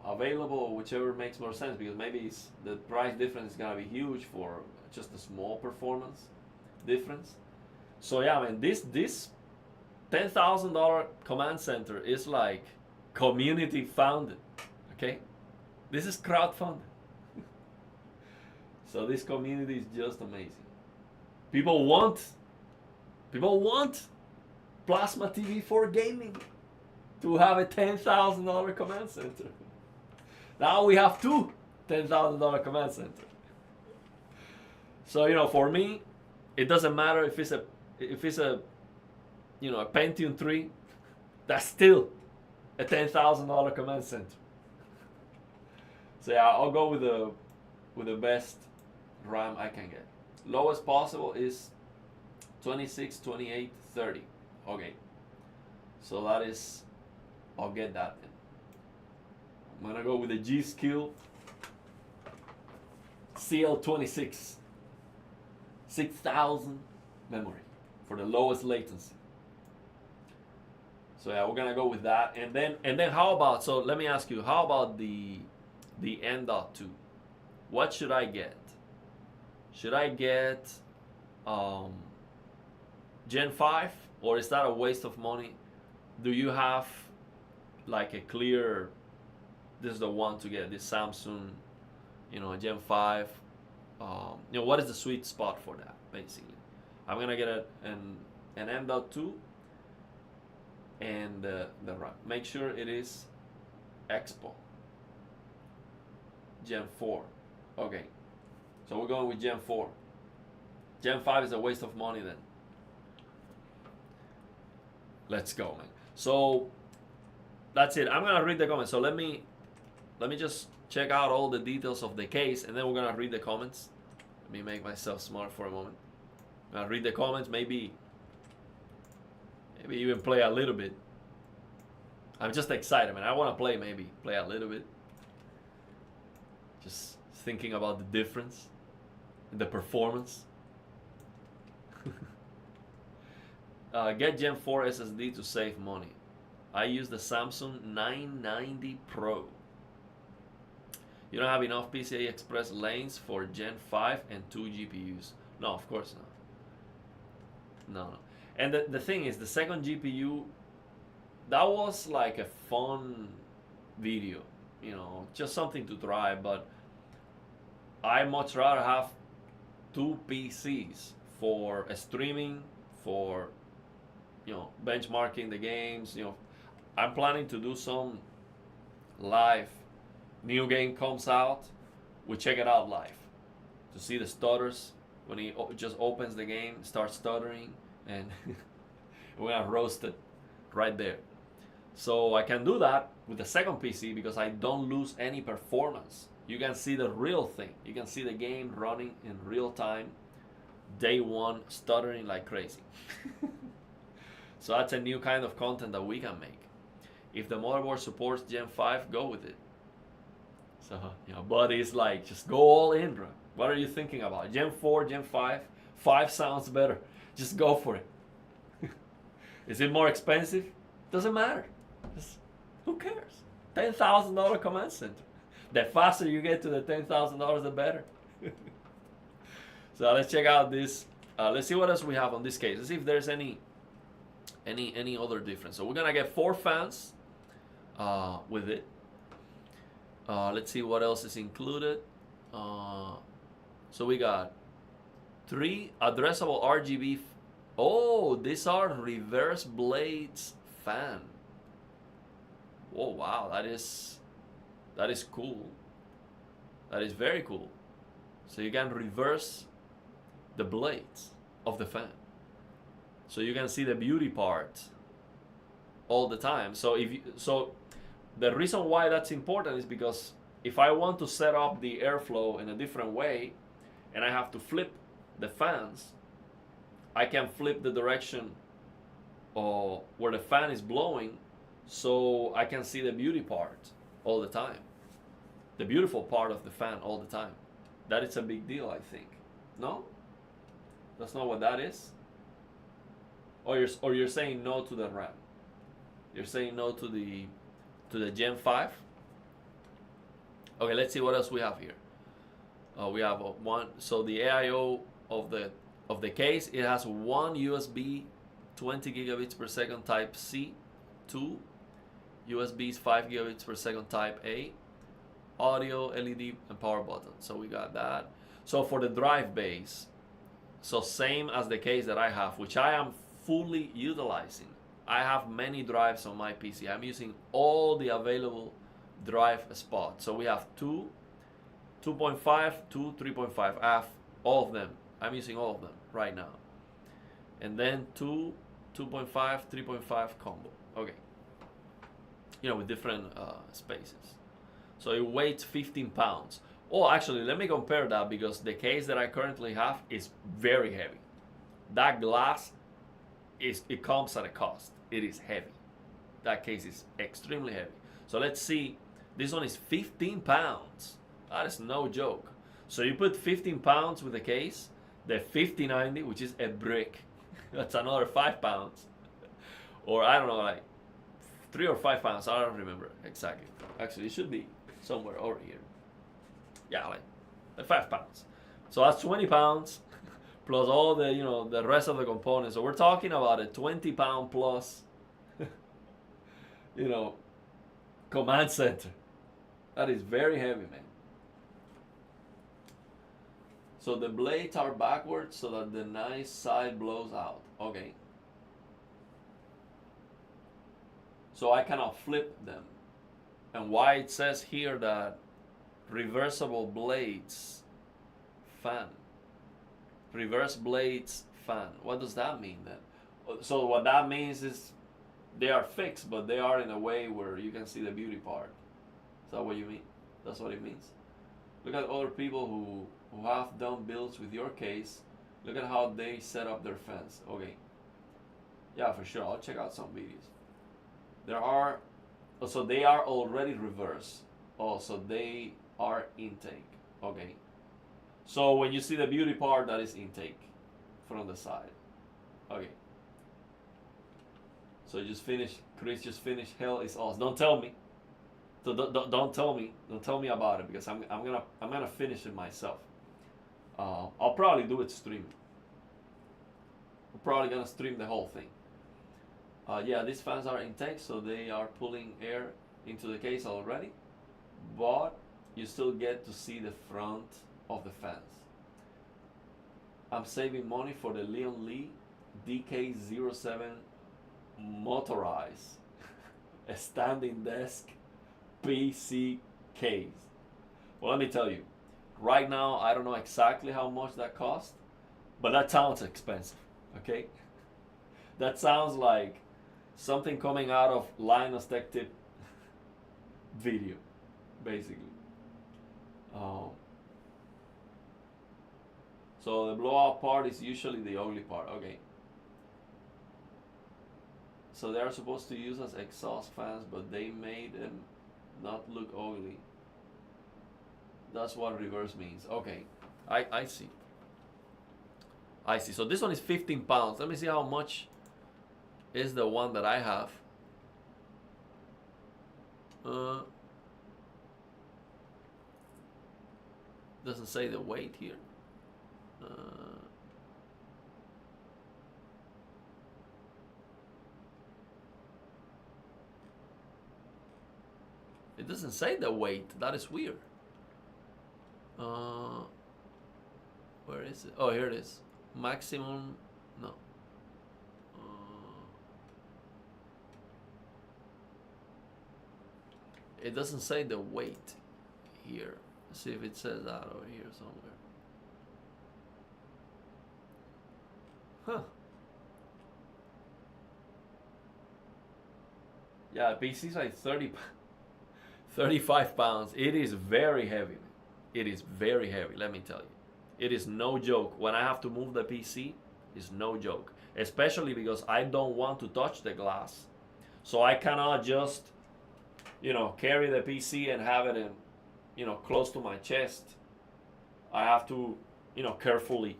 available, whichever makes more sense, because maybe the price difference is gonna be huge for just a small performance difference. So yeah, man, this $10,000 command center is like community founded, okay? This is crowdfunded. So this community is just amazing. People want plasma TV for gaming to have a $10,000 command center. Now we have two $10,000 command centers. So for me, it doesn't matter if it's a a Pentium 3. That's still a $10,000 command center. So yeah, I'll go with the best RAM I can get. Lowest possible is 26, 28, 30. Okay. So that is, I'll get that then. I'm gonna go with the G.Skill CL26 6000 memory for the lowest latency. So yeah, we're gonna go with that. And then how about, so let me ask you, how about the M.2? What should I get? Should I get Gen 5, or is that a waste of money? Do you have like a clear, this is the one to get, this Samsung, Gen 5? What is the sweet spot for that, basically? I'm gonna get an M.2 and the RAM. Make sure it is Expo Gen 4. Okay, so we're going with Gen 4. Gen 5 is a waste of money then. Let's go, man. So that's it. I'm gonna read the comments. So let me just check out all the details of the case, and then we're gonna read the comments. Let me make myself smart for a moment. I'm gonna read the comments, maybe even play a little bit. I'm just excited, man. I wanna play a little bit. Just thinking about the difference in the performance. Get Gen 4 SSD to save money. I use the Samsung 990 Pro. You don't have enough PCI Express lanes for Gen 5 and 2 GPUs. No, of course not. No. And the thing is, the second GPU, that was like a fun video, just something to try, but I much rather have two PCs for streaming, for benchmarking the games. I'm planning to do some live. New game comes out, we check it out live to see the stutters when he just opens the game, starts stuttering, and We're gonna roast it right there. So I can do that with the second PC because I don't lose any performance. You can see the real thing. You can see the game running in real time, day one, stuttering like crazy. So that's a new kind of content that we can make. If the motherboard supports Gen 5, go with it. So, but it's like, just go all in, bro. What are you thinking about? Gen 4, Gen 5? 5 sounds better. Just go for it. Is it more expensive? Doesn't matter. Just, who cares? $10,000 command center. The faster you get to the $10,000, the better. So let's check out this. Let's see what else we have on this case. Let's see if there's any other difference. So we're gonna get 4 fans with it. Let's see what else is included. So we got 3 addressable RGB. Oh, these are reverse blades fan. Oh wow, that is cool. That is very cool. So you can reverse the blades of the fan. So you can see the beauty part all the time. So the reason why that's important is because if I want to set up the airflow in a different way and I have to flip the fans, I can flip the direction where the fan is blowing so I can see the beauty part all the time. The beautiful part of the fan all the time. That is a big deal, I think. No? That's not what that is? Or you're saying no to the RAM? You're saying no to the Gen 5? Okay, let's see what else we have here. We have one. So the AIO of the case, it has one USB 20 gigabits per second Type C, 2 USBs 5 gigabits per second Type A, audio, LED, and power button. So we got that. So for the drive base, so same as the case that I have, which I am fully utilizing. I have many drives on my PC. I'm using all the available drive spots. So we have 2, 2.5, 2, 3.5. I have all of them. I'm using all of them right now. And then 2, 2.5, 3.5 combo. Okay. With different spaces. So it weighs 15 pounds. Oh, actually, let me compare that because the case that I currently have is very heavy. That glass, it comes at a cost. It is heavy. That case is extremely heavy. So let's see. This one is 15 pounds. That is no joke. So you put 15 pounds with the case, the 5090, which is a brick, that's another 5 pounds. Or I don't know, like 3 or 5 pounds. I don't remember exactly. Actually, it should be somewhere over here. Yeah, like 5 pounds. So that's 20 pounds plus all the, the rest of the components. So we're talking about a 20 pound plus, command center. That is very heavy, man. So the blades are backwards so that the nice side blows out. Okay. So I cannot flip them. And why it says here that reversible blades fan. Reverse blades fan. What does that mean then? So what that means is they are fixed, but they are in a way where you can see the beauty part. Is that what you mean? That's what it means. Look at other people who have done builds with your case. Look at how they set up their fans. Okay. Yeah, for sure. I'll check out some videos. So they are already reversed. Oh, so they are intake. Okay. So when you see the beauty part, that is intake from the side. Okay. So Chris just finished Hell is Awesome. Don't tell me. So don't tell me. Don't tell me about it because I'm gonna finish it myself. I'll probably do it streaming. I'm probably gonna stream the whole thing. Yeah, these fans are intake, so they are pulling air into the case already, but you still get to see the front of the fans. I'm saving money for the Lian Li DK07 motorized a standing desk PC case. Well, let me tell you, right now I don't know exactly how much that cost, but that sounds expensive. Okay, That sounds like something coming out of Linus Tech Tip video, basically. So the blowout part is usually the ugly part. Okay. So they are supposed to use as exhaust fans, but they made them not look ugly. That's what reverse means. Okay, I see. I see. So this one is 15 pounds. Let me see how much is the one that I have. Doesn't say the weight here. It doesn't say the weight. That is weird. Where is it? Oh, here it is. Maximum. No. It doesn't say the weight here. Let's see if it says that over here somewhere. Huh. Yeah, PC is like 35 pounds. It is very heavy. It is very heavy, let me tell you. It is no joke. When I have to move the PC, it's no joke. Especially because I don't want to touch the glass. So I cannot just, carry the PC and have it in, close to my chest. I have to, carefully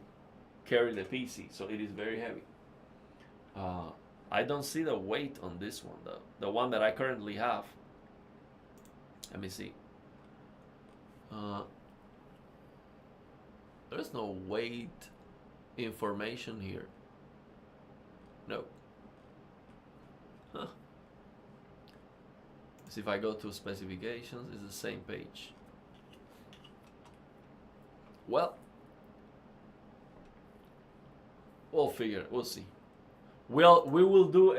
carry the PC. So it is very heavy. I don't see the weight on this one though. The one that I currently have. Let me see. There's no weight information here. No. Huh. See if I go to specifications, it's the same page. Well, we'll figure it. We'll see. We will do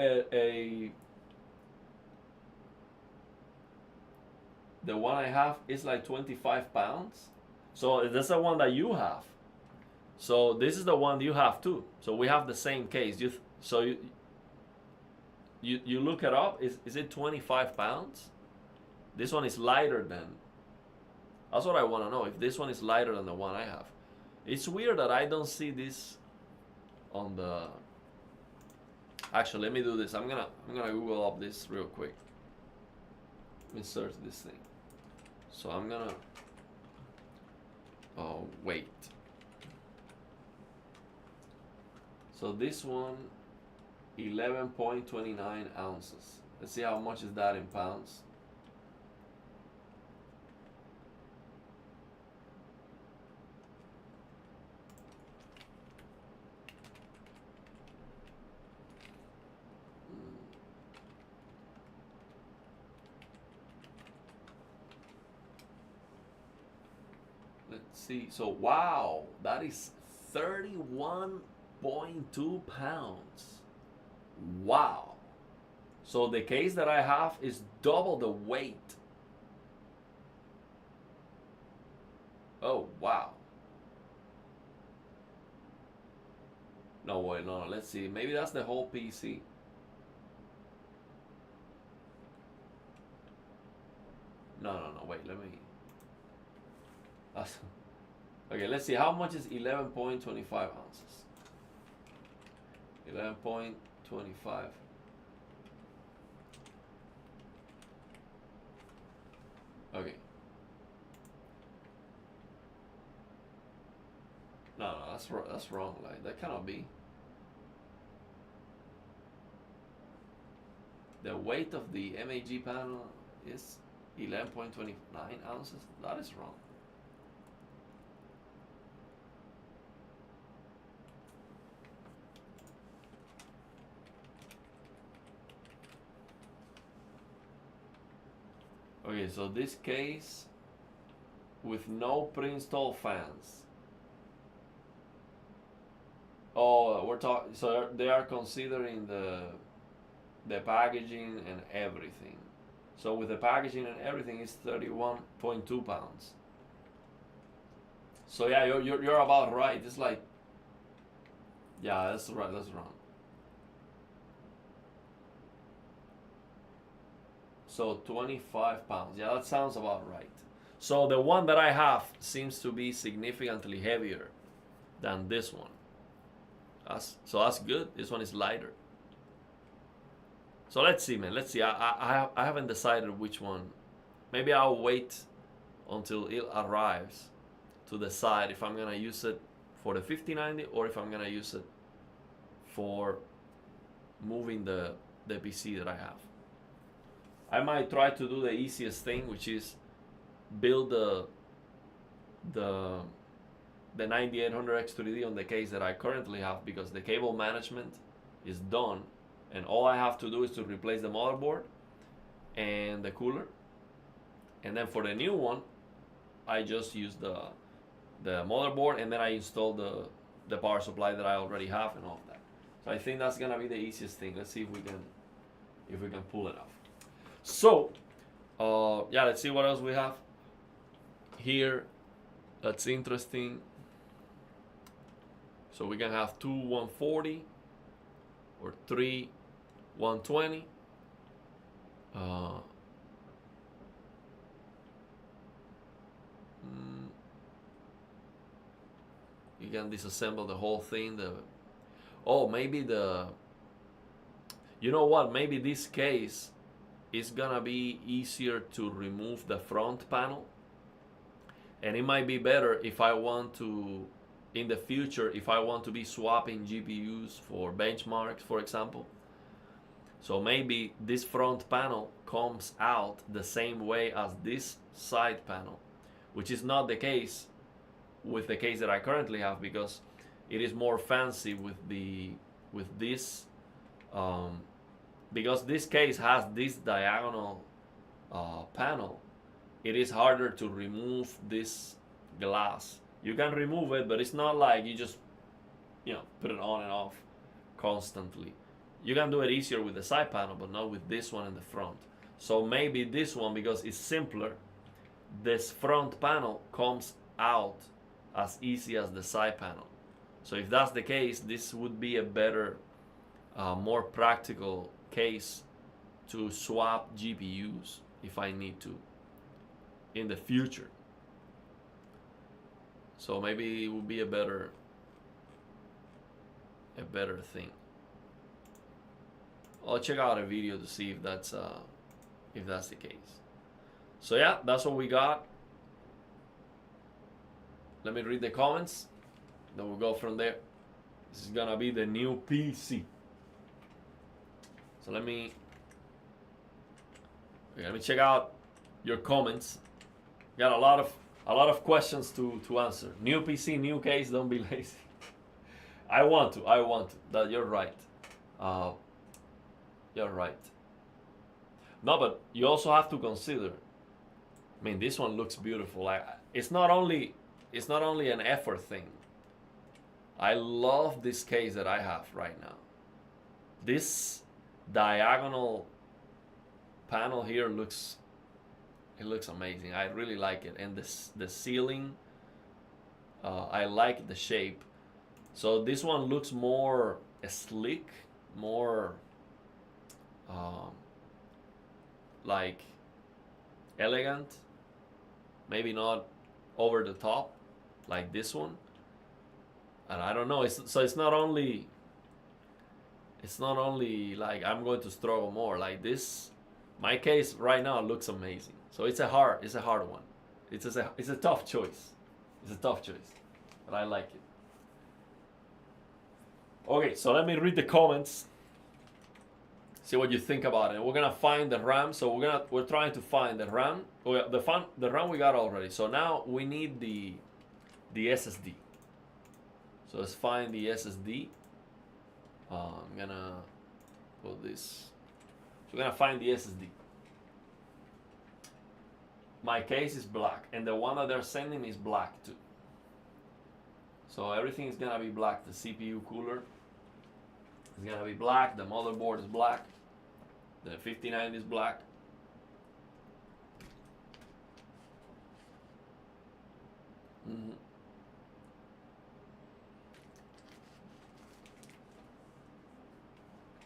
the one I have is like 25 pounds. So that's the one that you have. So this is the one you have too. So we have the same case. You look it up. Is it 25 pounds? This one is lighter than. That's what I want to know. If this one is lighter than the one I have. It's weird that I don't see this on the. Actually, let me do this. I'm gonna Google up this real quick. Let me search this thing. So I'm gonna. Oh, wait. So this one, 11.29 ounces. Let's see how much is that in pounds. See, so wow, that is 31.2 pounds. Wow. So the case that I have is double the weight. Oh, wow. No, wait, no, let's see. Maybe that's the whole PC. No, wait, let me. Okay, let's see. How much is 11.25 ounces? 11.25. Okay. No, that's wrong. Like that cannot be. The weight of the MAG panel is 11.29 ounces. That is wrong. Okay, so this case with no pre-installed fans. Oh, we're talking. So they are considering the packaging and everything. So with the packaging and everything, it's 31.2 pounds. So yeah, you're about right. It's like, yeah, that's right. That's wrong. So 25 pounds. Yeah, that sounds about right. So the one that I have seems to be significantly heavier than this one. So that's good. This one is lighter. So let's see, man. Let's see. I haven't decided which one. Maybe I'll wait until it arrives to decide if I'm gonna use it for the 5090 or if I'm gonna use it for moving the PC that I have. I might try to do the easiest thing, which is build the 9800X3D on the case that I currently have, because the cable management is done and all I have to do is to replace the motherboard and the cooler, and then for the new one I just use the motherboard and then I install the power supply that I already have and all of that. So I think that's gonna be the easiest thing. Let's see if we can pull it off. So yeah, let's see what else we have here that's interesting. So we can have two 140 or three 120. You can disassemble the whole thing. Maybe you know what? Maybe this case is gonna be easier to remove the front panel, and it might be better if I want to, in the future, if I want to be swapping GPUs for benchmarks, for example. So maybe this front panel comes out the same way as this side panel, which is not the case with the case that I currently have, because it is more fancy with this because this case has this diagonal panel. It is harder to remove this glass. You can remove it, but it's not like you just put it on and off constantly. You can do it easier with the side panel, but not with this one in the front. So maybe this one, because it's simpler, this front panel comes out as easy as the side panel. So if that's the case, this would be a better, more practical case to swap GPUs if I need to in the future. So maybe it would be a better thing. I'll check out a video to see if that's the case. So yeah, that's what we got. Let me read the comments, then we'll go from there. This is gonna be the new PC. So let me check out your comments. Got a lot of questions to answer. New PC, new case. Don't be lazy. I want to. That you're right. You're right. No, but you also have to consider. I mean, this one looks beautiful. It's not only an effort thing. I love this case that I have right now. This diagonal panel here looks amazing. I really like it, and the ceiling, I like the shape. So this one looks more sleek, more like elegant, maybe not over the top like this one. And I don't know, it's not only like I'm going to struggle more like this. My case right now looks amazing. So it's a hard one. It's a tough choice. It's a tough choice, but I like it. Okay, so let me read the comments. See what you think about it. We're gonna find the RAM. So we're trying to find the RAM. The RAM we got already. So now we need the SSD. So let's find the SSD. I'm gonna put this. So we're gonna find the SSD. My case is black, and the one that they're sending is black too. So everything is gonna be black. The CPU cooler is gonna be black. The motherboard is black. The 59 is black.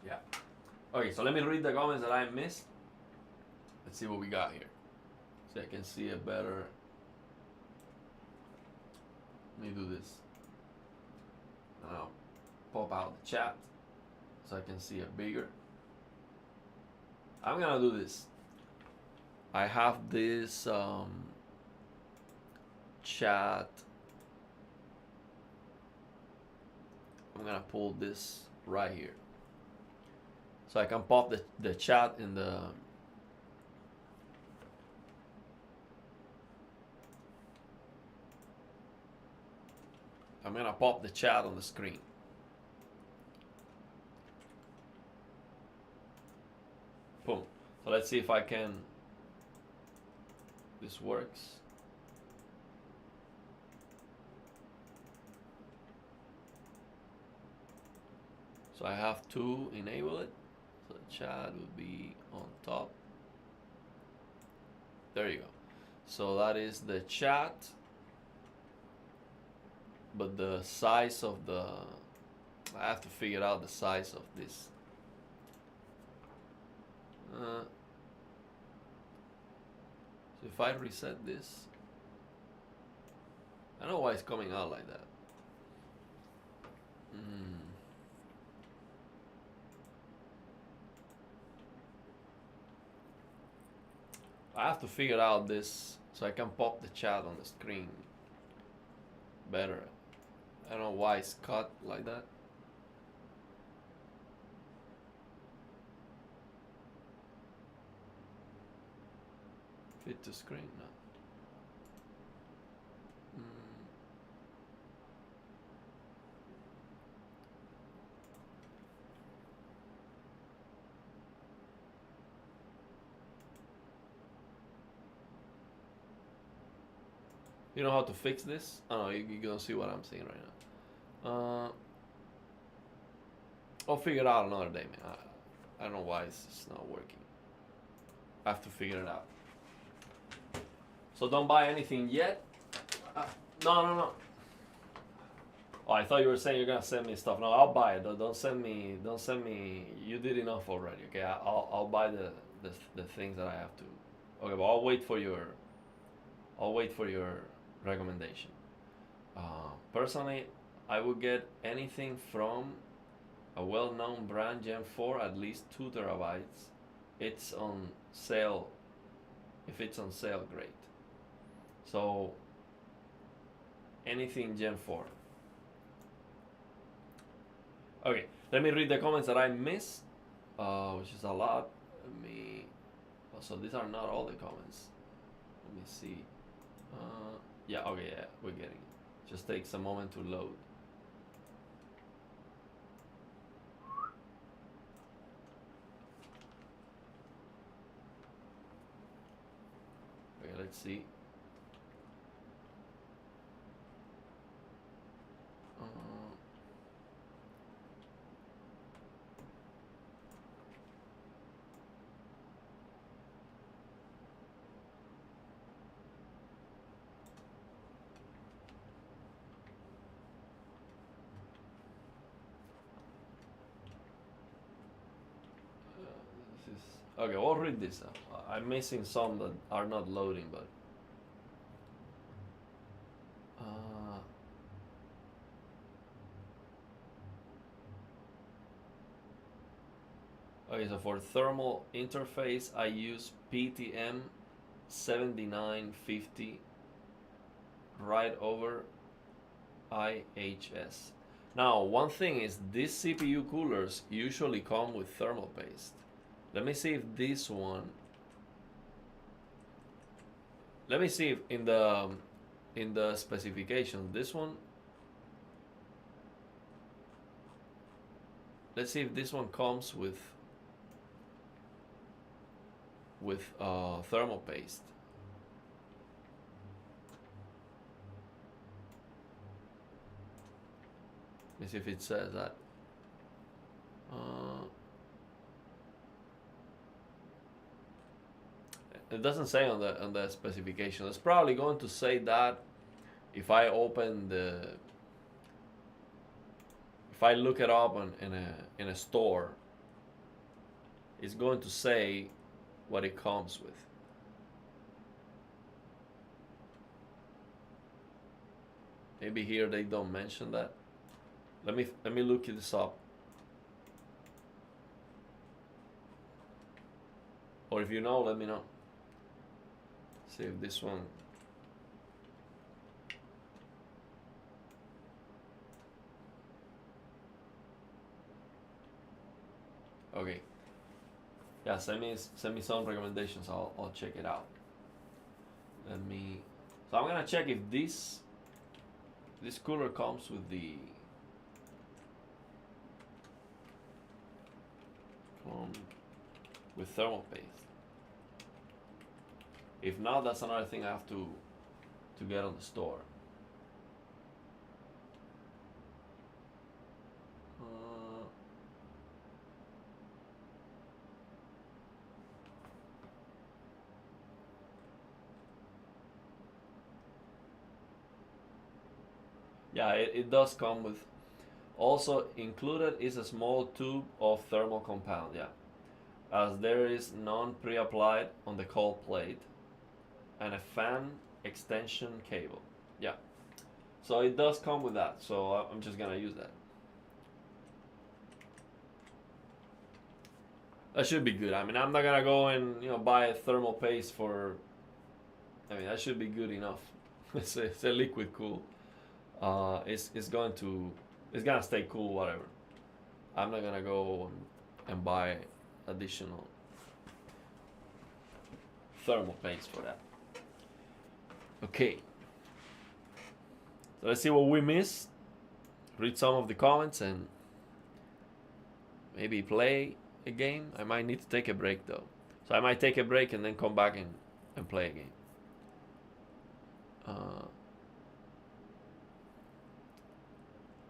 Yeah. Okay, so let me read the comments that I missed. Let's see what we got here, so I can see it better. Let me do this. Now pop out the chat so I can see it bigger. I'm gonna do this. I have this chat. I'm gonna pull this right here so I can pop the chat in the I'm gonna pop the chat on the screen. Boom. So let's see if I can. This works. So I have to enable it. So the chat will be on top. There you go. So that is the chat. But the size of the, I have to figure out the size of this. So if I reset this, I don't know why it's coming out like that. I have to figure out this so I can pop the chat on the screen better. I don't know why it's cut like that. Fit to screen now. You know how to fix this? Oh, you don't see what I'm seeing right now. I'll figure it out another day, man. I don't know why it's not working. I have to figure it out. So don't buy anything yet. No. Oh, I thought you were saying you're gonna send me stuff. No, I'll buy it. Don't send me. You did enough already. Okay, I'll buy the things that I have to. Okay, but I'll wait for your recommendation. Personally, I would get anything from a well-known brand, Gen 4, at least 2 terabytes. It's on sale. If it's on sale, great. So anything Gen 4. Okay, let me read the comments that I missed, which is a lot. So these are not all the comments. Let me see. Yeah, okay, yeah, we're getting it. Just takes a moment to load. Okay, let's see. Okay, we'll read this. I'm missing some that are not loading, but okay. So for thermal interface, I use PTM 7950 right over IHS. Now, one thing is these CPU coolers usually come with thermal paste. Let me see if this one. Let me see if in the specifications this one. Let's see if this one comes with thermal paste. Let me see if it says that. It doesn't say on the specification. It's probably going to say that if I open if I look it up in a store, it's going to say what it comes with. Maybe here they don't mention that. Let me look this up. Or if you know, let me know. See if this one. Okay. Yeah, send me some recommendations. I'll check it out. Let me. So I'm gonna check if this cooler comes with the with thermal paste. If not, that's another thing I have to get on the store. Yeah, it does come with. Also included is a small tube of thermal compound. Yeah, as there is none pre-applied on the cold plate, and a fan extension cable. Yeah, so it does come with that. So I'm just gonna use that. That should be good. I mean, I'm not gonna go and buy a thermal paste for. I mean, that should be good enough. It's a liquid cool. It's gonna stay cool, whatever. I'm not gonna go and buy additional thermal paste for that. Okay. So let's see what we missed. Read some of the comments and maybe play a game. I might need to take a break though. So I might take a break and then come back and play a game.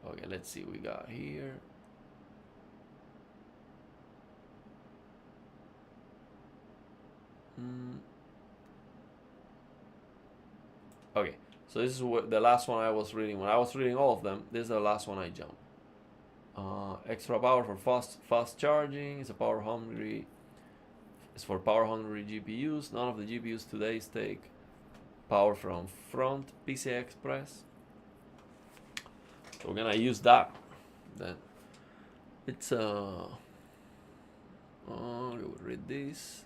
Okay, let's see what we got here. Okay, so this is what the last one I was reading. When I was reading all of them, this is the last one I jumped. Extra power for fast charging. It's for power hungry GPUs. None of the GPUs today take power from front PCI Express. So we're gonna use that. Then it's we'll read this.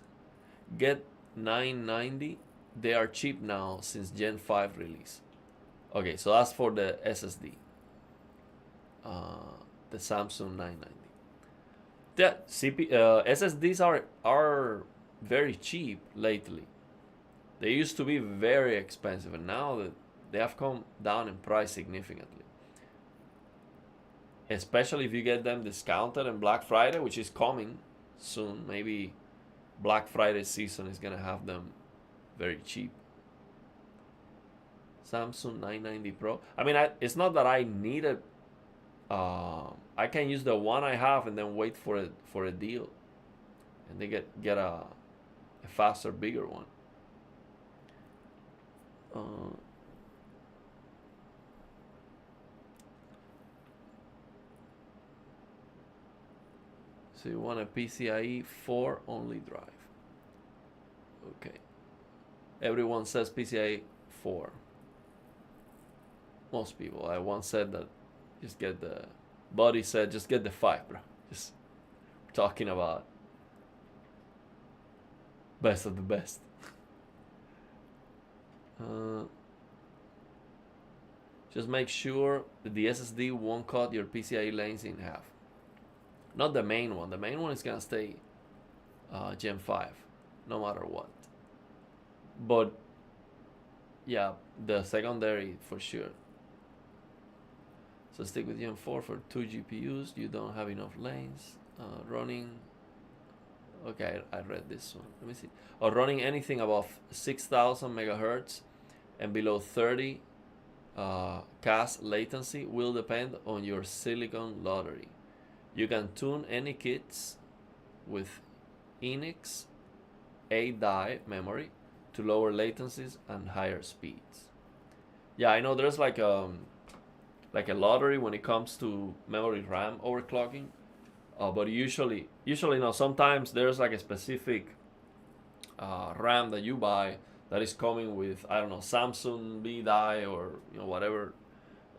Get 990. They are cheap now since Gen 5 release. Okay, so that's for the SSD. The Samsung 990. The SSDs are very cheap lately. They used to be very expensive, and now they have come down in price significantly. Especially if you get them discounted in Black Friday, which is coming soon. Maybe Black Friday season is gonna have them very cheap. Samsung 990 Pro. I mean, it's not that I need it. I can use the one I have and then wait for a deal, and they get a faster, bigger one. So you want a PCIe 4 only drive. Okay. Everyone says PCIe 4. Most people. I once said that just get the... Buddy said just get the 5, bro. Just talking about best of the best. Just make sure that the SSD won't cut your PCIe lanes in half. Not the main one. The main one is gonna stay Gen 5, no matter what. But yeah, the secondary for sure. So stick with Gen 4 for 2 GPUs. You don't have enough lanes. Running. Okay, I read this one. Let me see. Or running anything above 6,000 megahertz and below 30 CAS latency will depend on your silicon lottery. You can tune any kits with Enix A-die memory to lower latencies and higher speeds. Yeah, I know there's like a lottery when it comes to memory RAM overclocking, but usually no. Sometimes there's like a specific RAM that you buy that is coming with, I don't know, Samsung B die or whatever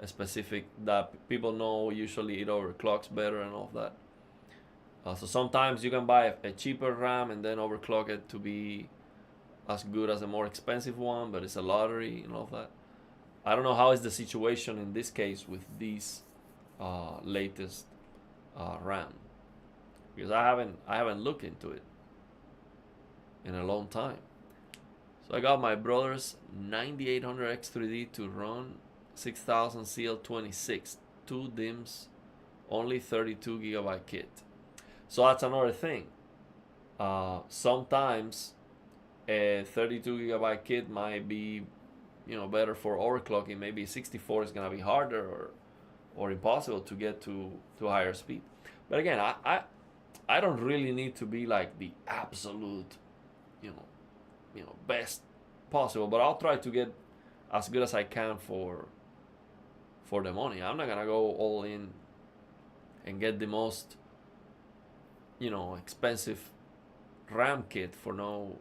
specific that people know usually it overclocks better and all of that. So sometimes you can buy a cheaper RAM and then overclock it to be as good as a more expensive one, but it's a lottery and all of that. I don't know how is the situation in this case with these latest RAM, because I haven't looked into it in a long time. So I got my brother's 9800X3D to run 6000 CL26, 2 DIMMs, only 32 gigabyte kit. So that's another thing. Sometimes a 32 gigabyte kit might be better for overclocking. Maybe 64 is gonna be harder or impossible to get to higher speed. But again, I don't really need to be like the absolute best possible, but I'll try to get as good as I can for the money. I'm not gonna go all in and get the most expensive RAM kit for no.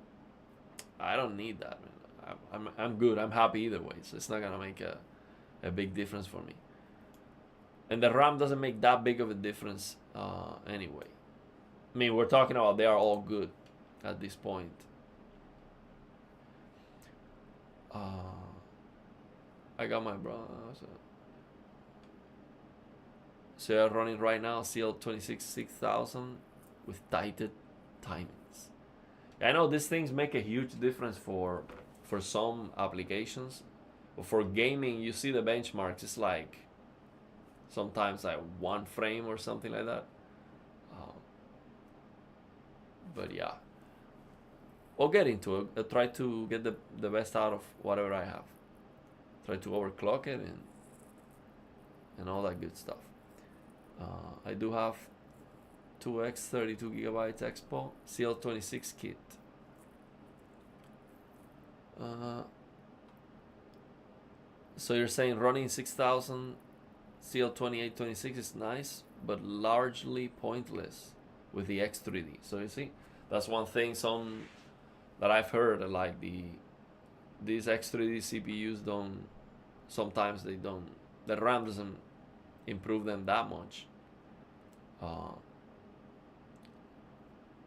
I don't need that, man. I'm good. I'm happy either way, so it's not gonna make a big difference for me. And the RAM doesn't make that big of a difference anyway. I mean, we're talking about they are all good at this point. I got my brother. So you're running right now CL26 6000 with tighted timings. I know these things make a huge difference for some applications. But for gaming, you see the benchmarks. It's like sometimes like 1 frame or something like that. But yeah, we'll get into it. I'll try to get the best out of whatever I have. Try to overclock it and all that good stuff. I do have 2x 32 gigabytes Expo CL26 kit. So you're saying running 6000 CL2826 is nice, but largely pointless with the X3D. So you see, that's one thing that I've heard, like these X3D CPUs sometimes they don't, the RAM doesn't improve them that much.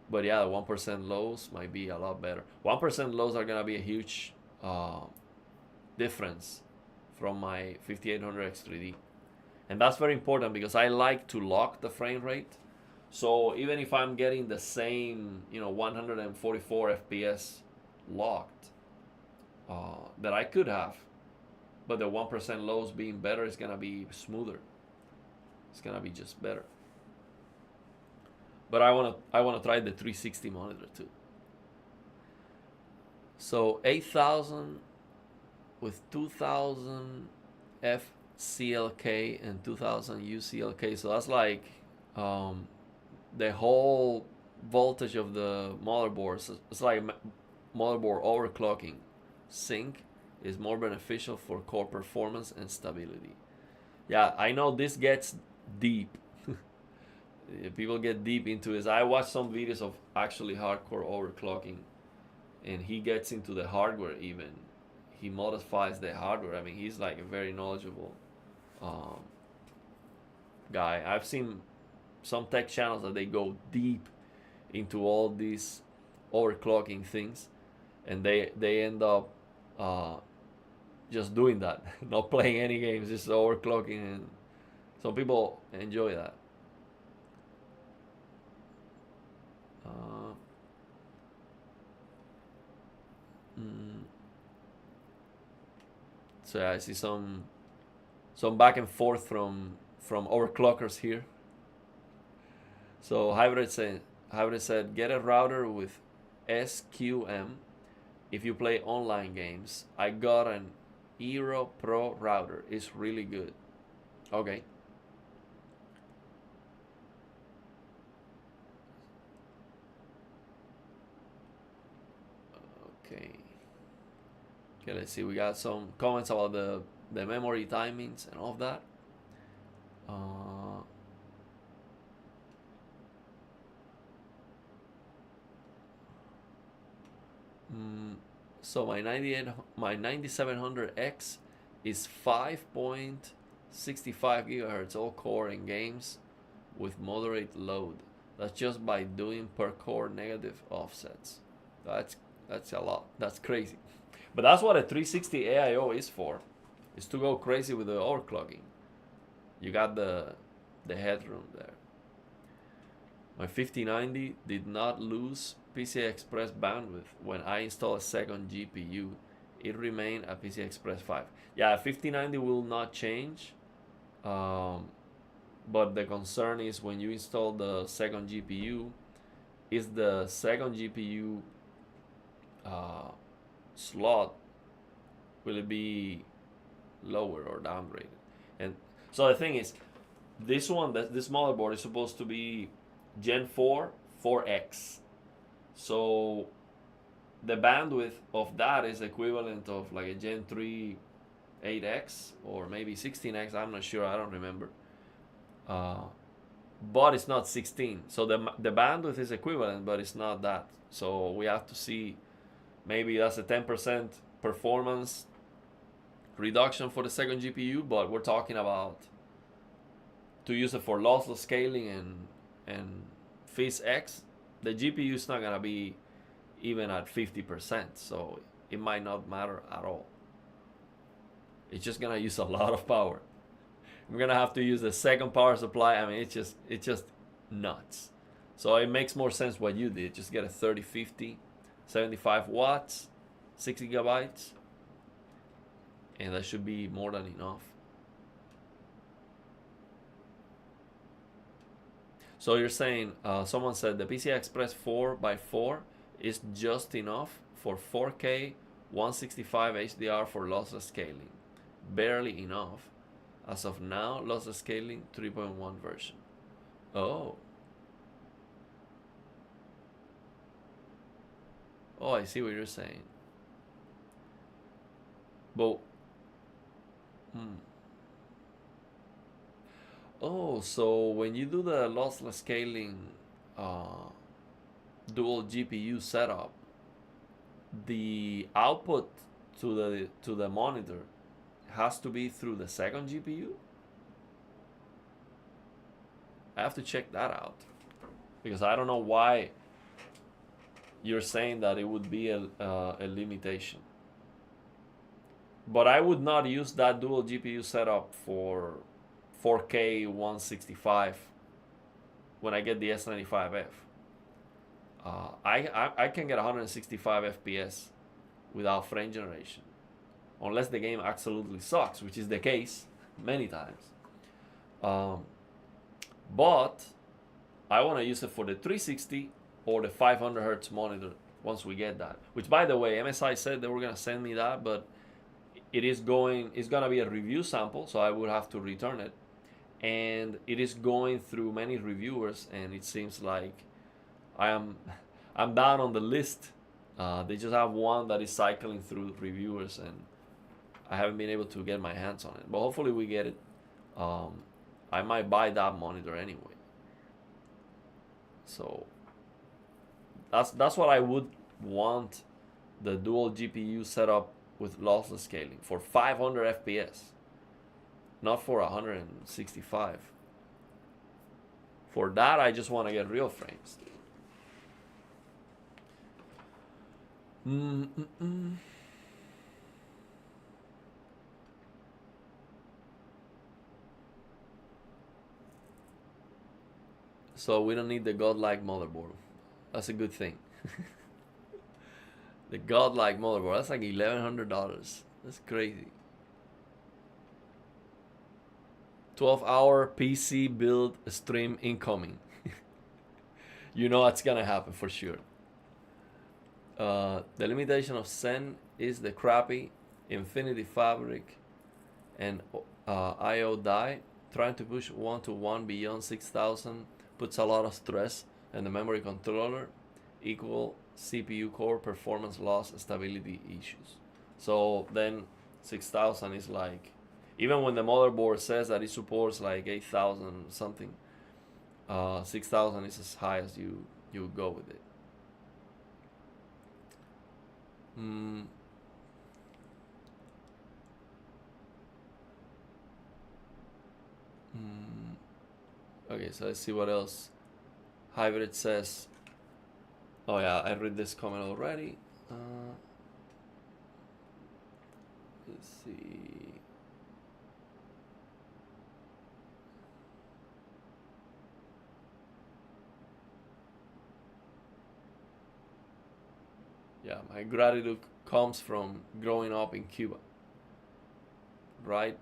But yeah, the 1% lows might be a lot better. 1% lows are gonna be a huge difference from my 5800 X3D. And that's very important because I like to lock the frame rate. So even if I'm getting the same, 144 FPS locked that I could have, but the 1% lows being better is gonna be smoother. It's gonna be just better. But I wanna try the 360 monitor too. So 8000 with 2000 FCLK and 2000 UCLK. So that's like the whole voltage of the motherboard. So it's like motherboard overclocking. Sync is more beneficial for core performance and stability. Yeah, I know this gets deep. People get deep into this. I watched some videos of actually hardcore overclocking, and he gets into the hardware even. He modifies the hardware. I mean, he's like a very knowledgeable guy. I've seen some tech channels that they go deep into all these overclocking things, and they end up just doing that, not playing any games, just overclocking, and some people enjoy that. So yeah, I see some back and forth from overclockers here. So Hybrid said get a router with SQM if you play online games. I got an Eero Pro router. It's really good. Okay. Okay, let's see. We got some comments about the memory timings and all of that. So my 9700X is 5.65 gigahertz all core in games with moderate load. That's just by doing per core negative offsets. That's a lot. That's crazy. But that's what a 360 AIO is for. Is to go crazy with the overclocking. You got the headroom there. My 5090 did not lose PCI Express bandwidth when I installed a second GPU. It remained a PCI Express 5. Yeah, 5090 will not change. But the concern is when you install the second GPU, is the second GPU slot, will it be lower or downgraded? And so the thing is, this motherboard is supposed to be Gen 4 4X. So the bandwidth of that is equivalent of like a Gen 3 8X or maybe 16X. I'm not sure. I don't remember. But it's not 16. So the bandwidth is equivalent, but it's not that. So we have to see. Maybe that's a 10% performance reduction for the second GPU, but we're talking about to use it for lossless scaling and PhysX. The GPU is not gonna be even at 50%, so it might not matter at all. It's just gonna use a lot of power. We're gonna have to use the second power supply. I mean, it's just nuts. So it makes more sense what you did. Just get a 3050, 75 watts, 6 gigabytes, and that should be more than enough. So you're saying, someone said the PCI Express 4x4 is just enough for 4K 165 HDR for lossless scaling. Barely enough. As of now, lossless scaling 3.1 version. Oh. Oh, I see what you're saying. But, oh, so when you do the lossless scaling dual GPU setup, the output to the monitor has to be through the second GPU? I have to check that out, because I don't know why you're saying that it would be a limitation. But I would not use that dual GPU setup for 4K 165 when I get the S95F. I can get 165 FPS without frame generation, unless the game absolutely sucks, which is the case many times. But I want to use it for the 360 or the 500 hertz monitor once we get that. Which, by the way, MSI said they were gonna send me that, but it's gonna be a review sample, so I would have to return it. And it is going through many reviewers, and it seems like I'm down on the list. They just have one that is cycling through reviewers, and I haven't been able to get my hands on it. But hopefully we get it. I might buy that monitor anyway. So that's what I would want, the dual GPU setup with lossless scaling for 500 FPS, not for 165. For that, I just want to get real frames. So we don't need the godlike motherboard. That's a good thing. The godlike motherboard, that's like $1,100. That's crazy. 12-hour PC build stream incoming. You know it's gonna happen for sure. The limitation of Zen is the crappy Infinity Fabric and IO die. Trying to push 1-to-1 beyond 6,000 puts a lot of stress, and the memory controller equal CPU core performance loss stability issues. So then 6,000 is like, even when the motherboard says that it supports like 8,000 something, 6,000 is as high as you go with it. Mm. Mm. Okay, so let's see what else. Hybrid says, oh yeah, I read this comment already. Let's see. Yeah, my gratitude comes from growing up in Cuba. Right?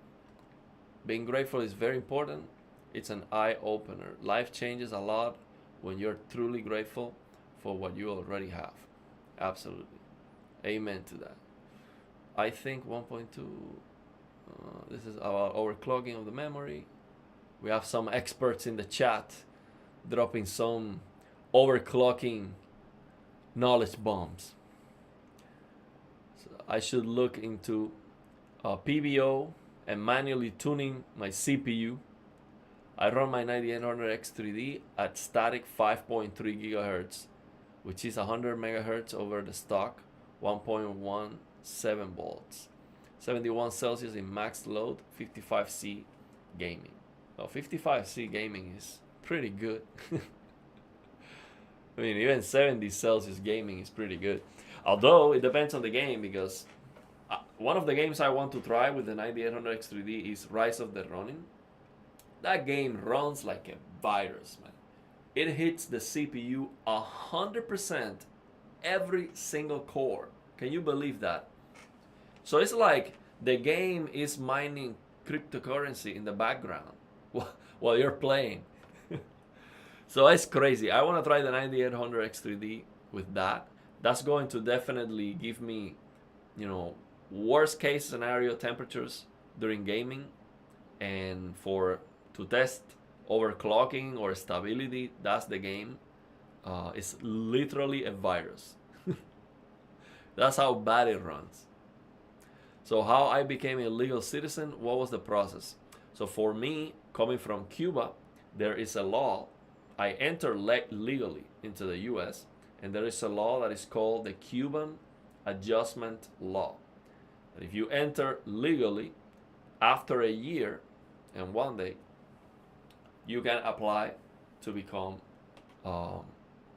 Being grateful is very important. It's an eye opener. Life changes a lot when you're truly grateful for what you already have. Absolutely. Amen to that. I think 1.2, this is about overclocking of the memory. We have some experts in the chat dropping some overclocking knowledge bombs. So I should look into PBO and manually tuning my CPU. I run my 9800X3D at static 5.3 gigahertz, which is 100 megahertz over the stock 1.17 volts. 71 Celsius in max load, 55C gaming. Well, 55C gaming is pretty good. I mean, even 70 Celsius gaming is pretty good. Although, it depends on the game, because one of the games I want to try with the 9800X3D is Rise of the Ronin. That game runs like a virus, man. It hits the CPU 100% every single core. Can you believe that? So it's like the game is mining cryptocurrency in the background while you're playing. So it's crazy. I want to try the 9800X3D with that. That's going to definitely give me, worst case scenario temperatures during gaming, and to test overclocking or stability. That's the game. It's literally a virus. That's how bad it runs. So how I became a legal citizen, what was the process? So for me, coming from Cuba, there is a law. I entered legally into the US, and there is a law that is called the Cuban Adjustment Law. And if you enter legally, after a year and 1 day, you can apply to become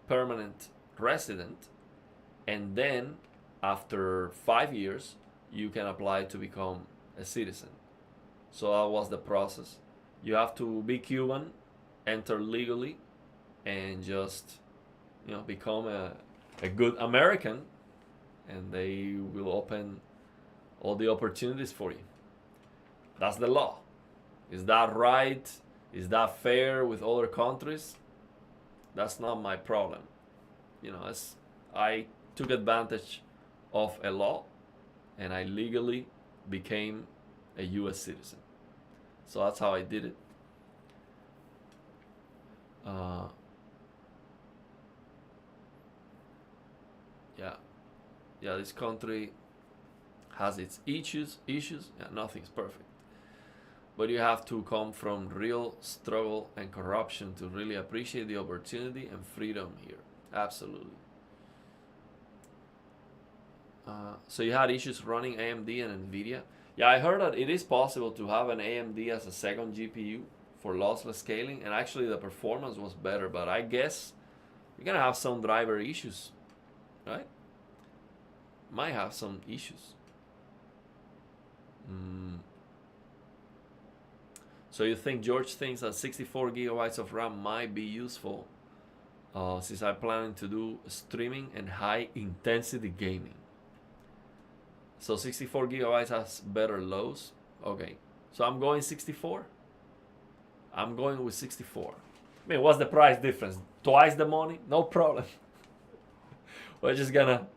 permanent resident, and then after 5 years, you can apply to become a citizen. So that was the process. You have to be Cuban, enter legally, and just become a good American, and they will open all the opportunities for you. That's the law. Is that right? Is that fair with other countries? That's not my problem. I took advantage of a law, and I legally became a US citizen. So that's how I did it. Yeah, this country has its issues. Yeah, nothing's perfect. But you have to come from real struggle and corruption to really appreciate the opportunity and freedom here. Absolutely. So you had issues running AMD and NVIDIA. Yeah, I heard that it is possible to have an AMD as a second GPU for lossless scaling, and actually the performance was better, but I guess you're gonna have some driver issues, right? Might have some issues. So you think George thinks that 64 gigabytes of RAM might be useful since I'm planning to do streaming and high intensity gaming. So 64 gigabytes has better lows. Okay, so I'm going 64. I'm going with 64. I mean, what's the price difference? Twice the money? No problem. We're just gonna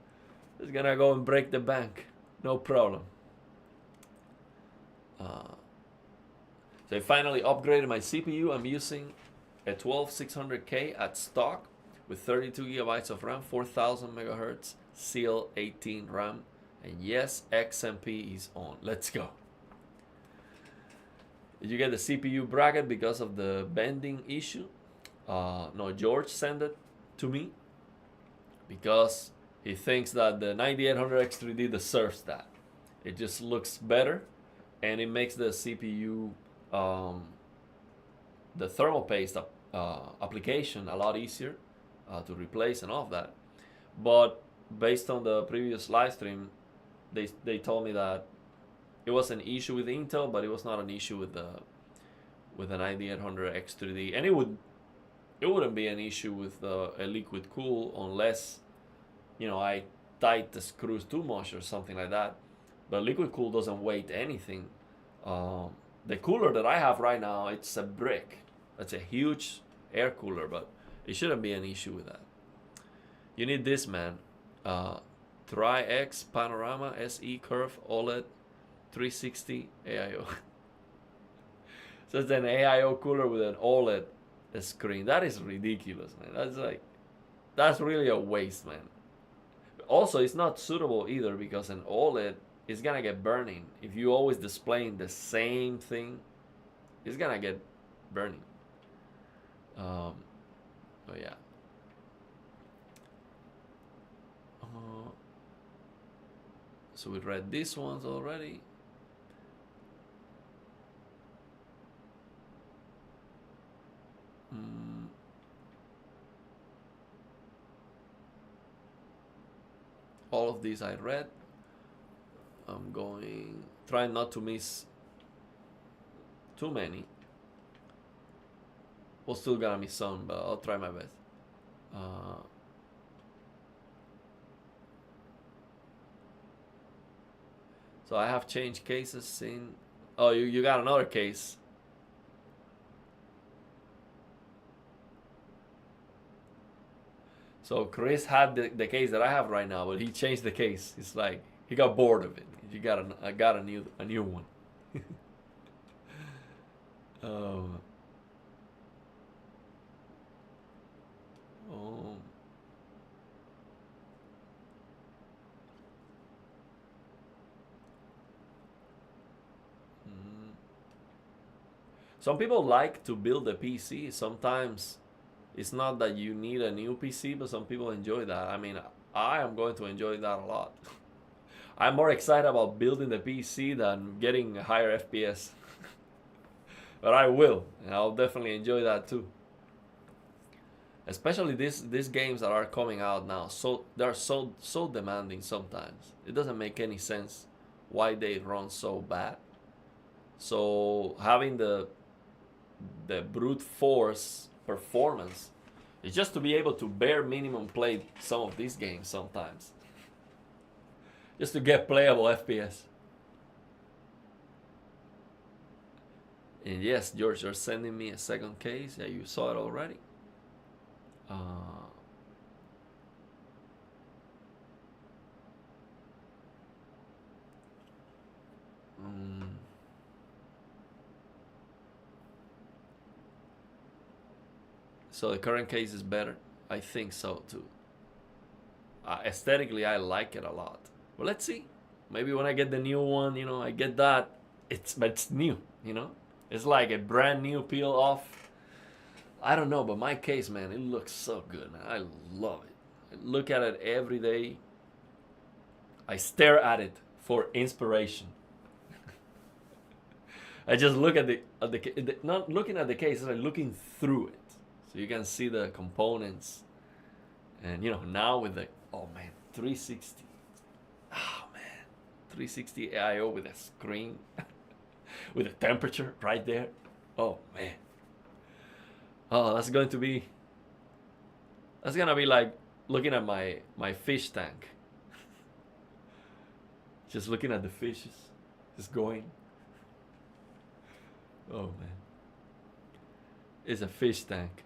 go and break the bank. No problem. So I finally upgraded my CPU. I'm using a 12600K at stock with 32 gigabytes of RAM, 4000 megahertz, CL18 RAM, and yes, XMP is on. Let's go. Did you get the CPU bracket because of the bending issue? No, George sent it to me because he thinks that the 9800X3D deserves that. It just looks better, and it makes the CPU, the thermal paste application a lot easier to replace and all of that. But based on the previous live stream, they told me that it was an issue with Intel, but it was not an issue with the 9800X3D, and it wouldn't be an issue with a liquid cool unless, you know, I tight the screws too much or something like that. But liquid cool doesn't weight anything. The cooler that I have right now, it's a brick. It's a huge air cooler, but it shouldn't be an issue with that. You need this, man. Tri-X Panorama SE Curve OLED 360 AIO. So it's an AIO cooler with an OLED screen. That is ridiculous, man. That's really a waste, man. Also, it's not suitable either because an OLED is gonna get burning. If you always displaying the same thing, it's gonna get burning. Oh yeah. So we read these ones already. All of these I read. I'm trying not to miss too many. We'll still gonna miss some, but I'll try my best. So I have changed cases in. Oh, you got another case. So Chris had the case that I have right now, but he changed the case. It's like he got bored of it. I got a new one. Oh. Some people like to build a PC. Sometimes it's not that you need a new PC, but some people enjoy that. I mean, I am going to enjoy that a lot. I'm more excited about building the PC than getting a higher FPS. But I will, and I'll definitely enjoy that too. Especially these games that are coming out now. So they're so demanding sometimes. It doesn't make any sense why they run so bad. So having the brute force performance is just to be able to bare minimum play some of these games sometimes. Just to get playable FPS. And yes, George, you're sending me a second case. Yeah, you saw it already. So the current case is better? I think so too. Aesthetically, I like it a lot. But let's see. Maybe when I get the new one, you know, I get that. But it's new, you know. It's like a brand new peel off. I don't know, but my case, man, it looks so good, man. I love it. I look at it every day. I stare at it for inspiration. I just look at the not looking at the case, I'm looking through it. So you can see the components. And you know, now with the 360. Oh man. 360 AIO with a screen. With a temperature right there. Oh man. Oh, that's gonna be like looking at my fish tank. Just looking at the fishes. Just going. Oh man. It's a fish tank.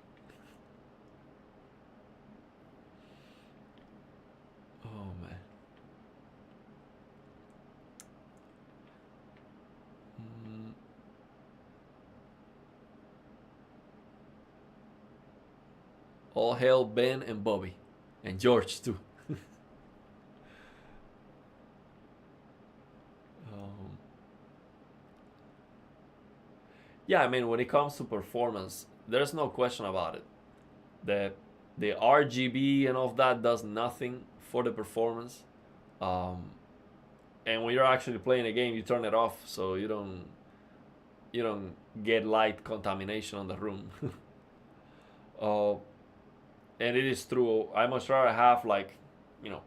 Oh man. All hail Ben and Bobby. And George too. Yeah, I mean, when it comes to performance, there's no question about it. The RGB and all of that does nothing for the performance. And when you're actually playing a game, you turn it off so you don't get light contamination on the room. uh, and it is true. I much rather have like,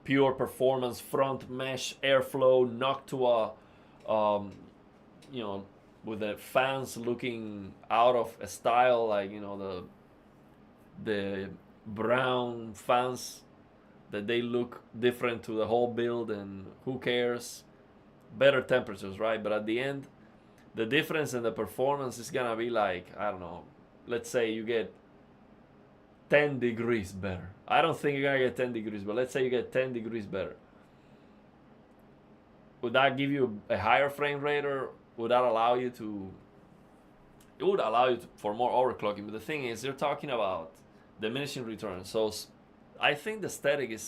pure performance, front mesh airflow, Noctua, you know, with the fans looking out of style, like the brown fans, that they look different to the whole build, and who cares? Better temperatures, right? But at the end, the difference in the performance is gonna be like, I don't know, let's say you get 10 degrees better. I don't think you're gonna get 10 degrees, but let's say you get 10 degrees better. Would that give you a higher frame rate, or would that allow you to? It would allow you for more overclocking. But the thing is, you're talking about diminishing returns. So I think the aesthetic it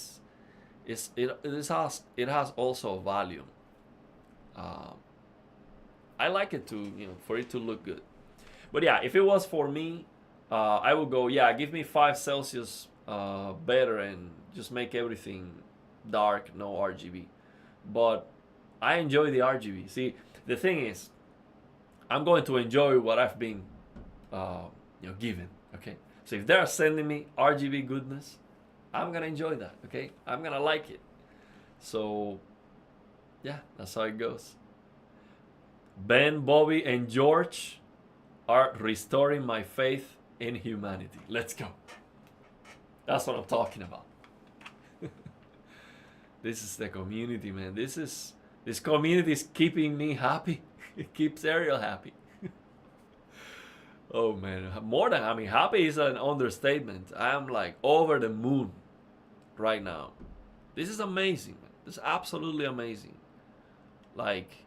has also value. I like it to, for it to look good. But yeah, if it was for me, I would go, yeah, give me 5 Celsius better and just make everything dark, no RGB. But I enjoy the RGB. See, the thing is, I'm going to enjoy what I've been, given. Okay, so if they're sending me RGB goodness, I'm gonna enjoy that. Okay, I'm gonna like it. So, yeah, that's how it goes. Ben, Bobby, and George are restoring my faith in humanity. Let's go. That's what I'm talking about. This is the community, man. This community is keeping me happy. It keeps Ariel happy. Oh man, more than happy is an understatement. I am like over the moon right now. This is amazing, man. This is absolutely amazing. Like,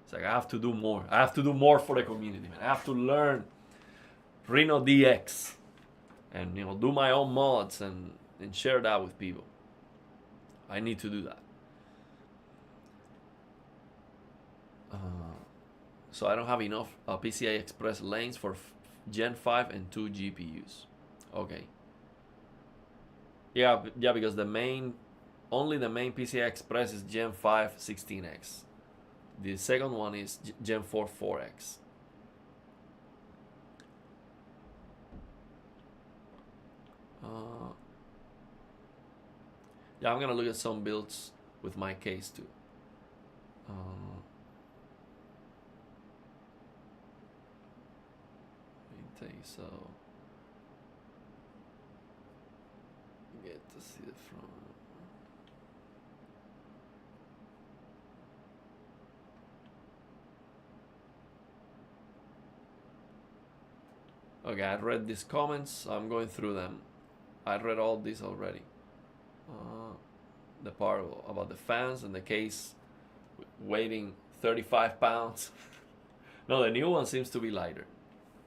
it's like I have to do more. I have to do more for the community, man. I have to learn Reno DX and do my own mods and share that with people. I need to do that. So I don't have enough PCI Express lanes for Gen 5 and 2 GPUs. Okay. Yeah, because only the main PCI Express is Gen 5 16X. The second one is Gen 4 4X. Yeah, I'm gonna look at some builds with my case too. So get to see the front. Okay, I read these comments. I'm going through them. I read all these already. The part about the fans and the case weighing 35 pounds. No, the new one seems to be lighter.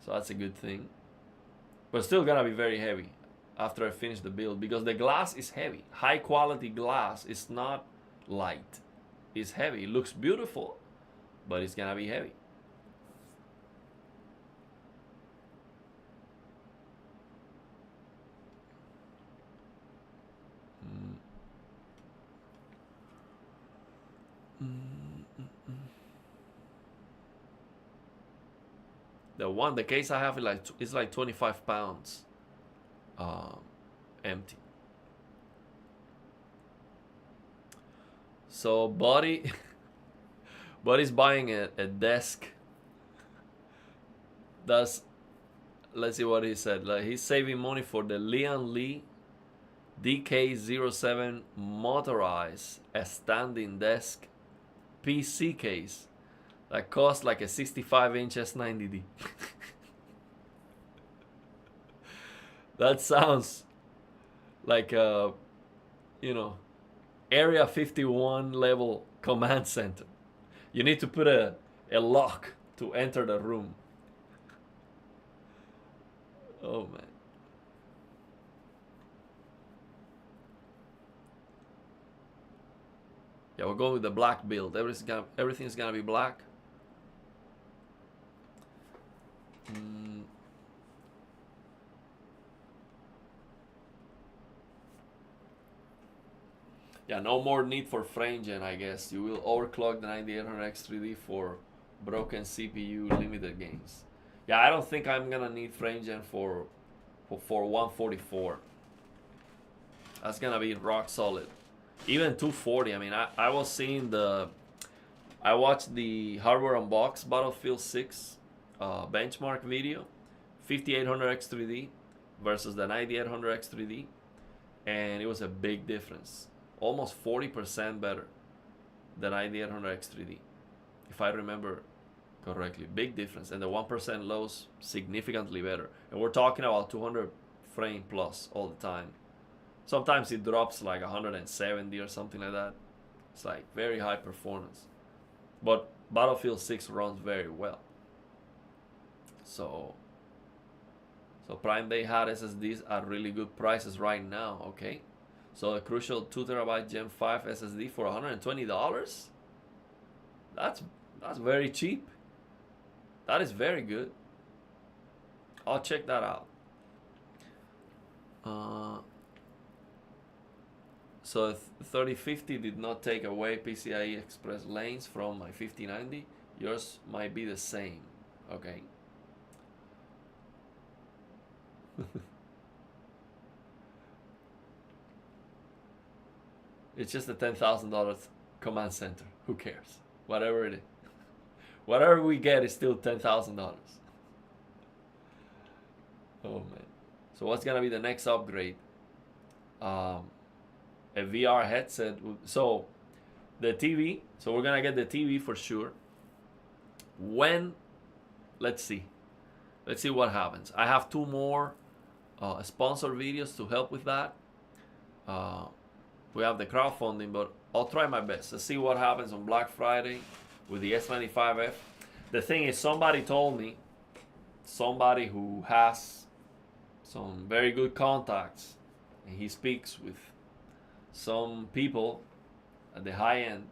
So that's a good thing. But still gonna be very heavy after I finish the build, because the glass is heavy. High quality glass is not light. It's heavy. It looks beautiful, but it's gonna be heavy. The case I have is like 25 pounds empty. So Buddy's buying a desk. Let's see what he said. Like, he's saving money for the Lian Li DK07 motorized standing desk PC case that costs like a 65-inch S90D. That sounds like a, Area 51 level command center. You need to put a lock to enter the room. Oh man. Yeah, we're going with the black build. Everything's gonna be black. Yeah, no more need for frame gen, I guess. You will overclock the 9800X3D for broken CPU limited games. Yeah, I don't think I'm gonna need frame gen for 144. That's gonna be rock solid. Even 240. I mean, I was seeing I watched the Hardware Unbox Battlefield 6 benchmark video, 5800X3D versus the 9800X3D, and it was a big difference. Almost 40% better than 9800X3D, if I remember correctly. Big difference. And the 1% lows significantly better. And we're talking about 200 frame plus all the time. Sometimes it drops like 170 or something like that. It's like very high performance. But Battlefield 6 runs very well. So Prime Day had SSDs at really good prices right now, okay? So a crucial 2TB Gen 5 SSD for $120? That's very cheap. That is very good. I'll check that out. So 3050 did not take away PCIe Express lanes from my 5090. Yours might be the same. Okay. It's just a $10,000 command center. Who cares? Whatever it is. Whatever we get is still $10,000. Oh man. So what's gonna be the next upgrade? A VR headset. So the TV. So we're gonna get the TV for sure. When? Let's see. Let's see what happens. I have 2 more sponsor videos to help with that. We have the crowdfunding, but I'll try my best. Let's see what happens on Black Friday with the S95F. The thing is, somebody told me, somebody who has some very good contacts, and he speaks with some people at the high end.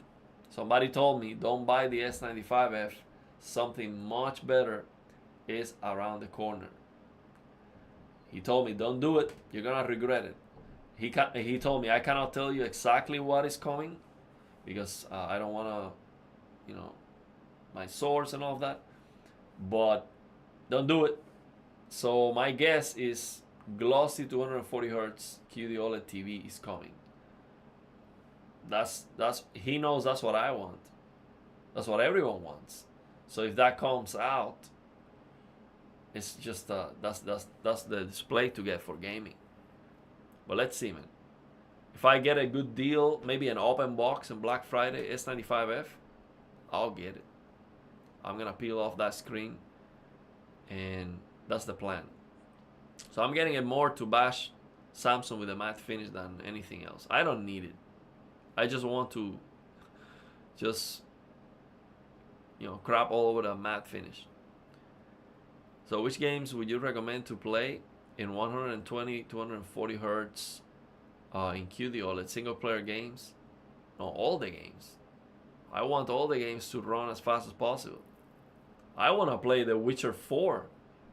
Somebody told me, don't buy the S95F. Something much better is around the corner. He told me, don't do it. You're gonna regret it. He told me, I cannot tell you exactly what is coming because I don't want to, my source and all of that. But don't do it. So my guess is glossy 240 Hz QD OLED TV is coming. He knows that's what I want. That's what everyone wants. So if that comes out, it's just that's the display to get for gaming. But let's see, man. If I get a good deal, maybe an open box on Black Friday, S95F, I'll get it. I'm gonna peel off that screen, and that's the plan. So I'm getting it more to bash Samsung with a matte finish than anything else. I don't need it. I just want to crap all over the matte finish. So which games would you recommend to play in 120, 240 Hertz in QD OLED single player games? No, all the games. I want all the games to run as fast as possible. I want to play The Witcher 4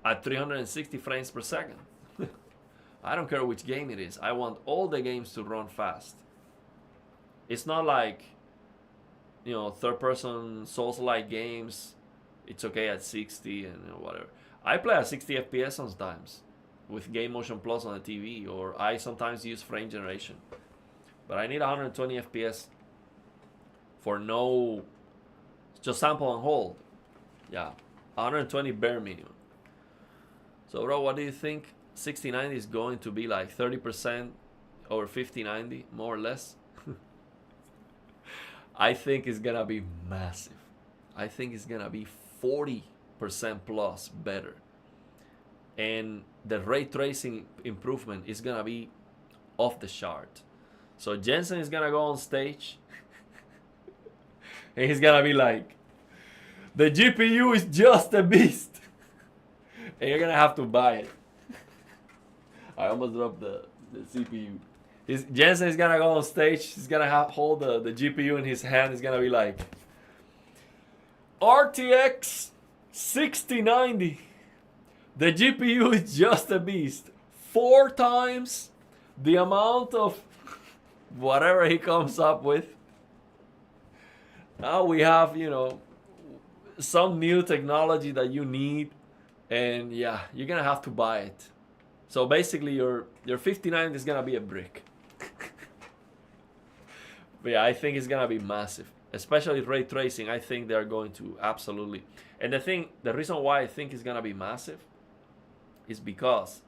at 360 frames per second. I don't care which game it is. I want all the games to run fast. It's not like, third-person Souls-like games. It's okay at 60 and whatever. I play at 60 FPS sometimes with Game Motion Plus on the TV, or I sometimes use frame generation. But I need 120 FPS for just sample and hold. Yeah, 120 bare minimum. So, bro, what do you think? 6090 is going to be like 30% over 5090, more or less? I think it's gonna be massive. I think it's gonna be 40% plus better. And the ray tracing improvement is gonna be off the chart. So Jensen is gonna go on stage and he's gonna be like, the GPU is just a beast. And you're gonna have to buy it. I almost dropped the CPU. Jensen is gonna go on stage. He's gonna hold the GPU in his hand. He's gonna be like, RTX 6090. The GPU is just a beast. 4 times the amount of whatever he comes up with. Now we have, you know, some new technology that you need, and yeah, you're gonna have to buy it. So basically, your 59 is gonna be a brick. But yeah, I think it's gonna be massive, especially ray tracing. I think they're going to absolutely. And the reason why I think it's gonna be massive is because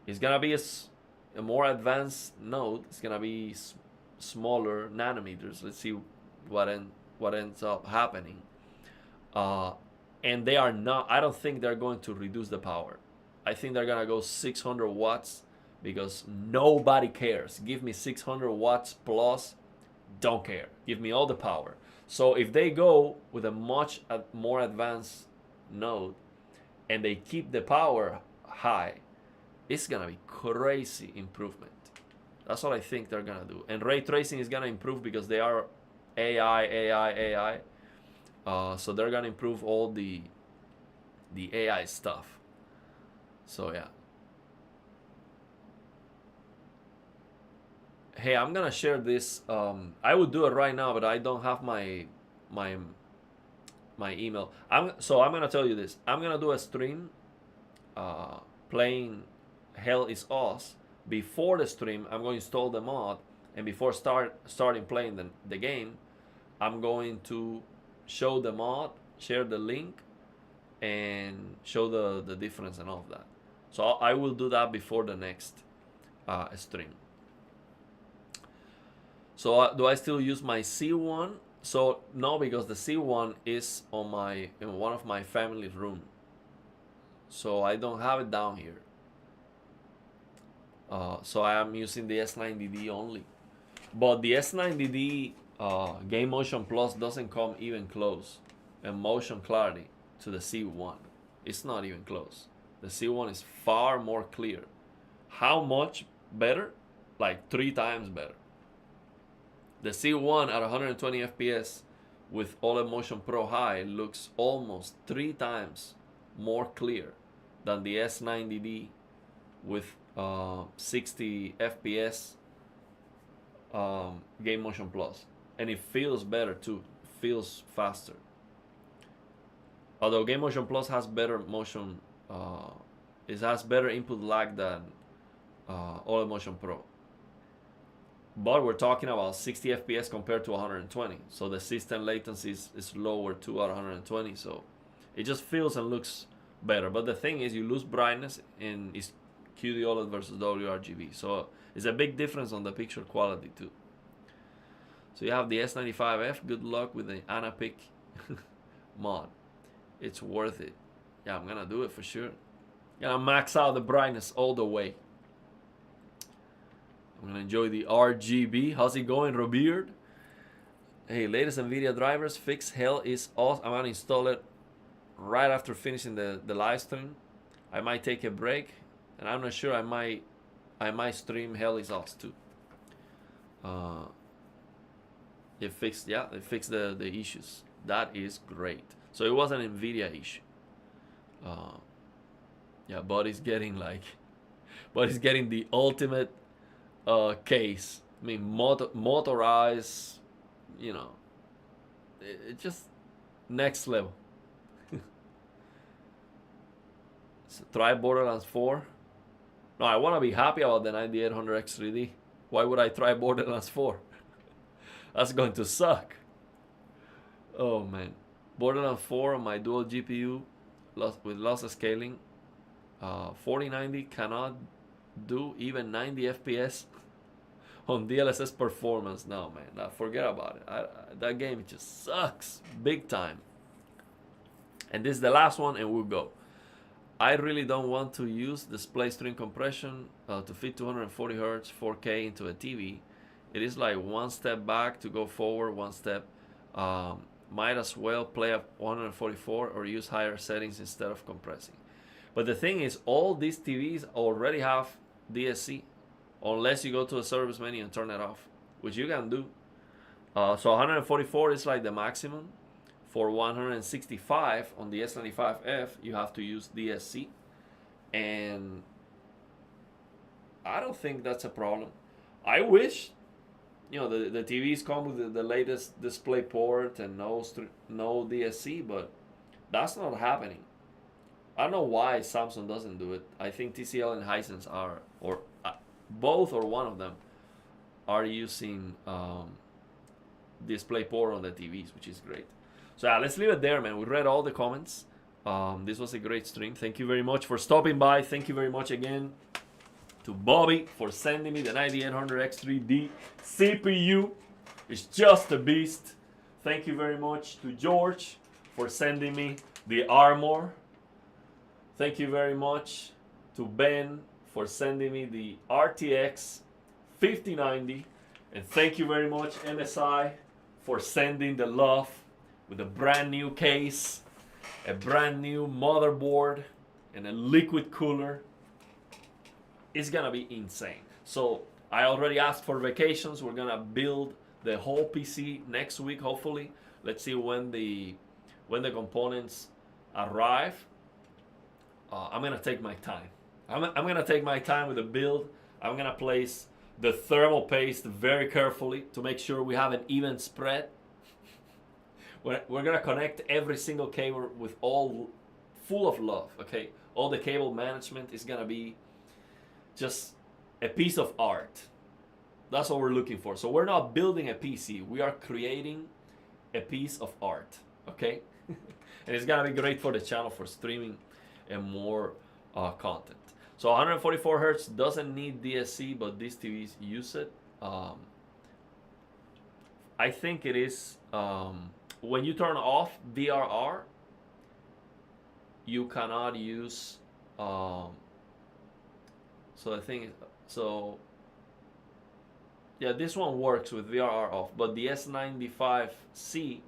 it's gonna be a more advanced node. It's gonna be smaller nanometers. Let's see what ends up happening. And they are not. I don't think they're going to reduce the power. I think they're gonna go 600 watts because nobody cares. Give me 600 watts plus. Don't care. Give me all the power. So if they go with a much more advanced node and they keep the power high, it's gonna be crazy improvement. That's what I think they're gonna do. And ray tracing is gonna improve because they are AI. So they're gonna improve all the AI stuff. So yeah. Hey, I'm gonna share this. I would do it right now, but I don't have my email. I'm gonna tell you this. I'm gonna do a stream playing Hell is Us. Before the stream, I'm going to install the mod, and before starting playing the game, I'm going to show the mod, share the link, and show the difference and all of that. So I will do that before the next stream. So do I still use my C1? So no, because the C1 is in one of my family's room. So I don't have it down here. So I am using the S90D only. But the S90D Game Motion Plus doesn't come even close in motion clarity to the C1. It's not even close. The C1 is far more clear. How much better? Like 3 times better. The C1 at 120 FPS with OLED Motion Pro High looks almost 3 times more clear than the S90D with 60 FPS Game Motion Plus. And it feels better too. It feels faster. Although Game Motion Plus has better motion, it has better input lag than OLED Motion Pro. But we're talking about 60 FPS compared to 120. So the system latency is lower too at 120. So it just feels and looks better. But the thing is, you lose brightness in QD OLED versus WRGB. So it's a big difference on the picture quality too. So you have the S95F. Good luck with the Anapic mod. It's worth it. Yeah, I'm gonna do it for sure. Gonna max out the brightness all the way. I'm gonna enjoy the RGB. How's it going, Robeard? Hey, latest NVIDIA drivers fix Hell is awesome. I'm gonna install it right after finishing the live stream. I might take a break, and I'm not sure. I might stream Hell is awesome too. It fixed the issues. That is great. So it was an NVIDIA issue. Yeah, Buddy's getting the ultimate case. I mean, motorized, you know, it just next level. So try Borderlands 4. No, I want to be happy about the 9800X 3D. Why would I try Borderlands 4? That's going to suck. Oh man, Borderlands 4 on my dual GPU with lossless scaling. 4090 cannot do even 90 FPS on DLSS performance. No man, forget about it. That game just sucks big time. And this is the last one, and we'll go. I really don't want to use display stream compression to fit 240 Hz 4K into a TV. It is like one step back to go forward one step. Might as well play at 144 or use higher settings instead of compressing. But the thing is, all these TVs already have DSC, unless you go to the service menu and turn it off, which you can do. So 144 is like the maximum. For 165 on the S95F, you have to use DSC. And I don't think that's a problem. I wish you know, the TVs come with the latest display port and no DSC, but that's not happening. I don't know why Samsung doesn't do it. I think TCL and Hisense are, or both or one of them, are using display port on the TVs, which is great. So yeah, let's leave it there, man. We read all the comments. This was a great stream. Thank you very much for stopping by. Thank you very much again to Bobby for sending me the 9800X3D CPU. It's just a beast. Thank you very much to George for sending me the Armor. Thank you very much to Ben for sending me the RTX 5090. And thank you very much, MSI, for sending the love with a brand new case, a brand new motherboard, and a liquid cooler. It's gonna be insane. So I already asked for vacations. We're gonna build the whole PC next week, hopefully. Let's see when the components arrive. I'm gonna take my time. I'm gonna take my time with the build. I'm gonna place the thermal paste very carefully to make sure we have an even spread. We're gonna connect every single cable with all full of love. Okay, all the cable management is gonna be just a piece of art. That's what we're looking for. So we're not building a PC. We are creating a piece of art. Okay, and it's gonna be great for the channel for streaming and more content. So 144 hertz doesn't need DSC, but these TVs use it. I think it is when you turn off VRR, you cannot use. So I think yeah, this one works with VRR off, but the S95C,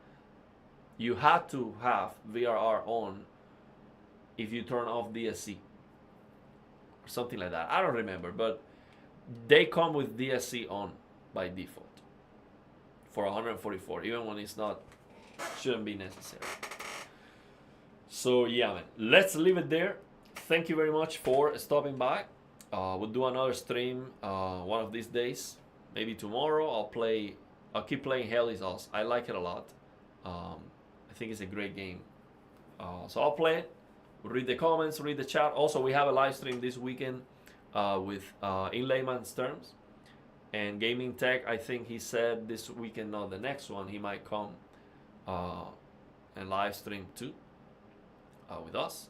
you had to have VRR on if you turn off DSC or something like that. I don't remember, but they come with DSC on by default for 144, even when it's not, shouldn't be necessary. So yeah, man, let's leave it there. Thank you very much for stopping by. We'll do another stream one of these days, maybe tomorrow. I'll keep playing Hell is Us. I like it a lot. I think it's a great game. So I'll play it. Read the comments, read the chat. Also, we have a live stream this weekend with In Layman's Terms and Gaming Tech. I think he said this weekend, not the next one, he might come and live stream too with us.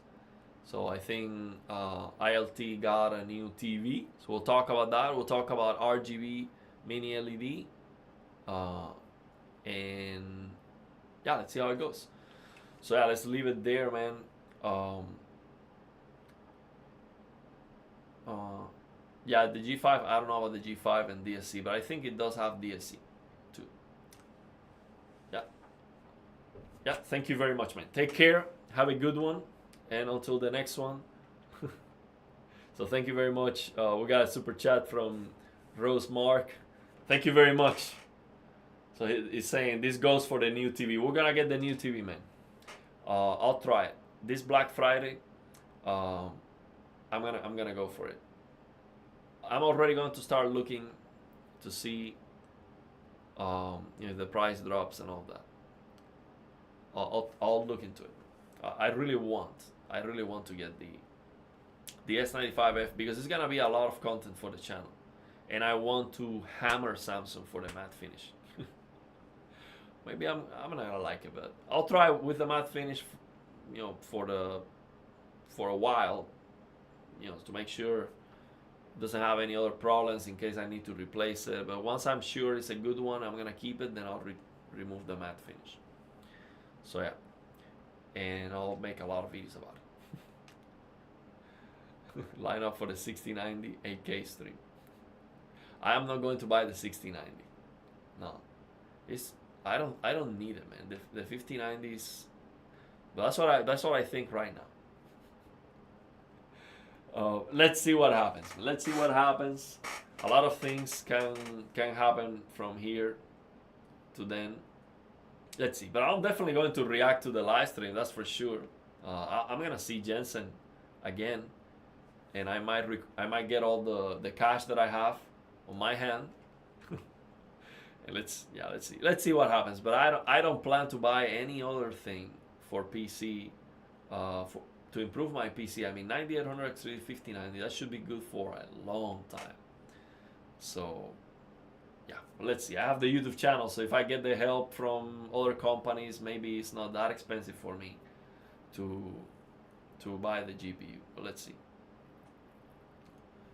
So I think ILT got a new TV. So we'll talk about that. We'll talk about RGB mini LED. And yeah, let's see how it goes. So yeah, let's leave it there, man. Yeah, the G5, I don't know about the G5 and DSC, but I think it does have DSC too. Yeah, thank you very much, man. Take care, have a good one, and until the next one. So thank you very much. We got a super chat from Rose Mark. Thank you very much. So he's saying this goes for the new TV. We're gonna get the new TV, man. I'll try it this Black Friday. I'm gonna go for it. I'm already going to start looking to see the price drops and all that. I'll look into it. I really want to get the S95F because it's gonna be a lot of content for the channel, and I want to hammer Samsung for the matte finish. Maybe I'm not gonna like it, but I'll try with the matte finish, for a while, to make sure it doesn't have any other problems in case I need to replace it. But once I'm sure it's a good one, I'm gonna keep it. Then I'll remove the matte finish. So yeah, and I'll make a lot of videos about it. Line up for the 6090 8K stream. I am not going to buy the 6090. No, I don't need it, man. The 5090s. But that's what I think right now. Let's see what happens. Let's see what happens. A lot of things can happen from here to then. Let's see. But I'm definitely going to react to the live stream. That's for sure. I'm gonna see Jensen again, and I might get all the cash that I have on my hand, And let's see what happens. But I don't plan to buy any other thing for PC, to improve my PC. I mean, 9800 X3 5090, that should be good for a long time. So yeah, let's see. I have the YouTube channel, so if I get the help from other companies, maybe it's not that expensive for me to buy the GPU. But let's see.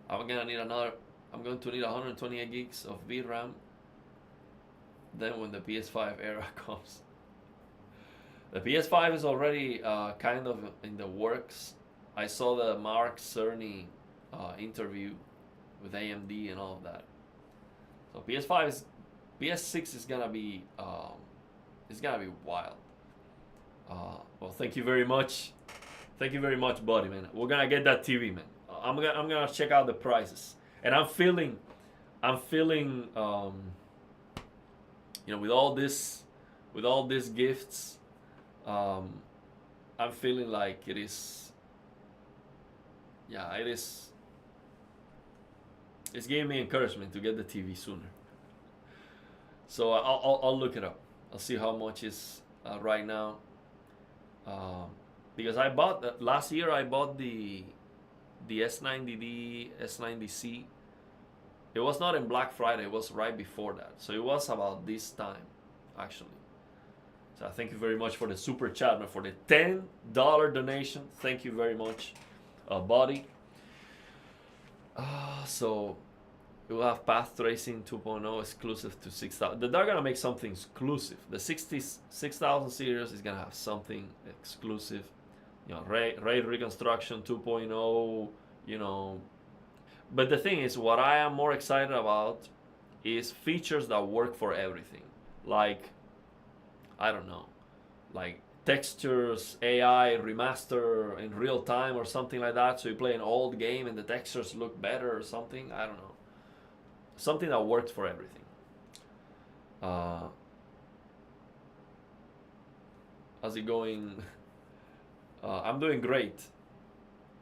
I'm going to need 128 gigs of VRAM. Then when the PS5 era comes. The PS5 is already kind of in the works. I saw the Mark Cerny interview with AMD and all of that. So PS6 is gonna be wild. Well, thank you very much. Thank you very much, buddy, man. We're gonna get that TV, man. I'm gonna check out the prices, and I'm feeling, you know, with all these gifts, I'm feeling like it is. Yeah, it is. It's giving me encouragement to get the TV sooner. So I'll look it up. I'll see how much is right now. Because I bought last year. I bought the S90D, S90C. It was not in Black Friday. It was right before that. So it was about this time, actually. So thank you very much for the super chat, man, for the $10 donation. Thank you very much, buddy. So we'll have Path Tracing 2.0 exclusive to 6000. They're gonna make something exclusive. The 6000 series is gonna have something exclusive. You know, Ray Reconstruction 2.0. You know, but the thing is, what I am more excited about is features that work for everything. Like, I don't know, like textures, AI remaster in real time or something like that. So you play an old game and the textures look better or something. I don't know. Something that works for everything. How's it going? I'm doing great.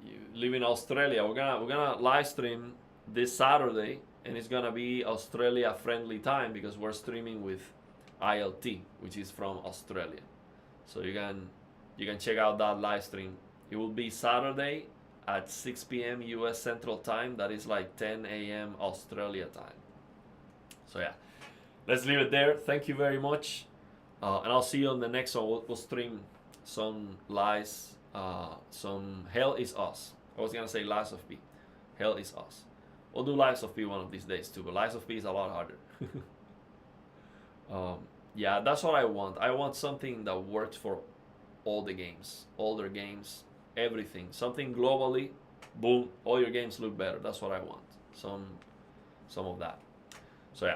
You live in Australia. We're gonna live stream this Saturday, and it's gonna be Australia friendly time because we're streaming with ILT, which is from Australia. So you can check out that live stream. It will be Saturday at 6 p.m. US Central Time. That is like 10 a.m. Australia time. So yeah, let's leave it there. Thank you very much, and I'll see you on the next one. We'll stream some lies, some Hell is Us. I was gonna say Lies of P. Hell is Us. We'll do Lies of P one of these days too, but Lies of P is a lot harder. Yeah, that's what I want. I want something that works for all the games, older games, everything. Something globally, boom, all your games look better. That's what I want. Some of that. So yeah.